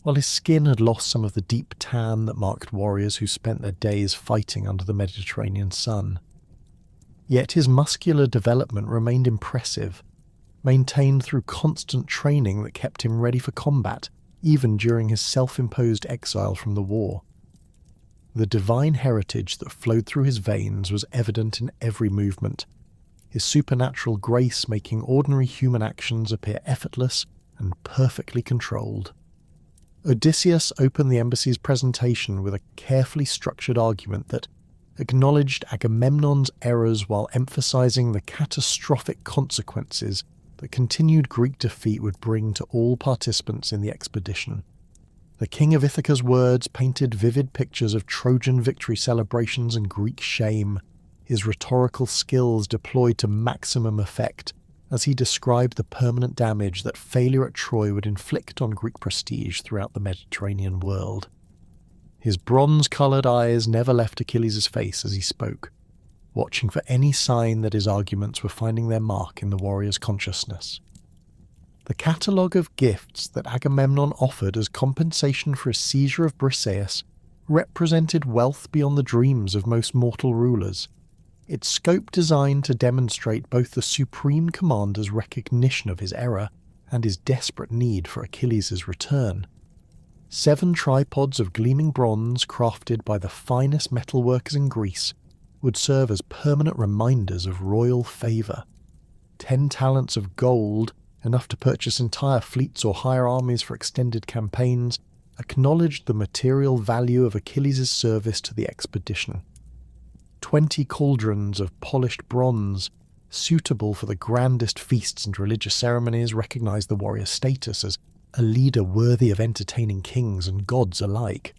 S1: while his skin had lost some of the deep tan that marked warriors who spent their days fighting under the Mediterranean sun. Yet his muscular development remained impressive, maintained through constant training that kept him ready for combat, even during his self-imposed exile from the war. The divine heritage that flowed through his veins was evident in every movement, his supernatural grace making ordinary human actions appear effortless and perfectly controlled. Odysseus opened the embassy's presentation with a carefully structured argument that acknowledged Agamemnon's errors while emphasizing the catastrophic consequences that continued Greek defeat would bring to all participants in the expedition. The king of Ithaca's words painted vivid pictures of Trojan victory celebrations and Greek shame, his rhetorical skills deployed to maximum effect as he described the permanent damage that failure at Troy would inflict on Greek prestige throughout the Mediterranean world. His bronze-coloured eyes never left Achilles' face as he spoke, watching for any sign that his arguments were finding their mark in the warrior's consciousness. The catalogue of gifts that Agamemnon offered as compensation for his seizure of Briseis represented wealth beyond the dreams of most mortal rulers, its scope designed to demonstrate both the supreme commander's recognition of his error and his desperate need for Achilles' return. 7 tripods of gleaming bronze crafted by the finest metalworkers in Greece would serve as permanent reminders of royal favour. 10 talents of gold, enough to purchase entire fleets or hire armies for extended campaigns, acknowledged the material value of Achilles' service to the expedition. 20 cauldrons of polished bronze, suitable for the grandest feasts and religious ceremonies, recognized the warrior's status as a leader worthy of entertaining kings and gods alike.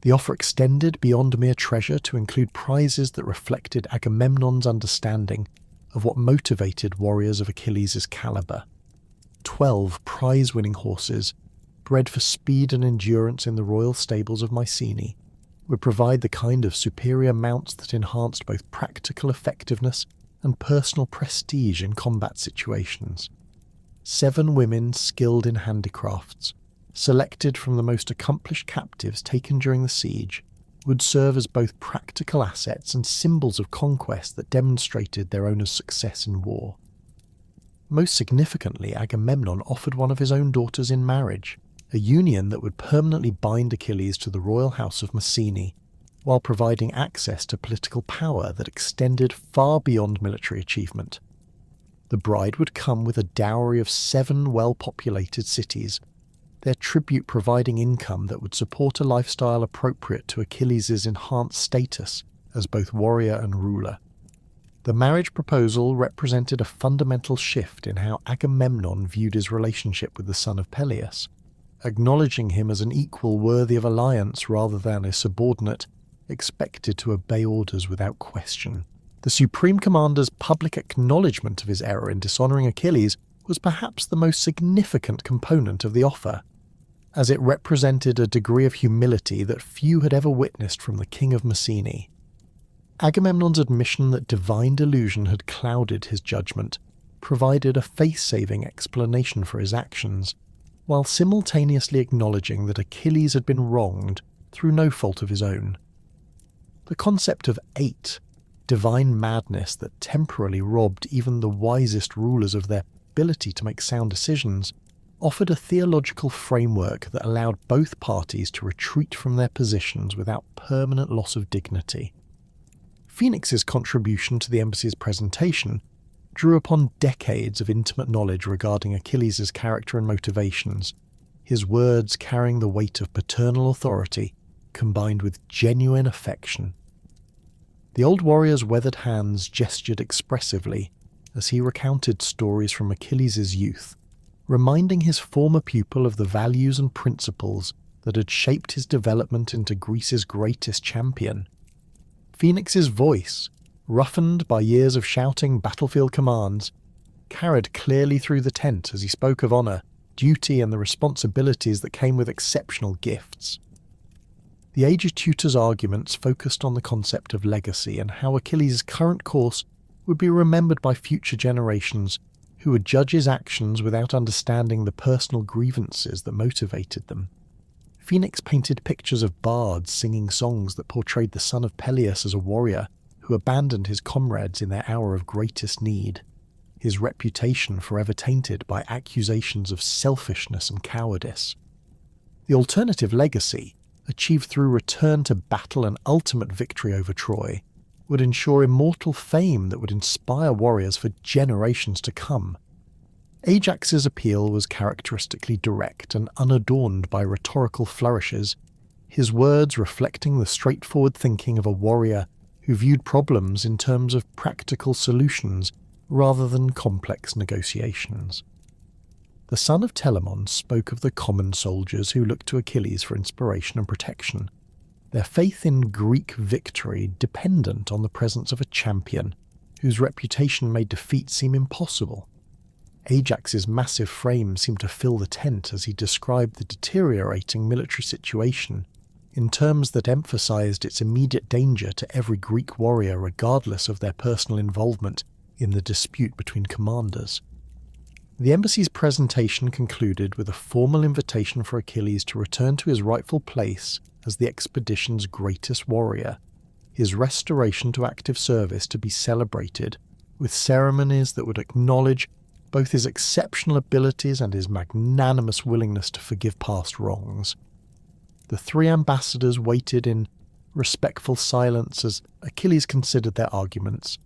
S1: The offer extended beyond mere treasure to include prizes that reflected Agamemnon's understanding of what motivated warriors of Achilles' caliber. 12 prize-winning horses, bred for speed and endurance in the royal stables of Mycenae, would provide the kind of superior mounts that enhanced both practical effectiveness and personal prestige in combat situations. 7 women skilled in handicrafts, selected from the most accomplished captives taken during the siege, would serve as both practical assets and symbols of conquest that demonstrated their owner's success in war. Most significantly, Agamemnon offered one of his own daughters in marriage, a union that would permanently bind Achilles to the royal house of Mycenae, while providing access to political power that extended far beyond military achievement. The bride would come with a dowry of 7 well-populated cities, their tribute providing income that would support a lifestyle appropriate to Achilles' enhanced status as both warrior and ruler. The marriage proposal represented a fundamental shift in how Agamemnon viewed his relationship with the son of Peleus, acknowledging him as an equal worthy of alliance rather than a subordinate expected to obey orders without question. The Supreme Commander's public acknowledgement of his error in dishonouring Achilles was perhaps the most significant component of the offer, as it represented a degree of humility that few had ever witnessed from the king of Mycenae. Agamemnon's admission that divine delusion had clouded his judgment provided a face-saving explanation for his actions, while simultaneously acknowledging that Achilles had been wronged through no fault of his own. The concept of eight, divine madness that temporarily robbed even the wisest rulers of their ability to make sound decisions, offered a theological framework that allowed both parties to retreat from their positions without permanent loss of dignity. Phoenix's contribution to the embassy's presentation drew upon decades of intimate knowledge regarding Achilles' character and motivations, his words carrying the weight of paternal authority combined with genuine affection. The old warrior's weathered hands gestured expressively as he recounted stories from Achilles' youth, reminding his former pupil of the values and principles that had shaped his development into Greece's greatest champion. Phoenix's voice, roughened by years of shouting battlefield commands, carried clearly through the tent as he spoke of honour, duty and the responsibilities that came with exceptional gifts. The aged tutor's arguments focused on the concept of legacy and how Achilles' current course would be remembered by future generations who would judge his actions without understanding the personal grievances that motivated them. Phoenix painted pictures of bards singing songs that portrayed the son of Peleus as a warrior who abandoned his comrades in their hour of greatest need, his reputation forever tainted by accusations of selfishness and cowardice. The alternative legacy, achieved through return to battle and ultimate victory over Troy, would ensure immortal fame that would inspire warriors for generations to come. Ajax's appeal was characteristically direct and unadorned by rhetorical flourishes, his words reflecting the straightforward thinking of a warrior who viewed problems in terms of practical solutions rather than complex negotiations. The son of Telamon spoke of the common soldiers who looked to Achilles for inspiration and protection, their faith in Greek victory dependent on the presence of a champion whose reputation made defeat seem impossible. Ajax's massive frame seemed to fill the tent as he described the deteriorating military situation in terms that emphasized its immediate danger to every Greek warrior regardless of their personal involvement in the dispute between commanders. The embassy's presentation concluded with a formal invitation for Achilles to return to his rightful place as the expedition's greatest warrior, his restoration to active service to be celebrated with ceremonies that would acknowledge both his exceptional abilities and his magnanimous willingness to forgive past wrongs. The three ambassadors waited in respectful silence as Achilles considered their arguments,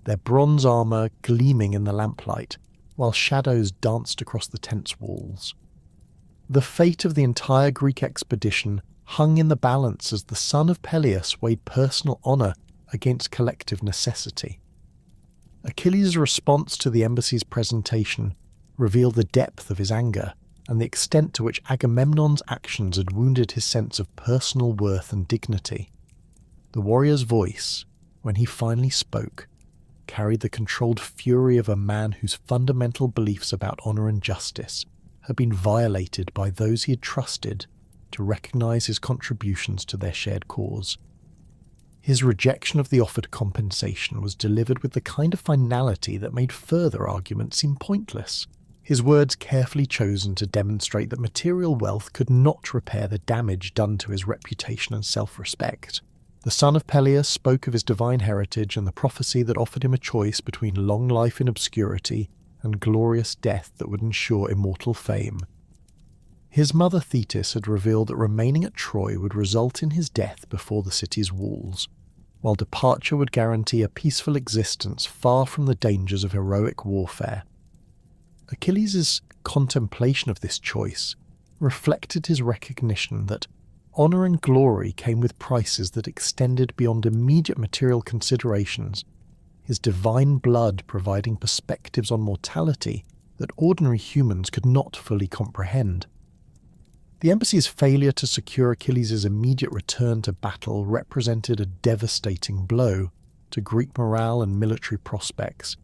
S1: their bronze armour gleaming in the lamplight, while shadows danced across the tent's walls. The fate of the entire Greek expedition hung in the balance as the son of Peleus weighed personal honour against collective necessity. Achilles' response to the embassy's presentation revealed the depth of his anger and the extent to which Agamemnon's actions had wounded his sense of personal worth and dignity. The warrior's voice, when he finally spoke, carried the controlled fury of a man whose fundamental beliefs about honour and justice had been violated by those he had trusted to recognise his contributions to their shared cause. His rejection of the offered compensation was delivered with the kind of finality that made further argument seem pointless, his words carefully chosen to demonstrate that material wealth could not repair the damage done to his reputation and self-respect. The son of Peleus spoke of his divine heritage and the prophecy that offered him a choice between long life in obscurity and glorious death that would ensure immortal fame. His mother Thetis had revealed that remaining at Troy would result in his death before the city's walls, while departure would guarantee a peaceful existence far from the dangers of heroic warfare. Achilles' contemplation of this choice reflected his recognition that honour and glory came with prices that extended beyond immediate material considerations, his divine blood providing perspectives on mortality that ordinary humans could not fully comprehend. The embassy's failure to secure Achilles' immediate return to battle represented a devastating blow to Greek morale and military prospects,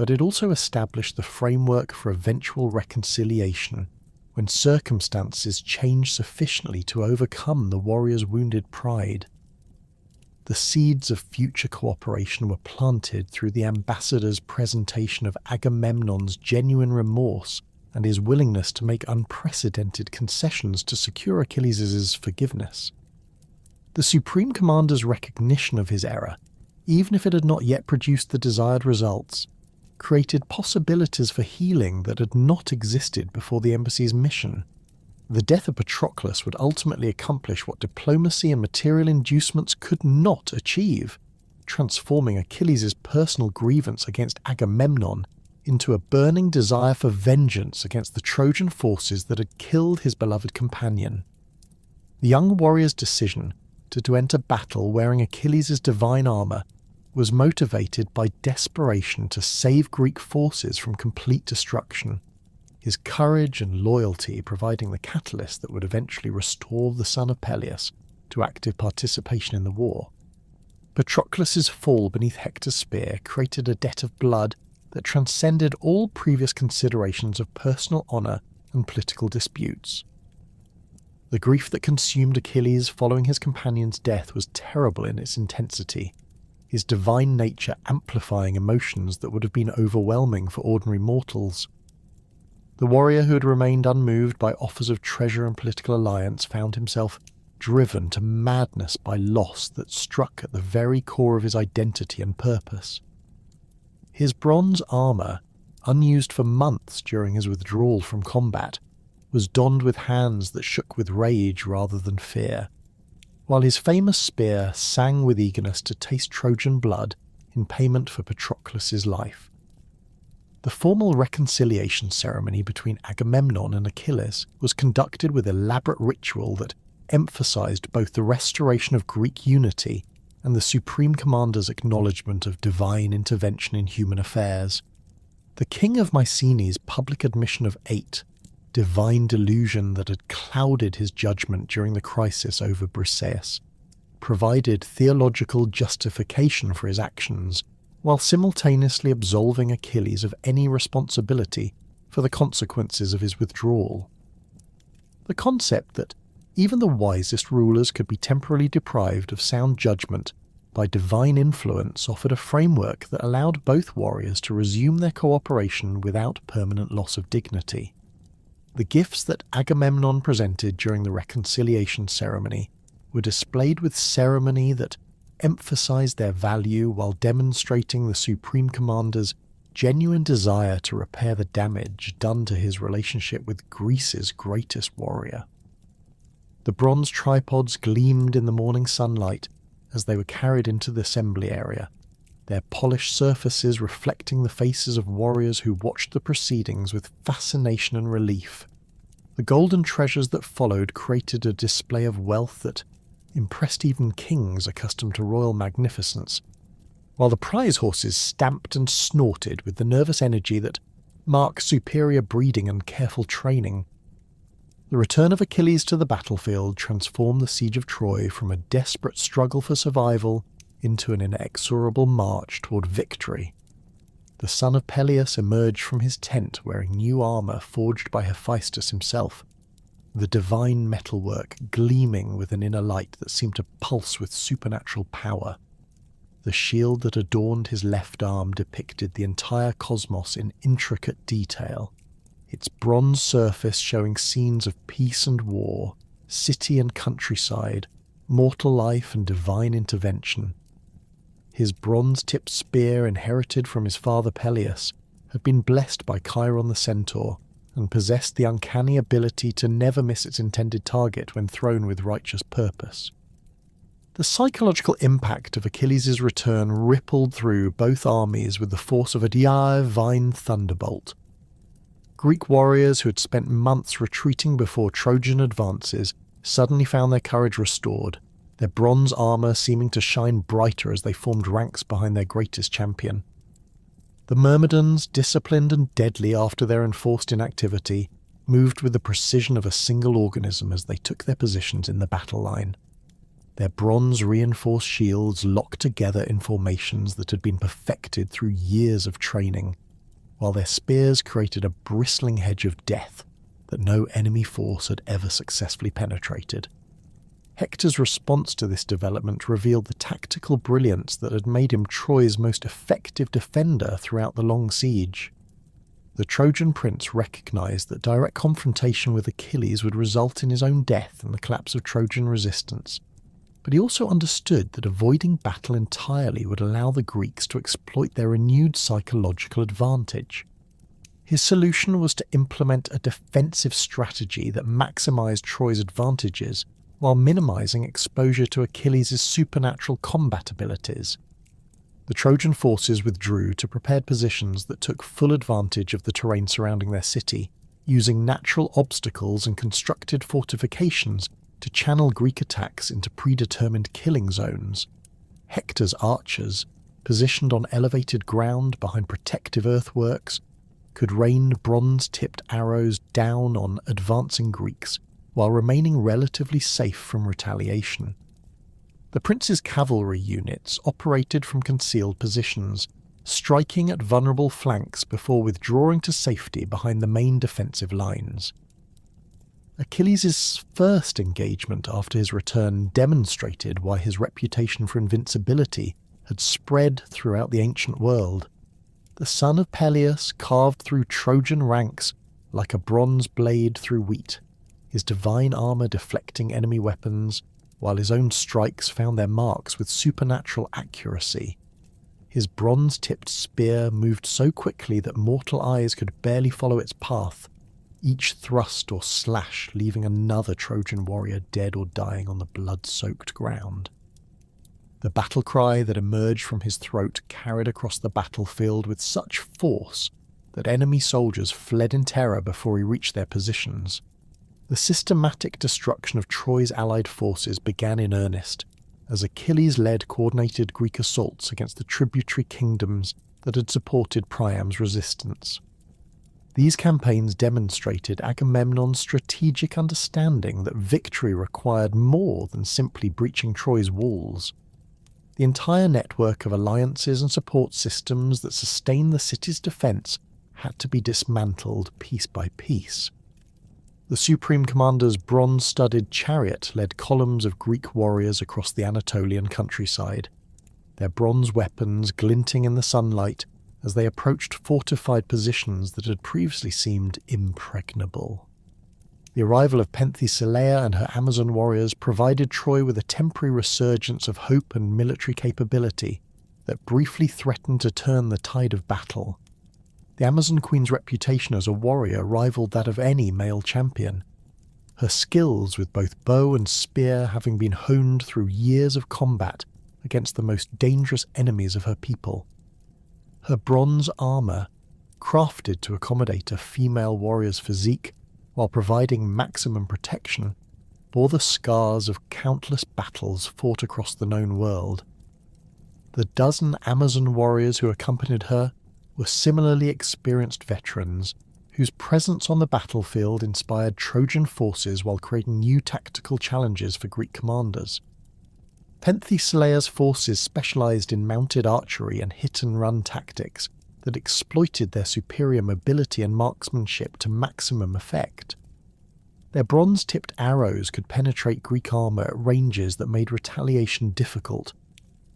S1: but it also established the framework for eventual reconciliation when circumstances changed sufficiently to overcome the warriors' wounded pride. The seeds of future cooperation were planted through the ambassador's presentation of Agamemnon's genuine remorse and his willingness to make unprecedented concessions to secure Achilles' forgiveness. The Supreme Commander's recognition of his error, even if it had not yet produced the desired results, created possibilities for healing that had not existed before the embassy's mission. The death of Patroclus would ultimately accomplish what diplomacy and material inducements could not achieve, transforming Achilles' personal grievance against Agamemnon into a burning desire for vengeance against the Trojan forces that had killed his beloved companion. The young warrior's decision to enter battle wearing Achilles' divine armour was motivated by desperation to save Greek forces from complete destruction, his courage and loyalty providing the catalyst that would eventually restore the son of Peleus to active participation in the war. Patroclus' fall beneath Hector's spear created a debt of blood that transcended all previous considerations of personal honour and political disputes. The grief that consumed Achilles following his companion's death was terrible in its intensity, his divine nature amplifying emotions that would have been overwhelming for ordinary mortals. The warrior who had remained unmoved by offers of treasure and political alliance found himself driven to madness by loss that struck at the very core of his identity and purpose. His bronze armour, unused for months during his withdrawal from combat, was donned with hands that shook with rage rather than fear, while his famous spear sang with eagerness to taste Trojan blood in payment for Patroclus' life. The formal reconciliation ceremony between Agamemnon and Achilles was conducted with elaborate ritual that emphasized both the restoration of Greek unity and the Supreme Commander's acknowledgement of divine intervention in human affairs. The king of Mycenae's public admission of 8, divine delusion that had clouded his judgment during the crisis over Briseis, provided theological justification for his actions, while simultaneously absolving Achilles of any responsibility for the consequences of his withdrawal. The concept that even the wisest rulers could be temporarily deprived of sound judgment by divine influence offered a framework that allowed both warriors to resume their cooperation without permanent loss of dignity. The gifts that Agamemnon presented during the reconciliation ceremony were displayed with ceremony that emphasized their value while demonstrating the Supreme Commander's genuine desire to repair the damage done to his relationship with Greece's greatest warrior. The bronze tripods gleamed in the morning sunlight as they were carried into the assembly area, their polished surfaces reflecting the faces of warriors who watched the proceedings with fascination and relief. The golden treasures that followed created a display of wealth that impressed even kings accustomed to royal magnificence, while the prize horses stamped and snorted with the nervous energy that marked superior breeding and careful training. The return of Achilles to the battlefield transformed the siege of Troy from a desperate struggle for survival into an inexorable march toward victory. The son of Peleus emerged from his tent wearing new armour forged by Hephaestus himself, the divine metalwork gleaming with an inner light that seemed to pulse with supernatural power. The shield that adorned his left arm depicted the entire cosmos in intricate detail, its bronze surface showing scenes of peace and war, city and countryside, mortal life and divine intervention. His bronze-tipped spear, inherited from his father Peleus, had been blessed by Chiron the centaur, and possessed the uncanny ability to never miss its intended target when thrown with righteous purpose. The psychological impact of Achilles' return rippled through both armies with the force of a divine thunderbolt. Greek warriors who had spent months retreating before Trojan advances suddenly found their courage restored, their bronze armour seeming to shine brighter as they formed ranks behind their greatest champion. The Myrmidons, disciplined and deadly after their enforced inactivity, moved with the precision of a single organism as they took their positions in the battle line. Their bronze-reinforced shields locked together in formations that had been perfected through years of training, while their spears created a bristling hedge of death that no enemy force had ever successfully penetrated. Hector's response to this development revealed the tactical brilliance that had made him Troy's most effective defender throughout the long siege. The Trojan prince recognized that direct confrontation with Achilles would result in his own death and the collapse of Trojan resistance, but he also understood that avoiding battle entirely would allow the Greeks to exploit their renewed psychological advantage. His solution was to implement a defensive strategy that maximized Troy's advantages while minimizing exposure to Achilles' supernatural combat abilities. The Trojan forces withdrew to prepared positions that took full advantage of the terrain surrounding their city, using natural obstacles and constructed fortifications to channel Greek attacks into predetermined killing zones. Hector's archers, positioned on elevated ground behind protective earthworks, could rain bronze-tipped arrows down on advancing Greeks while remaining relatively safe from retaliation. The prince's cavalry units operated from concealed positions, striking at vulnerable flanks before withdrawing to safety behind the main defensive lines. Achilles' first engagement after his return demonstrated why his reputation for invincibility had spread throughout the ancient world. The son of Peleus carved through Trojan ranks like a bronze blade through wheat, his divine armour deflecting enemy weapons, while his own strikes found their marks with supernatural accuracy. His bronze-tipped spear moved so quickly that mortal eyes could barely follow its path, each thrust or slash leaving another Trojan warrior dead or dying on the blood-soaked ground. The battle cry that emerged from his throat carried across the battlefield with such force that enemy soldiers fled in terror before he reached their positions. The systematic destruction of Troy's allied forces began in earnest, as Achilles led coordinated Greek assaults against the tributary kingdoms that had supported Priam's resistance. These campaigns demonstrated Agamemnon's strategic understanding that victory required more than simply breaching Troy's walls. The entire network of alliances and support systems that sustained the city's defence had to be dismantled piece by piece. The Supreme Commander's bronze-studded chariot led columns of Greek warriors across the Anatolian countryside, their bronze weapons glinting in the sunlight as they approached fortified positions that had previously seemed impregnable. The arrival of Penthesilea and her Amazon warriors provided Troy with a temporary resurgence of hope and military capability that briefly threatened to turn the tide of battle. The Amazon Queen's reputation as a warrior rivaled that of any male champion, her skills with both bow and spear having been honed through years of combat against the most dangerous enemies of her people. Her bronze armour, crafted to accommodate a female warrior's physique while providing maximum protection, bore the scars of countless battles fought across the known world. The dozen Amazon warriors who accompanied her were similarly experienced veterans whose presence on the battlefield inspired Trojan forces while creating new tactical challenges for Greek commanders. Penthesilea's forces specialized in mounted archery and hit-and-run tactics that exploited their superior mobility and marksmanship to maximum effect. Their bronze-tipped arrows could penetrate Greek armor at ranges that made retaliation difficult,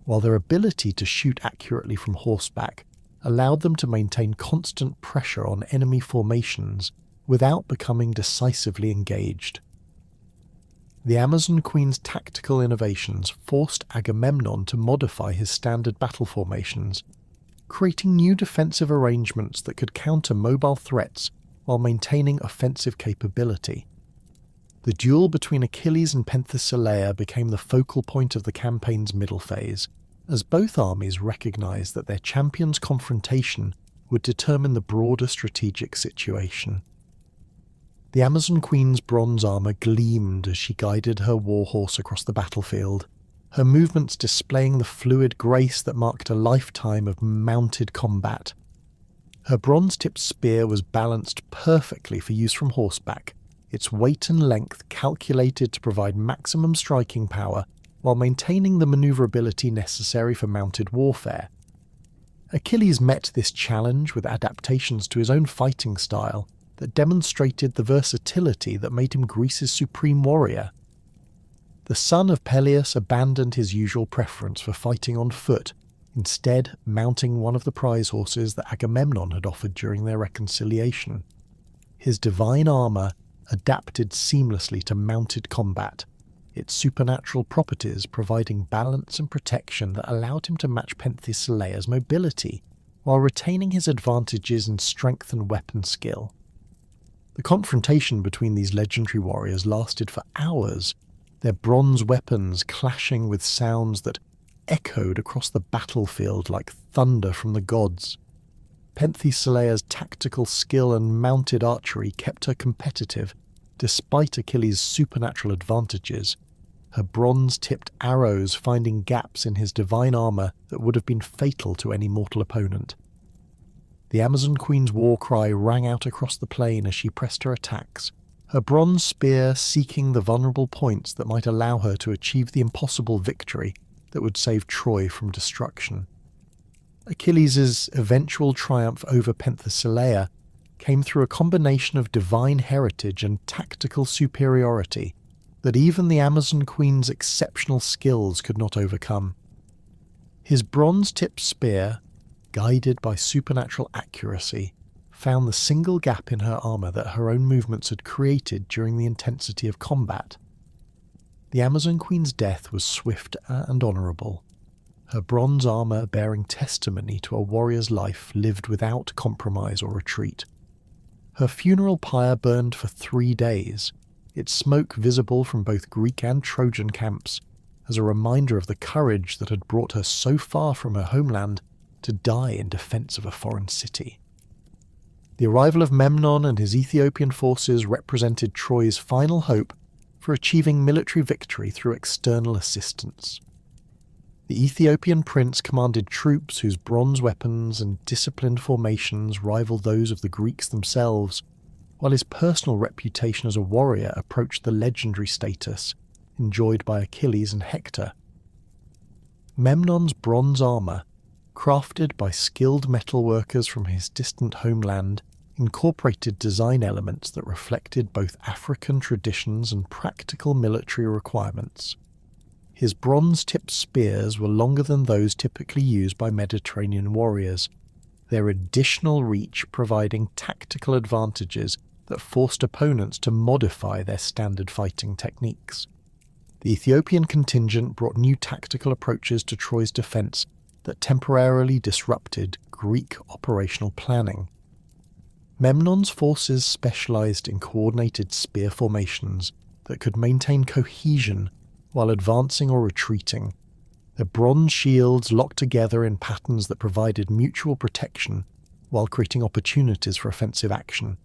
S1: while their ability to shoot accurately from horseback allowed them to maintain constant pressure on enemy formations without becoming decisively engaged. The Amazon Queen's tactical innovations forced Agamemnon to modify his standard battle formations, creating new defensive arrangements that could counter mobile threats while maintaining offensive capability. The duel between Achilles and Penthesilea became the focal point of the campaign's middle phase, as both armies recognized that their champions' confrontation would determine the broader strategic situation. The Amazon Queen's bronze armour gleamed as she guided her warhorse across the battlefield, her movements displaying the fluid grace that marked a lifetime of mounted combat. Her bronze-tipped spear was balanced perfectly for use from horseback, its weight and length calculated to provide maximum striking power while maintaining the maneuverability necessary for mounted warfare. Achilles met this challenge with adaptations to his own fighting style that demonstrated the versatility that made him Greece's supreme warrior. The son of Peleus abandoned his usual preference for fighting on foot, instead mounting one of the prize horses that Agamemnon had offered during their reconciliation. His divine armour adapted seamlessly to mounted combat, its supernatural properties providing balance and protection that allowed him to match Penthesileia's mobility, while retaining his advantages in strength and weapon skill. The confrontation between these legendary warriors lasted for hours, their bronze weapons clashing with sounds that echoed across the battlefield like thunder from the gods. Penthesileia's tactical skill and mounted archery kept her competitive, despite Achilles' supernatural advantages, her bronze-tipped arrows finding gaps in his divine armour that would have been fatal to any mortal opponent. The Amazon Queen's war cry rang out across the plain as she pressed her attacks, her bronze spear seeking the vulnerable points that might allow her to achieve the impossible victory that would save Troy from destruction. Achilles' eventual triumph over Penthesileia came through a combination of divine heritage and tactical superiority that even the Amazon Queen's exceptional skills could not overcome. His bronze-tipped spear, guided by supernatural accuracy, found the single gap in her armour that her own movements had created during the intensity of combat. The Amazon Queen's death was swift and honourable, her bronze armour bearing testimony to a warrior's life lived without compromise or retreat. Her funeral pyre burned for 3 days, its smoke visible from both Greek and Trojan camps, as a reminder of the courage that had brought her so far from her homeland to die in defence of a foreign city. The arrival of Memnon and his Ethiopian forces represented Troy's final hope for achieving military victory through external assistance. The Ethiopian prince commanded troops whose bronze weapons and disciplined formations rivaled those of the Greeks themselves, while his personal reputation as a warrior approached the legendary status enjoyed by Achilles and Hector. Memnon's bronze armour, crafted by skilled metalworkers from his distant homeland, incorporated design elements that reflected both African traditions and practical military requirements. His bronze-tipped spears were longer than those typically used by Mediterranean warriors, their additional reach providing tactical advantages that forced opponents to modify their standard fighting techniques. The Ethiopian contingent brought new tactical approaches to Troy's defence that temporarily disrupted Greek operational planning. Memnon's forces specialised in coordinated spear formations that could maintain cohesion while advancing or retreating, their bronze shields locked together in patterns that provided mutual protection while creating opportunities for offensive action.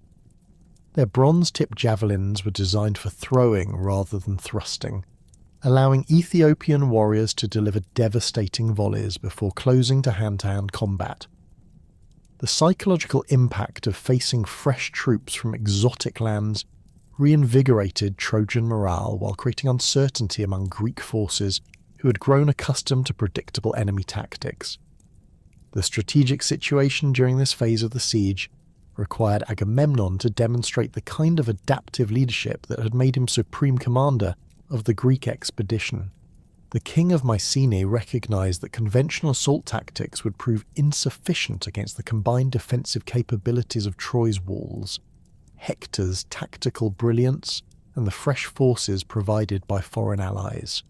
S1: Their bronze-tipped javelins were designed for throwing rather than thrusting, allowing Ethiopian warriors to deliver devastating volleys before closing to hand-to-hand combat. The psychological impact of facing fresh troops from exotic lands reinvigorated Trojan morale while creating uncertainty among Greek forces who had grown accustomed to predictable enemy tactics. The strategic situation during this phase of the siege required Agamemnon to demonstrate the kind of adaptive leadership that had made him supreme commander of the Greek expedition. The king of Mycenae recognized that conventional assault tactics would prove insufficient against the combined defensive capabilities of Troy's walls, Hector's tactical brilliance, and the fresh forces provided by foreign allies.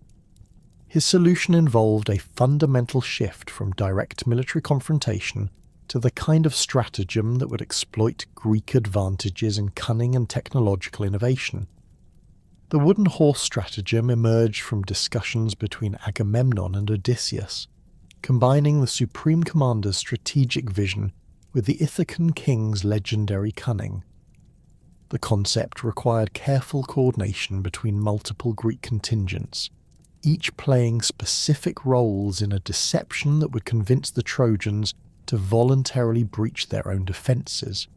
S1: His solution involved a fundamental shift from direct military confrontation to the kind of stratagem that would exploit Greek advantages in cunning and technological innovation. The wooden horse stratagem emerged from discussions between Agamemnon and Odysseus, combining the supreme commander's strategic vision with the Ithacan king's legendary cunning. The concept required careful coordination between multiple Greek contingents, each playing specific roles in a deception that would convince the Trojans to voluntarily breach their own defences.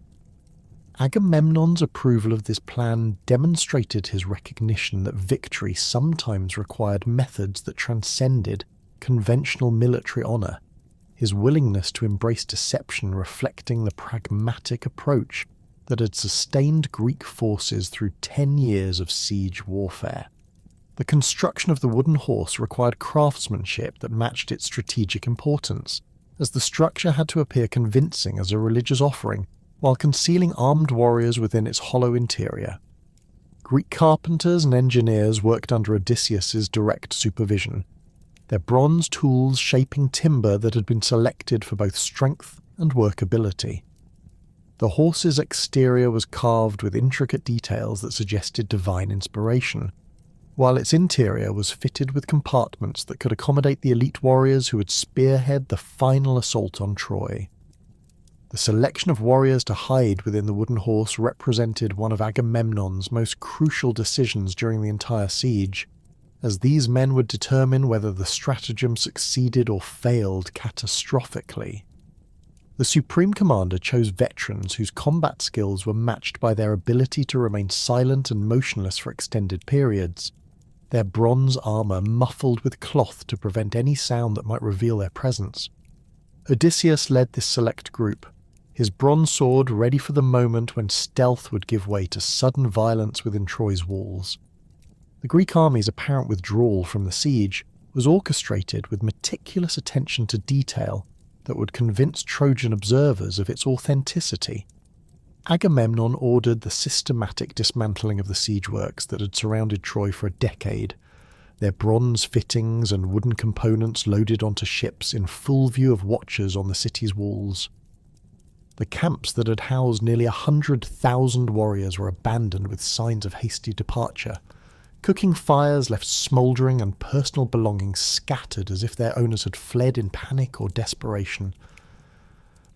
S1: Agamemnon's approval of this plan demonstrated his recognition that victory sometimes required methods that transcended conventional military honour. his willingness to embrace deception reflecting the pragmatic approach that had sustained Greek forces through 10 years of siege warfare. The construction of the wooden horse required craftsmanship that matched its strategic importance, as the structure had to appear convincing as a religious offering while concealing armed warriors within its hollow interior. Greek carpenters and engineers worked under Odysseus's direct supervision, their bronze tools shaping timber that had been selected for both strength and workability. The horse's exterior was carved with intricate details that suggested divine inspiration, while its interior was fitted with compartments that could accommodate the elite warriors who would spearhead the final assault on Troy. The selection of warriors to hide within the wooden horse represented one of Agamemnon's most crucial decisions during the entire siege, as these men would determine whether the stratagem succeeded or failed catastrophically. The Supreme Commander chose veterans whose combat skills were matched by their ability to remain silent and motionless for extended periods, their bronze armour muffled with cloth to prevent any sound that might reveal their presence. Odysseus led this select group, his bronze sword ready for the moment when stealth would give way to sudden violence within Troy's walls. The Greek army's apparent withdrawal from the siege was orchestrated with meticulous attention to detail that would convince Trojan observers of its authenticity. Agamemnon ordered the systematic dismantling of the siege works that had surrounded Troy for a decade, their bronze fittings and wooden components loaded onto ships in full view of watchers on the city's walls. The camps that had housed nearly 100,000 warriors were abandoned with signs of hasty departure. Cooking fires left smouldering and personal belongings scattered as if their owners had fled in panic or desperation.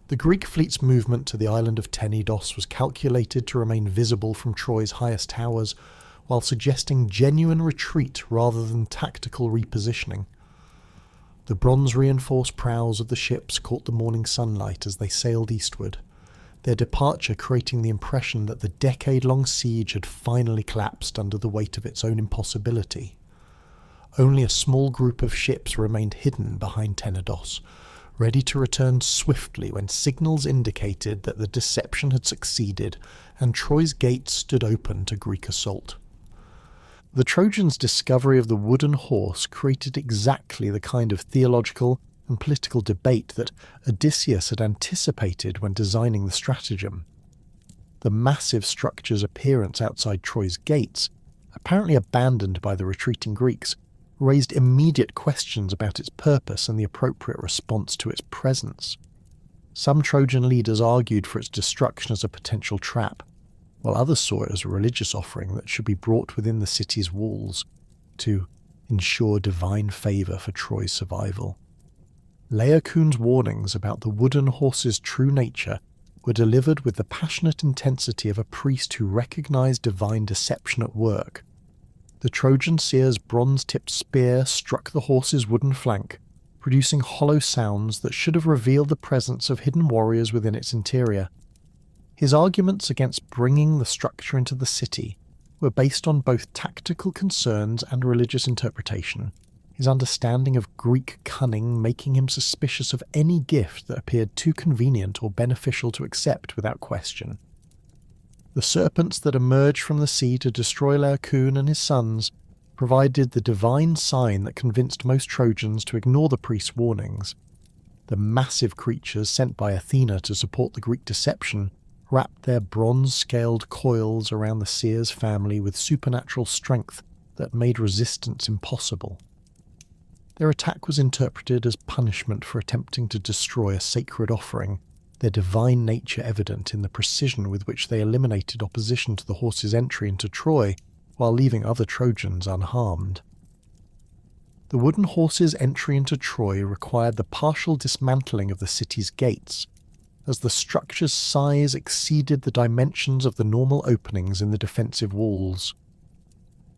S1: The Greek fleet's movement to the island of Tenedos was calculated to remain visible from Troy's highest towers, while suggesting genuine retreat rather than tactical repositioning. The bronze-reinforced prows of the ships caught the morning sunlight as they sailed eastward, their departure creating the impression that the decade-long siege had finally collapsed under the weight of its own impossibility. Only a small group of ships remained hidden behind Tenedos, ready to return swiftly when signals indicated that the deception had succeeded and Troy's gates stood open to Greek assault. The Trojans' discovery of the wooden horse created exactly the kind of theological and political debate that Odysseus had anticipated when designing the stratagem. The massive structure's appearance outside Troy's gates, apparently abandoned by the retreating Greeks, raised immediate questions about its purpose and the appropriate response to its presence. Some Trojan leaders argued for its destruction as a potential trap, while others saw it as a religious offering that should be brought within the city's walls to ensure divine favour for Troy's survival. Laocoon's warnings about the wooden horse's true nature were delivered with the passionate intensity of a priest who recognised divine deception at work. The Trojan seer's bronze-tipped spear struck the horse's wooden flank, producing hollow sounds that should have revealed the presence of hidden warriors within its interior. His arguments against bringing the structure into the city were based on both tactical concerns and religious interpretation, his understanding of Greek cunning making him suspicious of any gift that appeared too convenient or beneficial to accept without question. The serpents that emerged from the sea to destroy Laocoon and his sons provided the divine sign that convinced most Trojans to ignore the priest's warnings. The massive creatures sent by Athena to support the Greek deception wrapped their bronze-scaled coils around the seer's family with supernatural strength that made resistance impossible. Their attack was interpreted as punishment for attempting to destroy a sacred offering, their divine nature evident in the precision with which they eliminated opposition to the horse's entry into Troy, while leaving other Trojans unharmed. The wooden horse's entry into Troy required the partial dismantling of the city's gates, as the structure's size exceeded the dimensions of the normal openings in the defensive walls.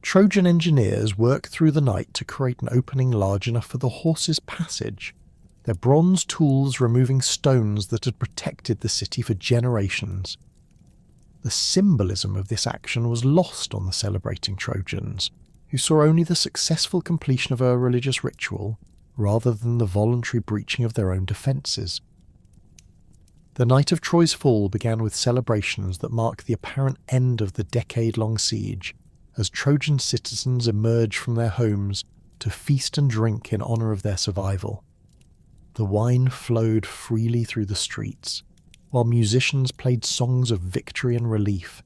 S1: Trojan engineers worked through the night to create an opening large enough for the horse's passage, their bronze tools removing stones that had protected the city for generations. The symbolism of this action was lost on the celebrating Trojans, who saw only the successful completion of a religious ritual rather than the voluntary breaching of their own defences. The night of Troy's fall began with celebrations that mark the apparent end of the decade-long siege, as Trojan citizens emerged from their homes to feast and drink in honour of their survival. The wine flowed freely through the streets, while musicians played songs of victory and relief.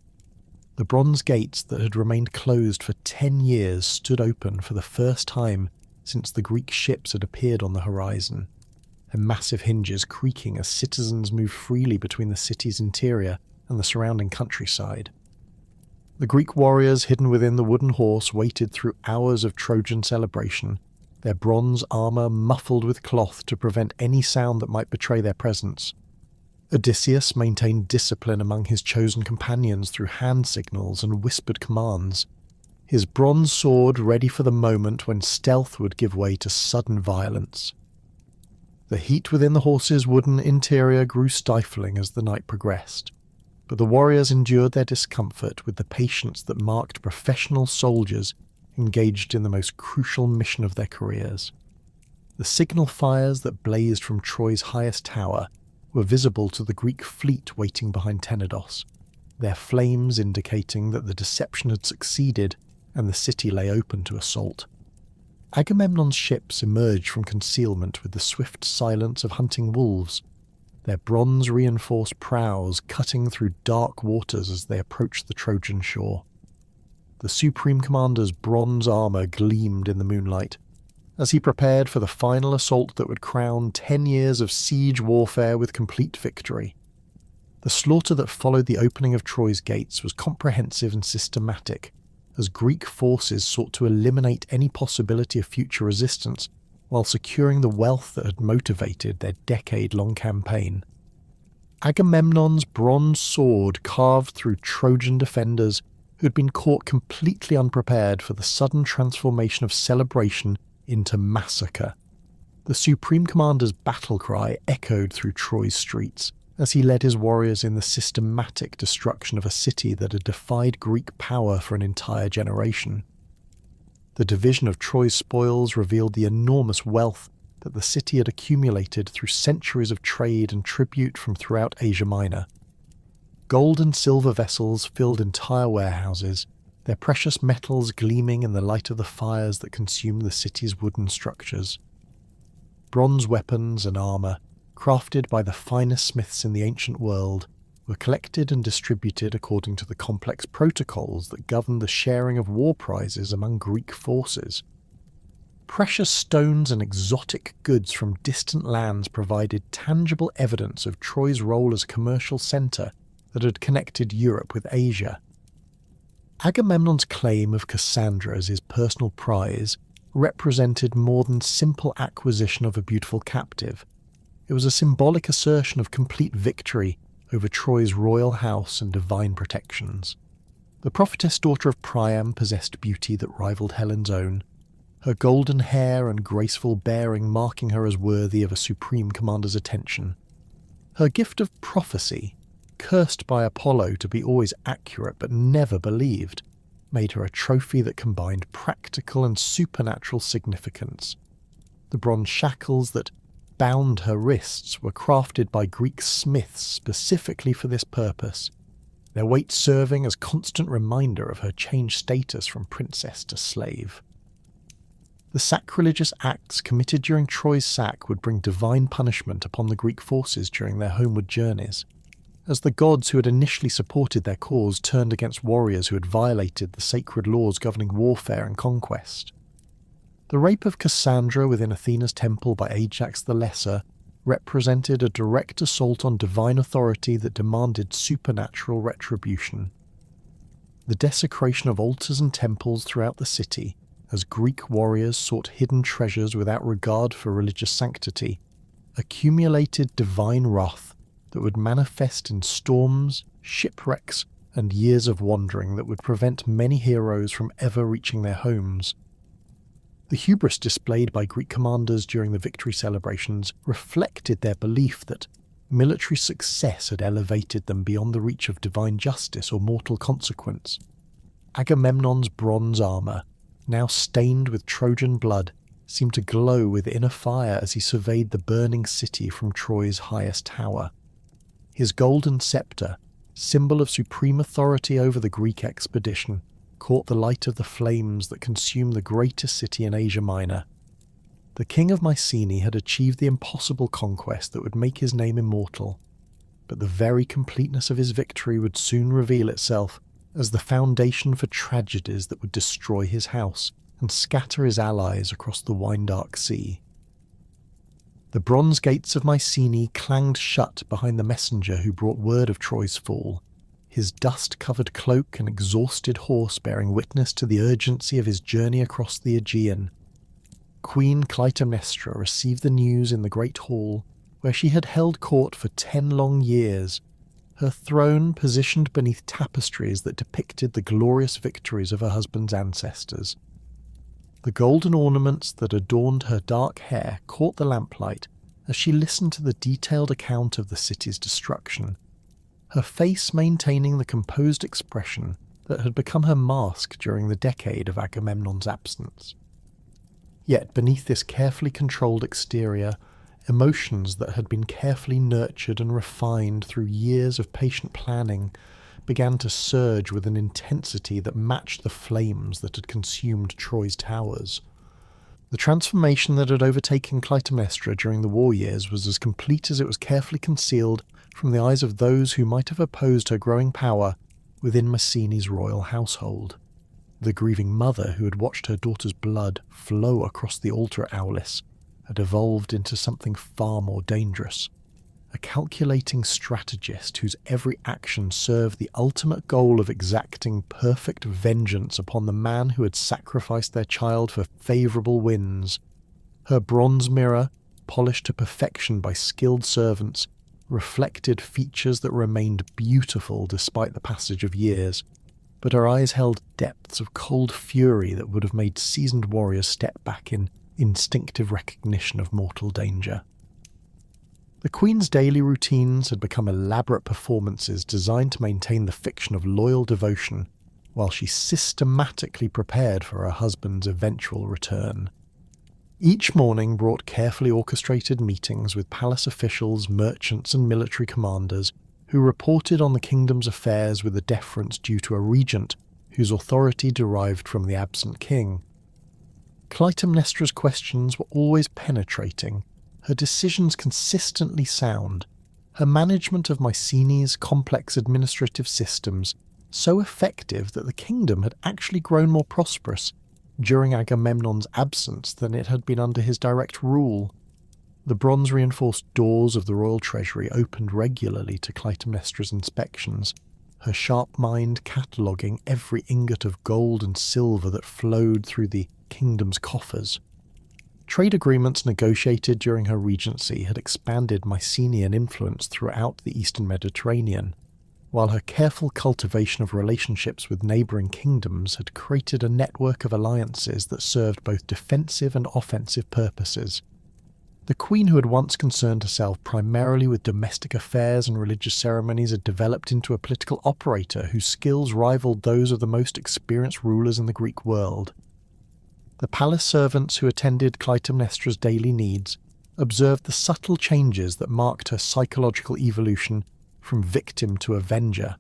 S1: The bronze gates that had remained closed for 10 years stood open for the first time since the Greek ships had appeared on the horizon, their massive hinges creaking as citizens moved freely between the city's interior and the surrounding countryside. The Greek warriors hidden within the wooden horse waited through hours of Trojan celebration, their bronze armour muffled with cloth to prevent any sound that might betray their presence. Odysseus maintained discipline among his chosen companions through hand signals and whispered commands, his bronze sword ready for the moment when stealth would give way to sudden violence. The heat within the horse's wooden interior grew stifling as the night progressed, but the warriors endured their discomfort with the patience that marked professional soldiers engaged in the most crucial mission of their careers. The signal fires that blazed from Troy's highest tower were visible to the Greek fleet waiting behind Tenedos, their flames indicating that the deception had succeeded and the city lay open to assault. Agamemnon's ships emerged from concealment with the swift silence of hunting wolves, their bronze-reinforced prows cutting through dark waters as they approached the Trojan shore. The Supreme Commander's bronze armour gleamed in the moonlight, as he prepared for the final assault that would crown 10 years of siege warfare with complete victory. The slaughter that followed the opening of Troy's gates was comprehensive and systematic, as Greek forces sought to eliminate any possibility of future resistance while securing the wealth that had motivated their decade-long campaign. Agamemnon's bronze sword carved through Trojan defenders who had been caught completely unprepared for the sudden transformation of celebration into massacre. The Supreme Commander's battle cry echoed through Troy's streets as he led his warriors in the systematic destruction of a city that had defied Greek power for an entire generation. The division of Troy's spoils revealed the enormous wealth that the city had accumulated through centuries of trade and tribute from throughout Asia Minor. Gold and silver vessels filled entire warehouses, their precious metals gleaming in the light of the fires that consumed the city's wooden structures. Bronze weapons and armour, crafted by the finest smiths in the ancient world, were collected and distributed according to the complex protocols that governed the sharing of war prizes among Greek forces. Precious stones and exotic goods from distant lands provided tangible evidence of Troy's role as a commercial centre that had connected Europe with Asia. Agamemnon's claim of Cassandra as his personal prize represented more than simple acquisition of a beautiful captive. It was a symbolic assertion of complete victory over Troy's royal house and divine protections. The prophetess daughter of Priam possessed beauty that rivaled Helen's own, her golden hair and graceful bearing marking her as worthy of a supreme commander's attention. Her gift of prophecy, cursed by Apollo to be always accurate but never believed, made her a trophy that combined practical and supernatural significance. The bronze shackles that bound her wrists were crafted by Greek smiths specifically for this purpose, their weight serving as constant reminder of her changed status from princess to slave. The sacrilegious acts committed during Troy's sack would bring divine punishment upon the Greek forces during their homeward journeys, as the gods who had initially supported their cause turned against warriors who had violated the sacred laws governing warfare and conquest. The rape of Cassandra within Athena's temple by Ajax the Lesser represented a direct assault on divine authority that demanded supernatural retribution. The desecration of altars and temples throughout the city, as Greek warriors sought hidden treasures without regard for religious sanctity, accumulated divine wrath that would manifest in storms, shipwrecks, and years of wandering that would prevent many heroes from ever reaching their homes. The hubris displayed by Greek commanders during the victory celebrations reflected their belief that military success had elevated them beyond the reach of divine justice or mortal consequence. Agamemnon's bronze armour, now stained with Trojan blood, seemed to glow with inner fire as he surveyed the burning city from Troy's highest tower. His golden sceptre, symbol of supreme authority over the Greek expedition, caught the light of the flames that consumed the greatest city in Asia Minor. The king of Mycenae had achieved the impossible conquest that would make his name immortal, but the very completeness of his victory would soon reveal itself as the foundation for tragedies that would destroy his house and scatter his allies across the wine-dark sea. The bronze gates of Mycenae clanged shut behind the messenger who brought word of Troy's fall, his dust-covered cloak and exhausted horse bearing witness to the urgency of his journey across the Aegean. Queen Clytemnestra received the news in the great hall, where she had held court for 10 long years, her throne positioned beneath tapestries that depicted the glorious victories of her husband's ancestors. The golden ornaments that adorned her dark hair caught the lamplight as she listened to the detailed account of the city's destruction, her face maintaining the composed expression that had become her mask during the decade of Agamemnon's absence. Yet beneath this carefully controlled exterior, emotions that had been carefully nurtured and refined through years of patient planning began to surge with an intensity that matched the flames that had consumed Troy's towers. The transformation that had overtaken Clytemnestra during the war years was as complete as it was carefully concealed from the eyes of those who might have opposed her growing power within Mycenae's royal household. The grieving mother who had watched her daughter's blood flow across the altar at Aulis had evolved into something far more dangerous. A calculating strategist whose every action served the ultimate goal of exacting perfect vengeance upon the man who had sacrificed their child for favourable winds. Her bronze mirror, polished to perfection by skilled servants, reflected features that remained beautiful despite the passage of years, but her eyes held depths of cold fury that would have made seasoned warriors step back in instinctive recognition of mortal danger. The Queen's daily routines had become elaborate performances designed to maintain the fiction of loyal devotion, while she systematically prepared for her husband's eventual return. Each morning brought carefully orchestrated meetings with palace officials, merchants, and military commanders who reported on the kingdom's affairs with the deference due to a regent whose authority derived from the absent king. Clytemnestra's questions were always penetrating, her decisions consistently sound, her management of Mycenae's complex administrative systems so effective that the kingdom had actually grown more prosperous during Agamemnon's absence than it had been under his direct rule. The bronze-reinforced doors of the royal treasury opened regularly to Clytemnestra's inspections, her sharp mind cataloguing every ingot of gold and silver that flowed through the kingdom's coffers. Trade agreements negotiated during her regency had expanded Mycenaean influence throughout the eastern Mediterranean, while her careful cultivation of relationships with neighbouring kingdoms had created a network of alliances that served both defensive and offensive purposes. The queen, who had once concerned herself primarily with domestic affairs and religious ceremonies, had developed into a political operator whose skills rivaled those of the most experienced rulers in the Greek world. The palace servants who attended Clytemnestra's daily needs observed the subtle changes that marked her psychological evolution from victim to avenger.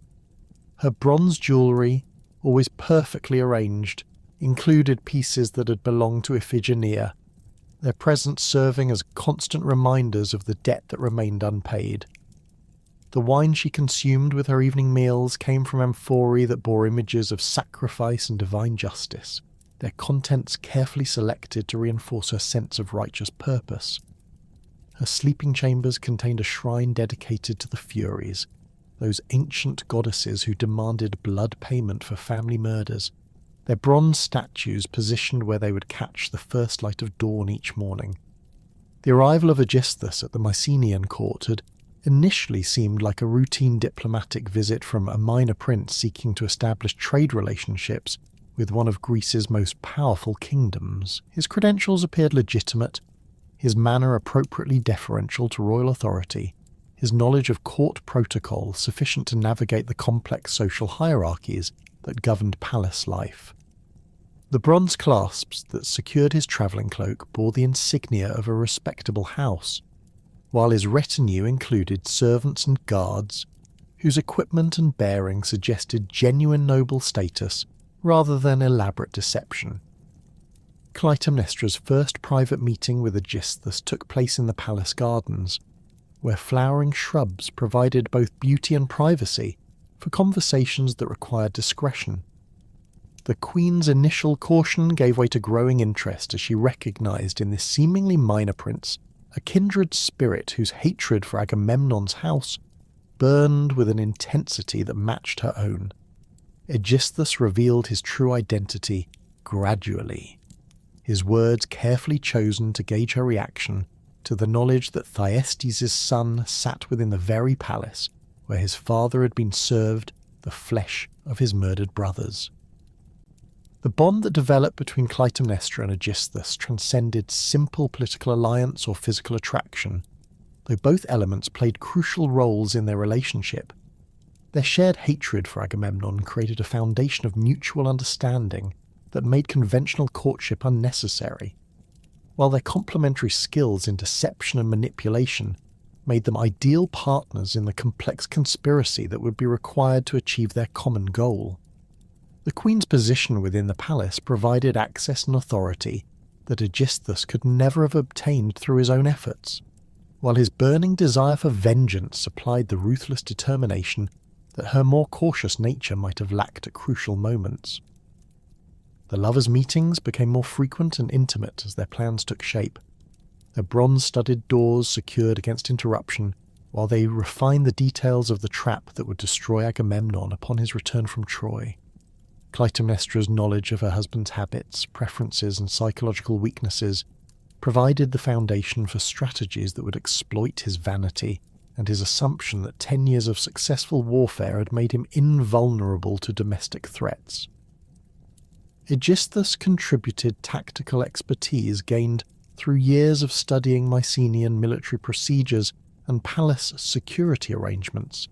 S1: Her bronze jewellery, always perfectly arranged, included pieces that had belonged to Iphigenia, their presence serving as constant reminders of the debt that remained unpaid. The wine she consumed with her evening meals came from amphorae that bore images of sacrifice and divine justice, their contents carefully selected to reinforce her sense of righteous purpose. Her sleeping chambers contained a shrine dedicated to the Furies, those ancient goddesses who demanded blood payment for family murders, their bronze statues positioned where they would catch the first light of dawn each morning. The arrival of Aegisthus at the Mycenaean court had initially seemed like a routine diplomatic visit from a minor prince seeking to establish trade relationships with one of Greece's most powerful kingdoms. His credentials appeared legitimate, his manner appropriately deferential to royal authority, his knowledge of court protocol sufficient to navigate the complex social hierarchies that governed palace life. The bronze clasps that secured his travelling cloak bore the insignia of a respectable house, while his retinue included servants and guards whose equipment and bearing suggested genuine noble status rather than elaborate deception. Clytemnestra's first private meeting with Aegisthus took place in the palace gardens, where flowering shrubs provided both beauty and privacy for conversations that required discretion. The queen's initial caution gave way to growing interest as she recognised in this seemingly minor prince a kindred spirit whose hatred for Agamemnon's house burned with an intensity that matched her own. Aegisthus revealed his true identity gradually, his words carefully chosen to gauge her reaction to the knowledge that Thyestes' son sat within the very palace where his father had been served the flesh of his murdered brothers. The bond that developed between Clytemnestra and Aegisthus transcended simple political alliance or physical attraction, though both elements played crucial roles in their relationship. Their shared hatred for Agamemnon created a foundation of mutual understanding that made conventional courtship unnecessary, while their complementary skills in deception and manipulation made them ideal partners in the complex conspiracy that would be required to achieve their common goal. The queen's position within the palace provided access and authority that Aegisthus could never have obtained through his own efforts, while his burning desire for vengeance supplied the ruthless determination that her more cautious nature might have lacked at crucial moments. The lovers' meetings became more frequent and intimate as their plans took shape, their bronze-studded doors secured against interruption, while they refined the details of the trap that would destroy Agamemnon upon his return from Troy. Clytemnestra's knowledge of her husband's habits, preferences, and psychological weaknesses provided the foundation for strategies that would exploit his vanity and his assumption that 10 years of successful warfare had made him invulnerable to domestic threats. Aegisthus contributed tactical expertise gained through years of studying Mycenaean military procedures and palace security arrangements,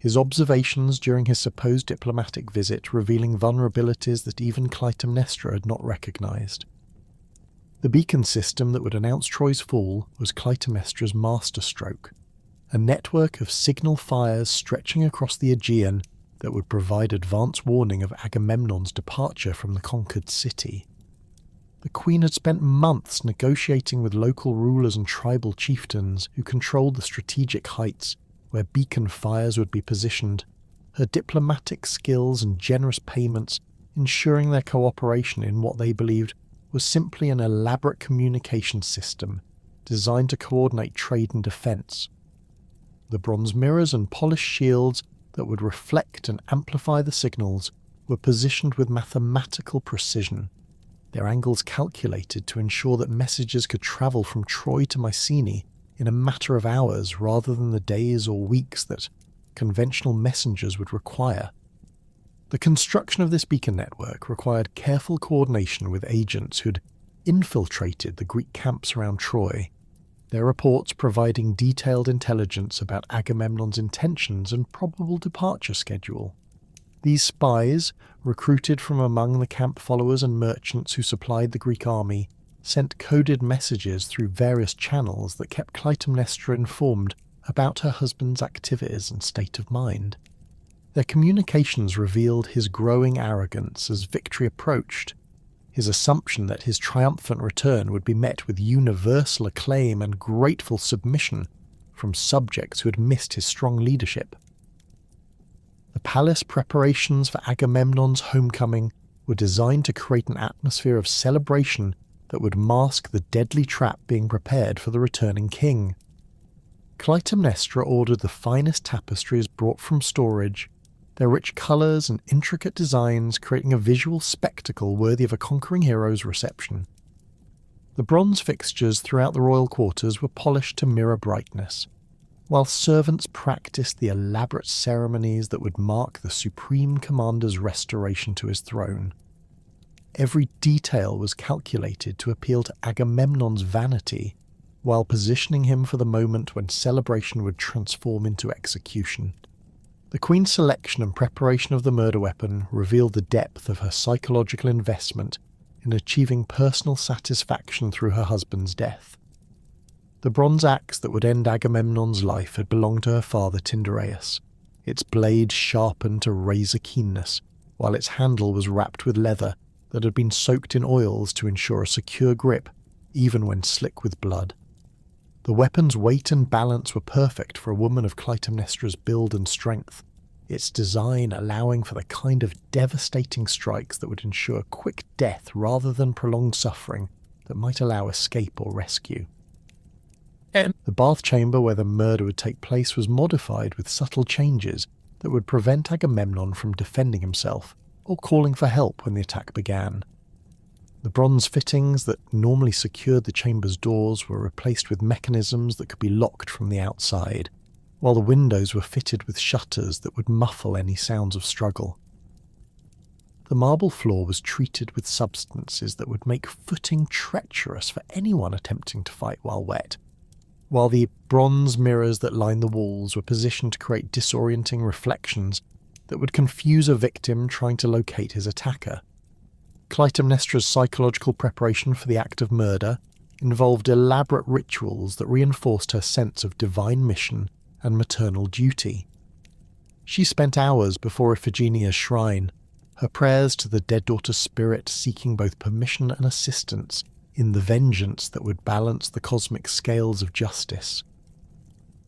S1: his observations during his supposed diplomatic visit revealing vulnerabilities that even Clytemnestra had not recognised. The beacon system that would announce Troy's fall was Clytemnestra's masterstroke, a network of signal fires stretching across the Aegean that would provide advance warning of Agamemnon's departure from the conquered city. The queen had spent months negotiating with local rulers and tribal chieftains who controlled the strategic heights where beacon fires would be positioned, her diplomatic skills and generous payments ensuring their cooperation in what they believed was simply an elaborate communication system designed to coordinate trade and defence. The bronze mirrors and polished shields that would reflect and amplify the signals were positioned with mathematical precision, their angles calculated to ensure that messages could travel from Troy to Mycenae in a matter of hours rather than the days or weeks that conventional messengers would require. The construction of this beacon network required careful coordination with agents who'd infiltrated the Greek camps around Troy, their reports providing detailed intelligence about Agamemnon's intentions and probable departure schedule. These spies, recruited from among the camp followers and merchants who supplied the Greek army, sent coded messages through various channels that kept Clytemnestra informed about her husband's activities and state of mind. Their communications revealed his growing arrogance as victory approached, his assumption that his triumphant return would be met with universal acclaim and grateful submission from subjects who had missed his strong leadership. The palace preparations for Agamemnon's homecoming were designed to create an atmosphere of celebration that would mask the deadly trap being prepared for the returning king. Clytemnestra ordered the finest tapestries brought from storage, their rich colours and intricate designs creating a visual spectacle worthy of a conquering hero's reception. The bronze fixtures throughout the royal quarters were polished to mirror brightness, while servants practiced the elaborate ceremonies that would mark the supreme commander's restoration to his throne. Every detail was calculated to appeal to Agamemnon's vanity, while positioning him for the moment when celebration would transform into execution. The Queen's selection and preparation of the murder weapon revealed the depth of her psychological investment in achieving personal satisfaction through her husband's death. The bronze axe that would end Agamemnon's life had belonged to her father Tyndareus, its blade sharpened to razor keenness, while its handle was wrapped with leather that had been soaked in oils to ensure a secure grip, even when slick with blood. The weapon's weight and balance were perfect for a woman of Clytemnestra's build and strength, its design allowing for the kind of devastating strikes that would ensure quick death rather than prolonged suffering that might allow escape or rescue. The bath chamber where the murder would take place was modified with subtle changes that would prevent Agamemnon from defending himself or calling for help when the attack began. The bronze fittings that normally secured the chamber's doors were replaced with mechanisms that could be locked from the outside, while the windows were fitted with shutters that would muffle any sounds of struggle. The marble floor was treated with substances that would make footing treacherous for anyone attempting to fight while wet, while the bronze mirrors that lined the walls were positioned to create disorienting reflections that would confuse a victim trying to locate his attacker. Clytemnestra's psychological preparation for the act of murder involved elaborate rituals that reinforced her sense of divine mission and maternal duty. She spent hours before Iphigenia's shrine, her prayers to the dead daughter's spirit seeking both permission and assistance in the vengeance that would balance the cosmic scales of justice.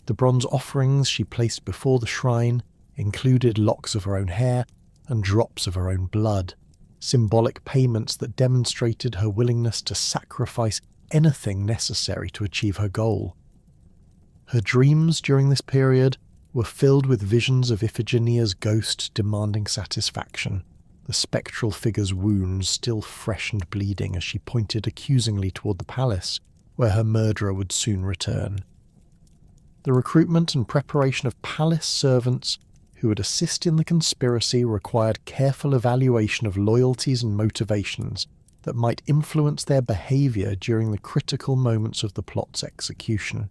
S1: The bronze offerings she placed before the shrine included locks of her own hair and drops of her own blood, symbolic payments that demonstrated her willingness to sacrifice anything necessary to achieve her goal. Her dreams during this period were filled with visions of Iphigenia's ghost demanding satisfaction, the spectral figure's wounds still fresh and bleeding as she pointed accusingly toward the palace, where her murderer would soon return. The recruitment and preparation of palace servants who would assist in the conspiracy required careful evaluation of loyalties and motivations that might influence their behaviour during the critical moments of the plot's execution.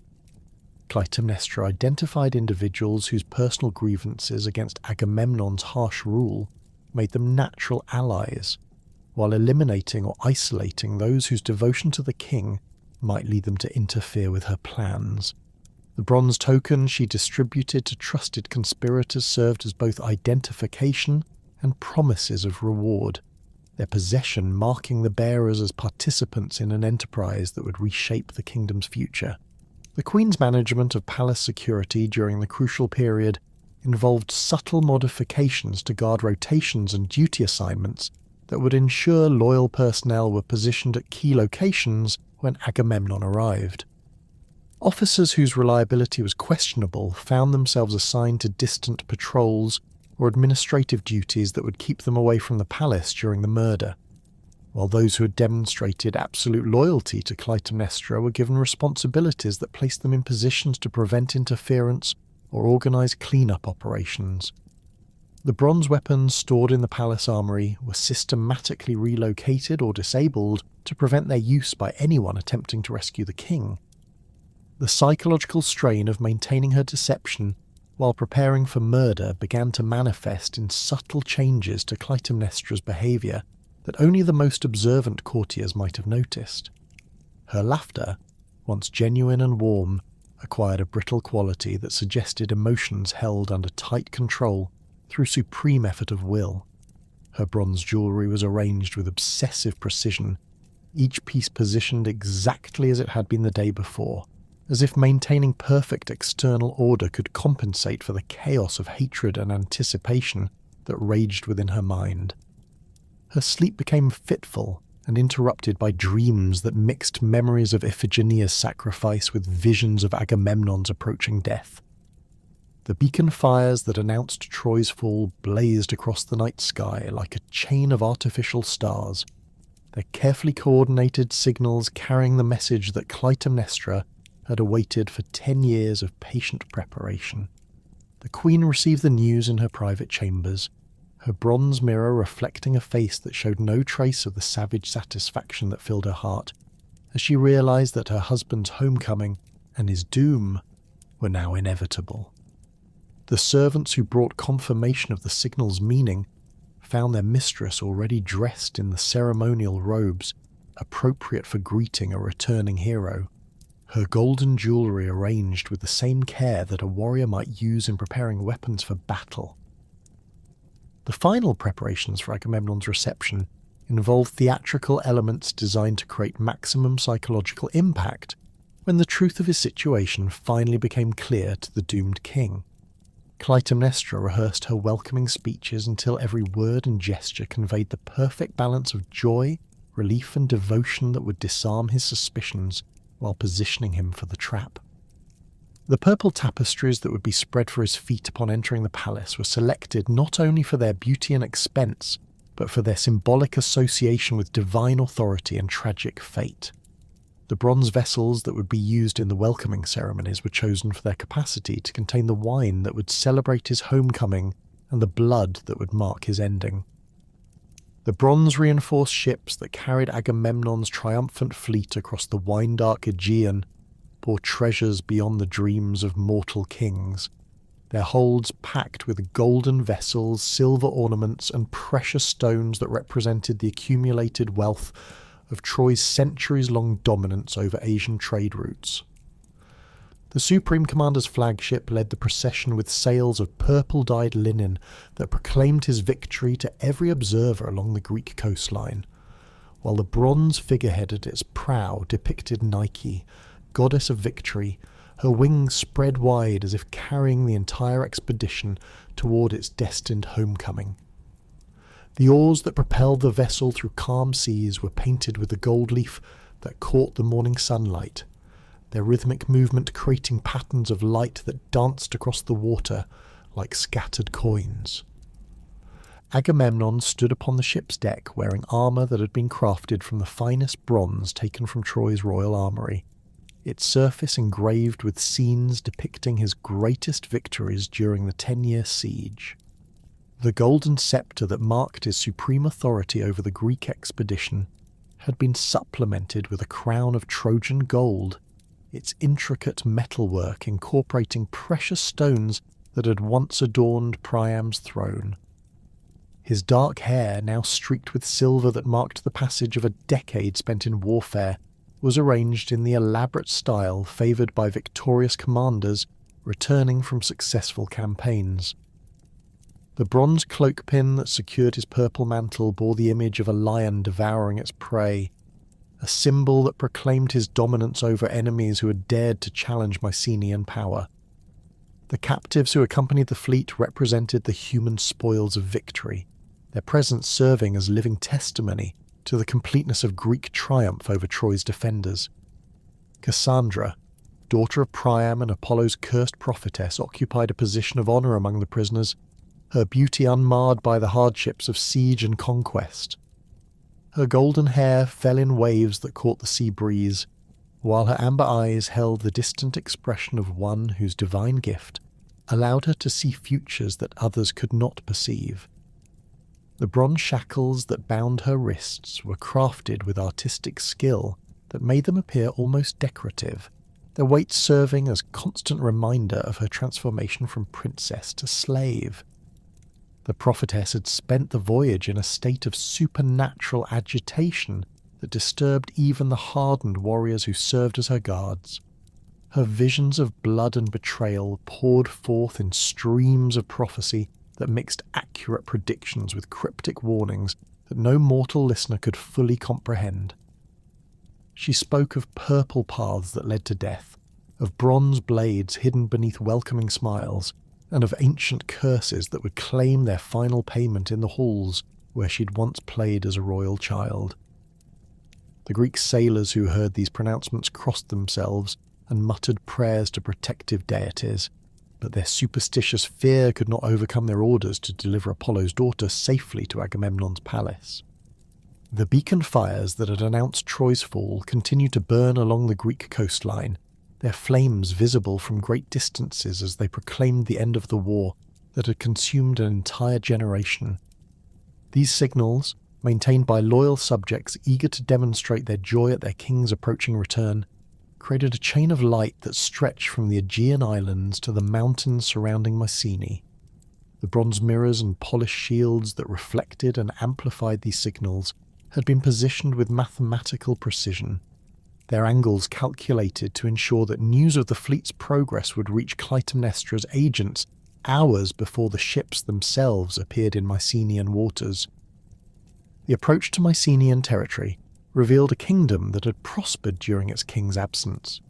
S1: Clytemnestra identified individuals whose personal grievances against Agamemnon's harsh rule made them natural allies, while eliminating or isolating those whose devotion to the king might lead them to interfere with her plans. The bronze tokens she distributed to trusted conspirators served as both identification and promises of reward, their possession marking the bearers as participants in an enterprise that would reshape the kingdom's future. The Queen's management of palace security during the crucial period involved subtle modifications to guard rotations and duty assignments that would ensure loyal personnel were positioned at key locations when Agamemnon arrived. Officers whose reliability was questionable found themselves assigned to distant patrols or administrative duties that would keep them away from the palace during the murder, while those who had demonstrated absolute loyalty to Clytemnestra were given responsibilities that placed them in positions to prevent interference or organise clean-up operations. The bronze weapons stored in the palace armoury were systematically relocated or disabled to prevent their use by anyone attempting to rescue the king. The psychological strain of maintaining her deception while preparing for murder began to manifest in subtle changes to Clytemnestra's behaviour that only the most observant courtiers might have noticed. Her laughter, once genuine and warm, acquired a brittle quality that suggested emotions held under tight control through supreme effort of will. Her bronze jewellery was arranged with obsessive precision, each piece positioned exactly as it had been the day before, as if maintaining perfect external order could compensate for the chaos of hatred and anticipation that raged within her mind. Her sleep became fitful and interrupted by dreams that mixed memories of Iphigenia's sacrifice with visions of Agamemnon's approaching death. The beacon fires that announced Troy's fall blazed across the night sky like a chain of artificial stars, their carefully coordinated signals carrying the message that Clytemnestra had awaited for 10 years of patient preparation. The queen received the news in her private chambers, her bronze mirror reflecting a face that showed no trace of the savage satisfaction that filled her heart, as she realised that her husband's homecoming and his doom were now inevitable. The servants who brought confirmation of the signal's meaning found their mistress already dressed in the ceremonial robes appropriate for greeting a returning hero, her golden jewellery arranged with the same care that a warrior might use in preparing weapons for battle. The final preparations for Agamemnon's reception involved theatrical elements designed to create maximum psychological impact when the truth of his situation finally became clear to the doomed king. Clytemnestra rehearsed her welcoming speeches until every word and gesture conveyed the perfect balance of joy, relief and devotion that would disarm his suspicions while positioning him for the trap. The purple tapestries that would be spread for his feet upon entering the palace were selected not only for their beauty and expense, but for their symbolic association with divine authority and tragic fate. The bronze vessels that would be used in the welcoming ceremonies were chosen for their capacity to contain the wine that would celebrate his homecoming and the blood that would mark his ending. The bronze-reinforced ships that carried Agamemnon's triumphant fleet across the wine-dark Aegean bore treasures beyond the dreams of mortal kings, their holds packed with golden vessels, silver ornaments, and precious stones that represented the accumulated wealth of Troy's centuries-long dominance over Asian trade routes. The Supreme Commander's flagship led the procession with sails of purple-dyed linen that proclaimed his victory to every observer along the Greek coastline, while the bronze figurehead at its prow depicted Nike, goddess of victory, her wings spread wide as if carrying the entire expedition toward its destined homecoming. The oars that propelled the vessel through calm seas were painted with the gold leaf that caught the morning sunlight, their rhythmic movement creating patterns of light that danced across the water like scattered coins. Agamemnon stood upon the ship's deck wearing armour that had been crafted from the finest bronze taken from Troy's royal armoury, its surface engraved with scenes depicting his greatest victories during the 10-year siege. The golden sceptre that marked his supreme authority over the Greek expedition had been supplemented with a crown of Trojan gold, its intricate metalwork incorporating precious stones that had once adorned Priam's throne. His dark hair, now streaked with silver that marked the passage of a decade spent in warfare, was arranged in the elaborate style favoured by victorious commanders returning from successful campaigns. The bronze cloak-pin that secured his purple mantle bore the image of a lion devouring its prey, a symbol that proclaimed his dominance over enemies who had dared to challenge Mycenaean power. The captives who accompanied the fleet represented the human spoils of victory, their presence serving as living testimony to the completeness of Greek triumph over Troy's defenders. Cassandra, daughter of Priam and Apollo's cursed prophetess, occupied a position of honour among the prisoners, her beauty unmarred by the hardships of siege and conquest. Her golden hair fell in waves that caught the sea breeze, while her amber eyes held the distant expression of one whose divine gift allowed her to see futures that others could not perceive. The bronze shackles that bound her wrists were crafted with artistic skill that made them appear almost decorative, their weight serving as constant reminder of her transformation from princess to slave. The prophetess had spent the voyage in a state of supernatural agitation that disturbed even the hardened warriors who served as her guards. Her visions of blood and betrayal poured forth in streams of prophecy that mixed accurate predictions with cryptic warnings that no mortal listener could fully comprehend. She spoke of purple paths that led to death, of bronze blades hidden beneath welcoming smiles, and of ancient curses that would claim their final payment in the halls where she'd once played as a royal child. The Greek sailors who heard these pronouncements crossed themselves and muttered prayers to protective deities, but their superstitious fear could not overcome their orders to deliver Apollo's daughter safely to Agamemnon's palace. The beacon fires that had announced Troy's fall continued to burn along the Greek coastline, their flames visible from great distances as they proclaimed the end of the war that had consumed an entire generation. These signals, maintained by loyal subjects eager to demonstrate their joy at their king's approaching return, created a chain of light that stretched from the Aegean islands to the mountains surrounding Mycenae. The bronze mirrors and polished shields that reflected and amplified these signals had been positioned with mathematical precision, their angles calculated to ensure that news of the fleet's progress would reach Clytemnestra's agents hours before the ships themselves appeared in Mycenaean waters. The approach to Mycenaean territory revealed a kingdom that had prospered during its king's absence.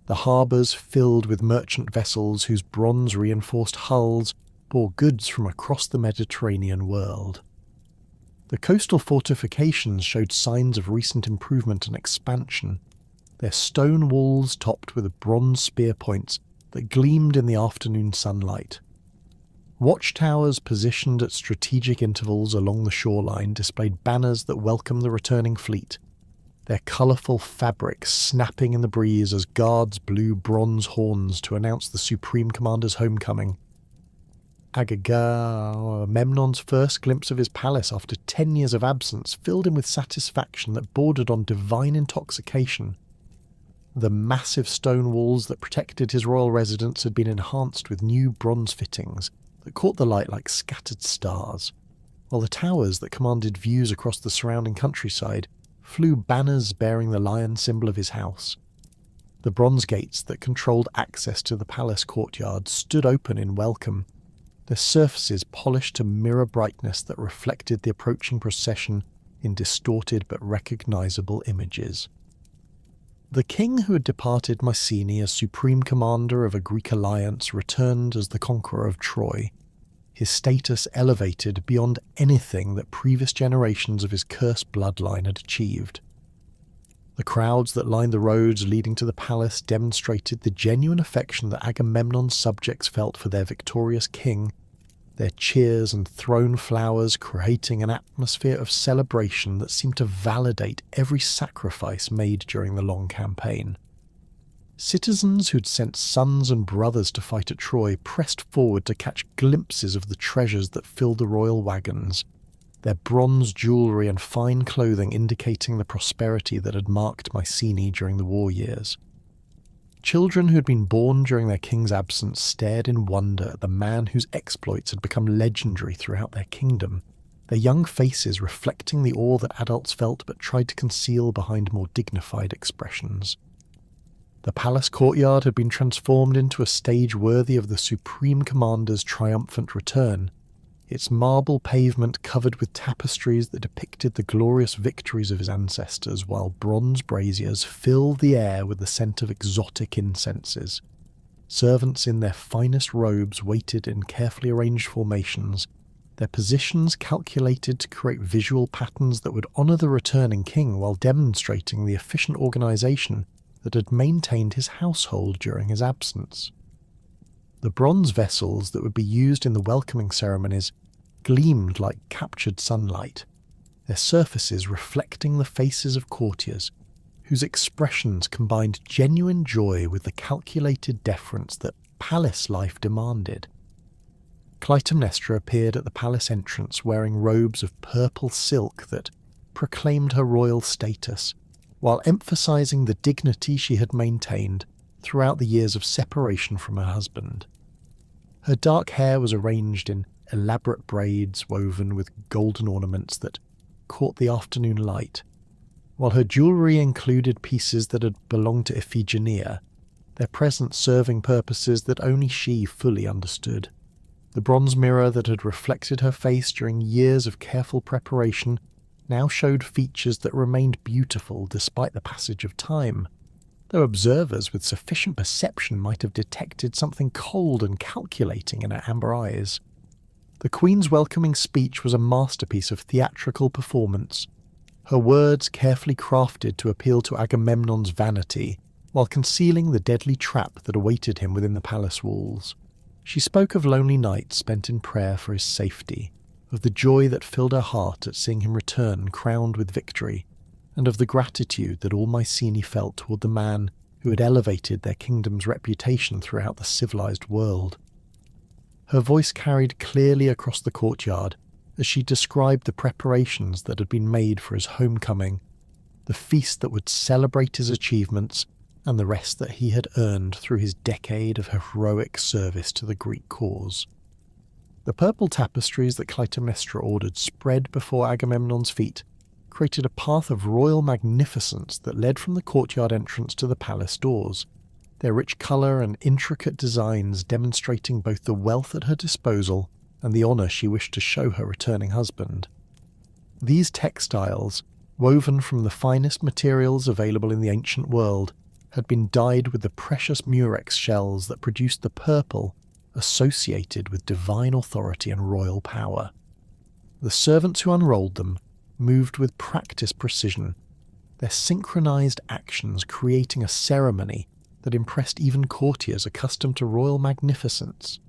S1: The harbours filled with merchant vessels whose bronze-reinforced hulls bore goods from across the Mediterranean world. The coastal fortifications showed signs of recent improvement and expansion, their stone walls topped with bronze spear points that gleamed in the afternoon sunlight. Watchtowers positioned at strategic intervals along the shoreline displayed banners that welcomed the returning fleet, their colourful fabric snapping in the breeze as guards blew bronze horns to announce the Supreme Commander's homecoming. Agamemnon's first glimpse of his palace after 10 years of absence filled him with satisfaction that bordered on divine intoxication. The massive stone walls that protected his royal residence had been enhanced with new bronze fittings that caught the light like scattered stars, while the towers that commanded views across the surrounding countryside flew banners bearing the lion symbol of his house. The bronze gates that controlled access to the palace courtyard stood open in welcome, their surfaces polished to mirror brightness that reflected the approaching procession in distorted but recognizable images. The king who had departed Mycenae as supreme commander of a Greek alliance returned as the conqueror of Troy, his status elevated beyond anything that previous generations of his cursed bloodline had achieved. The crowds that lined the roads leading to the palace demonstrated the genuine affection that Agamemnon's subjects felt for their victorious king, their cheers and thrown flowers creating an atmosphere of celebration that seemed to validate every sacrifice made during the long campaign. Citizens who'd sent sons and brothers to fight at Troy pressed forward to catch glimpses of the treasures that filled the royal wagons, their bronze jewellery and fine clothing indicating the prosperity that had marked Mycenae during the war years. Children who had been born during their king's absence stared in wonder at the man whose exploits had become legendary throughout their kingdom, their young faces reflecting the awe that adults felt but tried to conceal behind more dignified expressions. The palace courtyard had been transformed into a stage worthy of the Supreme Commander's triumphant return, its marble pavement covered with tapestries that depicted the glorious victories of his ancestors, while bronze braziers filled the air with the scent of exotic incenses. Servants in their finest robes waited in carefully arranged formations, their positions calculated to create visual patterns that would honour the returning king while demonstrating the efficient organisation that had maintained his household during his absence. The bronze vessels that would be used in the welcoming ceremonies gleamed like captured sunlight, their surfaces reflecting the faces of courtiers, whose expressions combined genuine joy with the calculated deference that palace life demanded. Clytemnestra appeared at the palace entrance wearing robes of purple silk that proclaimed her royal status, while emphasizing the dignity she had maintained throughout the years of separation from her husband. Her dark hair was arranged in elaborate braids woven with golden ornaments that caught the afternoon light, while her jewellery included pieces that had belonged to Iphigenia, their presence serving purposes that only she fully understood. The bronze mirror that had reflected her face during years of careful preparation now showed features that remained beautiful despite the passage of time, though observers with sufficient perception might have detected something cold and calculating in her amber eyes. The Queen's welcoming speech was a masterpiece of theatrical performance, her words carefully crafted to appeal to Agamemnon's vanity, while concealing the deadly trap that awaited him within the palace walls. She spoke of lonely nights spent in prayer for his safety, of the joy that filled her heart at seeing him return crowned with victory, and of the gratitude that all Mycenae felt toward the man who had elevated their kingdom's reputation throughout the civilized world. Her voice carried clearly across the courtyard as she described the preparations that had been made for his homecoming, the feast that would celebrate his achievements, and the rest that he had earned through his decade of heroic service to the Greek cause. The purple tapestries that Clytemnestra ordered spread before Agamemnon's feet, created a path of royal magnificence that led from the courtyard entrance to the palace doors, their rich colour and intricate designs demonstrating both the wealth at her disposal and the honour she wished to show her returning husband. These textiles, woven from the finest materials available in the ancient world, had been dyed with the precious murex shells that produced the purple associated with divine authority and royal power. The servants who unrolled them moved with practiced precision, their synchronized actions creating a ceremony that impressed even courtiers accustomed to royal magnificence.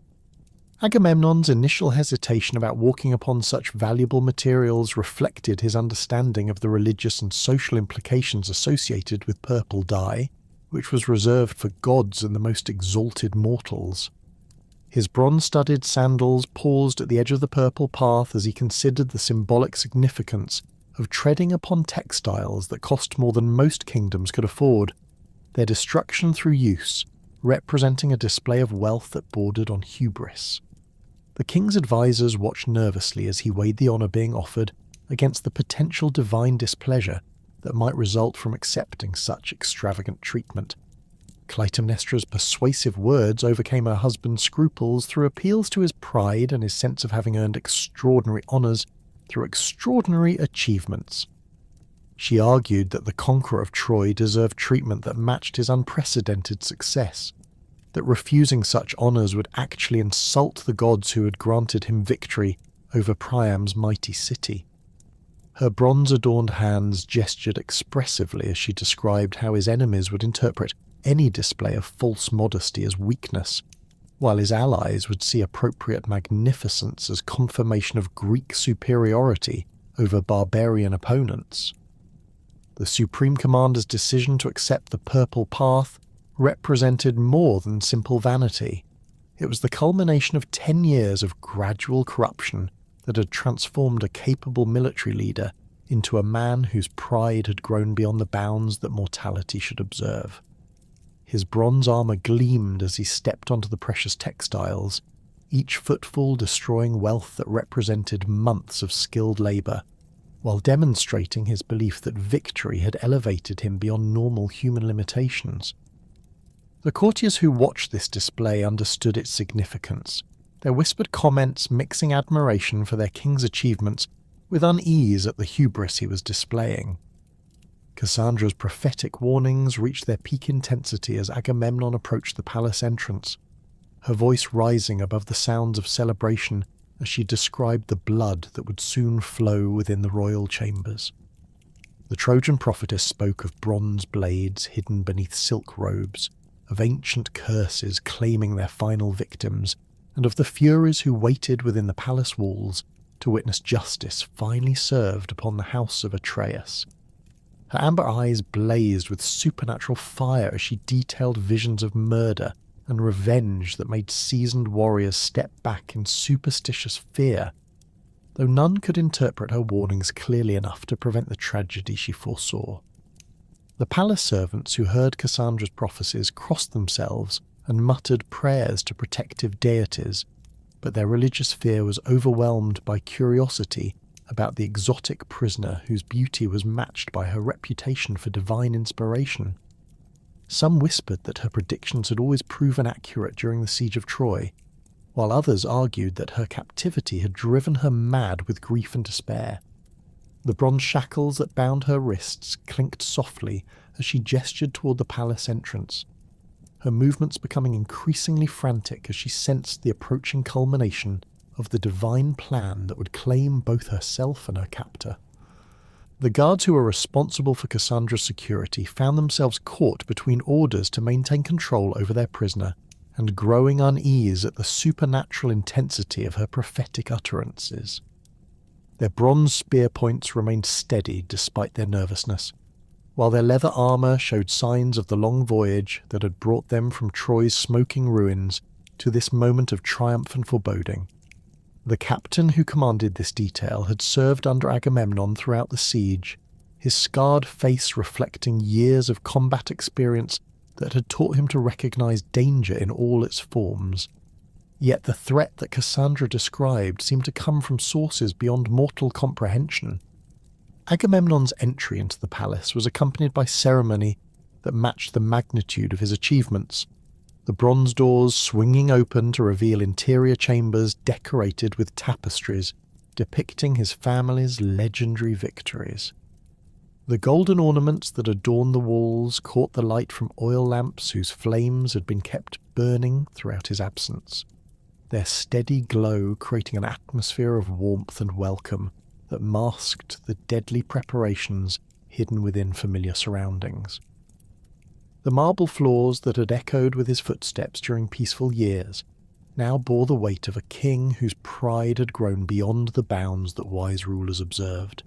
S1: Agamemnon's initial hesitation about walking upon such valuable materials reflected his understanding of the religious and social implications associated with purple dye, which was reserved for gods and the most exalted mortals. His bronze-studded sandals paused at the edge of the purple path as he considered the symbolic significance of treading upon textiles that cost more than most kingdoms could afford, their destruction through use representing a display of wealth that bordered on hubris. The king's advisors watched nervously as he weighed the honour being offered against the potential divine displeasure that might result from accepting such extravagant treatment. Clytemnestra's persuasive words overcame her husband's scruples through appeals to his pride and his sense of having earned extraordinary honours through extraordinary achievements. She argued that the conqueror of Troy deserved treatment that matched his unprecedented success, that refusing such honours would actually insult the gods who had granted him victory over Priam's mighty city. Her bronze-adorned hands gestured expressively as she described how his enemies would interpret any display of false modesty as weakness, while his allies would see appropriate magnificence as confirmation of Greek superiority over barbarian opponents. The Supreme Commander's decision to accept the purple path represented more than simple vanity. It was the culmination of 10 years of gradual corruption that had transformed a capable military leader into a man whose pride had grown beyond the bounds that mortality should observe. His bronze armour gleamed as he stepped onto the precious textiles, each footfall destroying wealth that represented months of skilled labour, while demonstrating his belief that victory had elevated him beyond normal human limitations. The courtiers who watched this display understood its significance, their whispered comments mixing admiration for their king's achievements with unease at the hubris he was displaying. Cassandra's prophetic warnings reached their peak intensity as Agamemnon approached the palace entrance, her voice rising above the sounds of celebration as she described the blood that would soon flow within the royal chambers. The Trojan prophetess spoke of bronze blades hidden beneath silk robes, of ancient curses claiming their final victims, and of the furies who waited within the palace walls to witness justice finally served upon the House of Atreus. Her amber eyes blazed with supernatural fire as she detailed visions of murder and revenge that made seasoned warriors step back in superstitious fear, though none could interpret her warnings clearly enough to prevent the tragedy she foresaw. The palace servants who heard Cassandra's prophecies crossed themselves and muttered prayers to protective deities, but their religious fear was overwhelmed by curiosity about the exotic prisoner whose beauty was matched by her reputation for divine inspiration. Some whispered that her predictions had always proven accurate during the siege of Troy, while others argued that her captivity had driven her mad with grief and despair. The bronze shackles that bound her wrists clinked softly as she gestured toward the palace entrance, her movements becoming increasingly frantic as she sensed the approaching culmination of the divine plan that would claim both herself and her captor. The guards who were responsible for Cassandra's security found themselves caught between orders to maintain control over their prisoner and growing unease at the supernatural intensity of her prophetic utterances. Their bronze spear points remained steady despite their nervousness, while their leather armour showed signs of the long voyage that had brought them from Troy's smoking ruins to this moment of triumph and foreboding. The captain who commanded this detail had served under Agamemnon throughout the siege, his scarred face reflecting years of combat experience that had taught him to recognize danger in all its forms. Yet the threat that Cassandra described seemed to come from sources beyond mortal comprehension. Agamemnon's entry into the palace was accompanied by ceremony that matched the magnitude of his achievements, the bronze doors swinging open to reveal interior chambers decorated with tapestries depicting his family's legendary victories. The golden ornaments that adorned the walls caught the light from oil lamps whose flames had been kept burning throughout his absence, their steady glow creating an atmosphere of warmth and welcome that masked the deadly preparations hidden within familiar surroundings. The marble floors that had echoed with his footsteps during peaceful years now bore the weight of a king whose pride had grown beyond the bounds that wise rulers observed.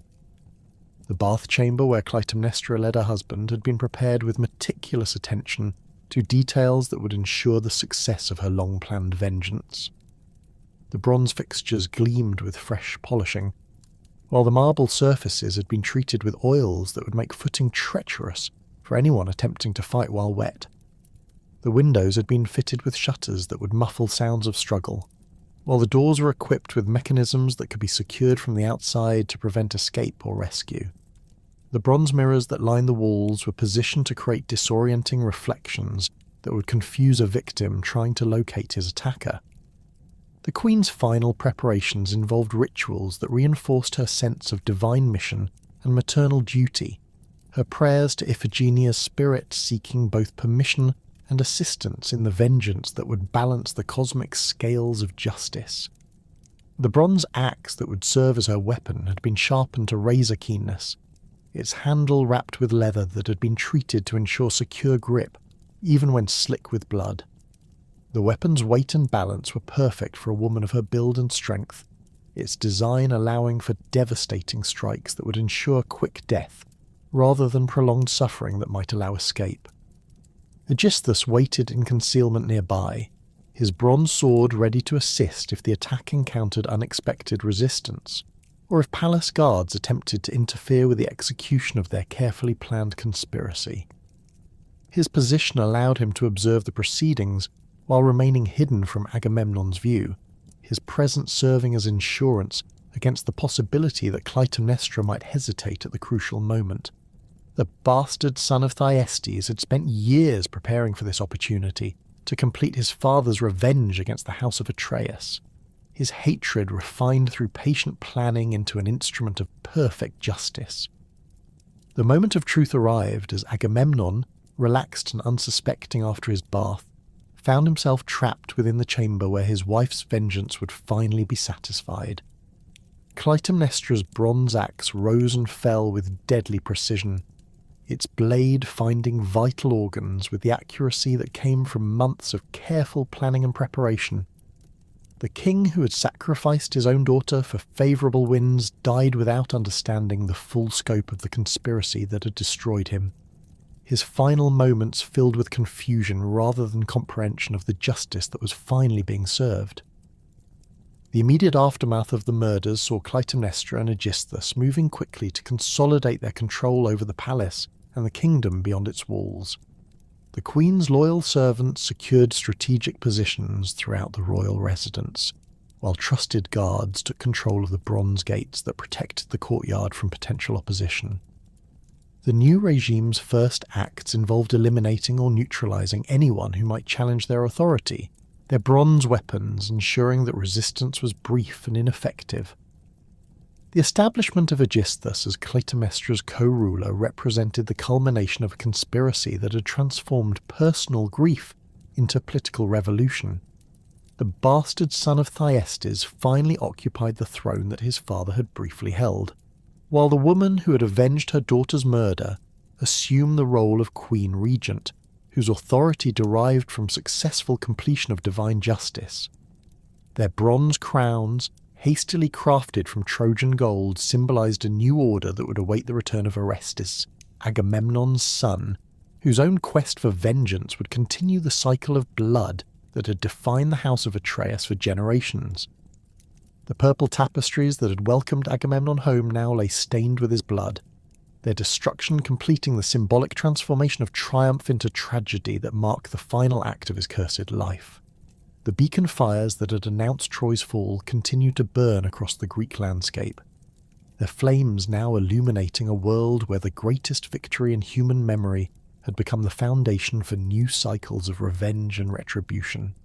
S1: The bath chamber where Clytemnestra led her husband had been prepared with meticulous attention to details that would ensure the success of her long-planned vengeance. The bronze fixtures gleamed with fresh polishing, while the marble surfaces had been treated with oils that would make footing treacherous for anyone attempting to fight while wet. The windows had been fitted with shutters that would muffle sounds of struggle, while the doors were equipped with mechanisms that could be secured from the outside to prevent escape or rescue. The bronze mirrors that lined the walls were positioned to create disorienting reflections that would confuse a victim trying to locate his attacker. The Queen's final preparations involved rituals that reinforced her sense of divine mission and maternal duty, her prayers to Iphigenia's spirit seeking both permission and assistance in the vengeance that would balance the cosmic scales of justice. The bronze axe that would serve as her weapon had been sharpened to razor keenness, its handle wrapped with leather that had been treated to ensure secure grip, even when slick with blood. The weapon's weight and balance were perfect for a woman of her build and strength, its design allowing for devastating strikes that would ensure quick death, rather than prolonged suffering that might allow escape. Aegisthus waited in concealment nearby, his bronze sword ready to assist if the attack encountered unexpected resistance, or if palace guards attempted to interfere with the execution of their carefully planned conspiracy. His position allowed him to observe the proceedings while remaining hidden from Agamemnon's view, his presence serving as insurance against the possibility that Clytemnestra might hesitate at the crucial moment. The bastard son of Thyestes had spent years preparing for this opportunity to complete his father's revenge against the House of Atreus, his hatred refined through patient planning into an instrument of perfect justice. The moment of truth arrived as Agamemnon, relaxed and unsuspecting after his bath, found himself trapped within the chamber where his wife's vengeance would finally be satisfied. Clytemnestra's bronze axe rose and fell with deadly precision, its blade finding vital organs with the accuracy that came from months of careful planning and preparation. The king who had sacrificed his own daughter for favourable winds died without understanding the full scope of the conspiracy that had destroyed him, his final moments filled with confusion rather than comprehension of the justice that was finally being served. The immediate aftermath of the murders saw Clytemnestra and Aegisthus moving quickly to consolidate their control over the palace and the kingdom beyond its walls. The Queen's loyal servants secured strategic positions throughout the royal residence, while trusted guards took control of the bronze gates that protected the courtyard from potential opposition. The new regime's first acts involved eliminating or neutralizing anyone who might challenge their authority, their bronze weapons ensuring that resistance was brief and ineffective. The establishment of Aegisthus as Clytemnestra's co-ruler represented the culmination of a conspiracy that had transformed personal grief into political revolution. The bastard son of Thyestes finally occupied the throne that his father had briefly held, while the woman who had avenged her daughter's murder assumed the role of Queen Regent, whose authority derived from successful completion of divine justice. Their bronze crowns, hastily crafted from Trojan gold, symbolized a new order that would await the return of Orestes, Agamemnon's son, whose own quest for vengeance would continue the cycle of blood that had defined the House of Atreus for generations. The purple tapestries that had welcomed Agamemnon home now lay stained with his blood, their destruction completing the symbolic transformation of triumph into tragedy that marked the final act of his cursed life. The beacon fires that had announced Troy's fall continued to burn across the Greek landscape, their flames now illuminating a world where the greatest victory in human memory had become the foundation for new cycles of revenge and retribution.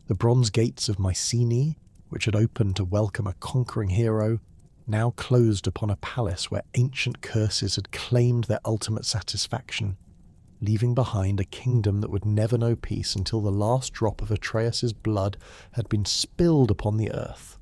S1: The bronze gates of Mycenae, which had opened to welcome a conquering hero, now closed upon a palace where ancient curses had claimed their ultimate satisfaction, leaving behind a kingdom that would never know peace until the last drop of Atreus' blood had been spilled upon the earth.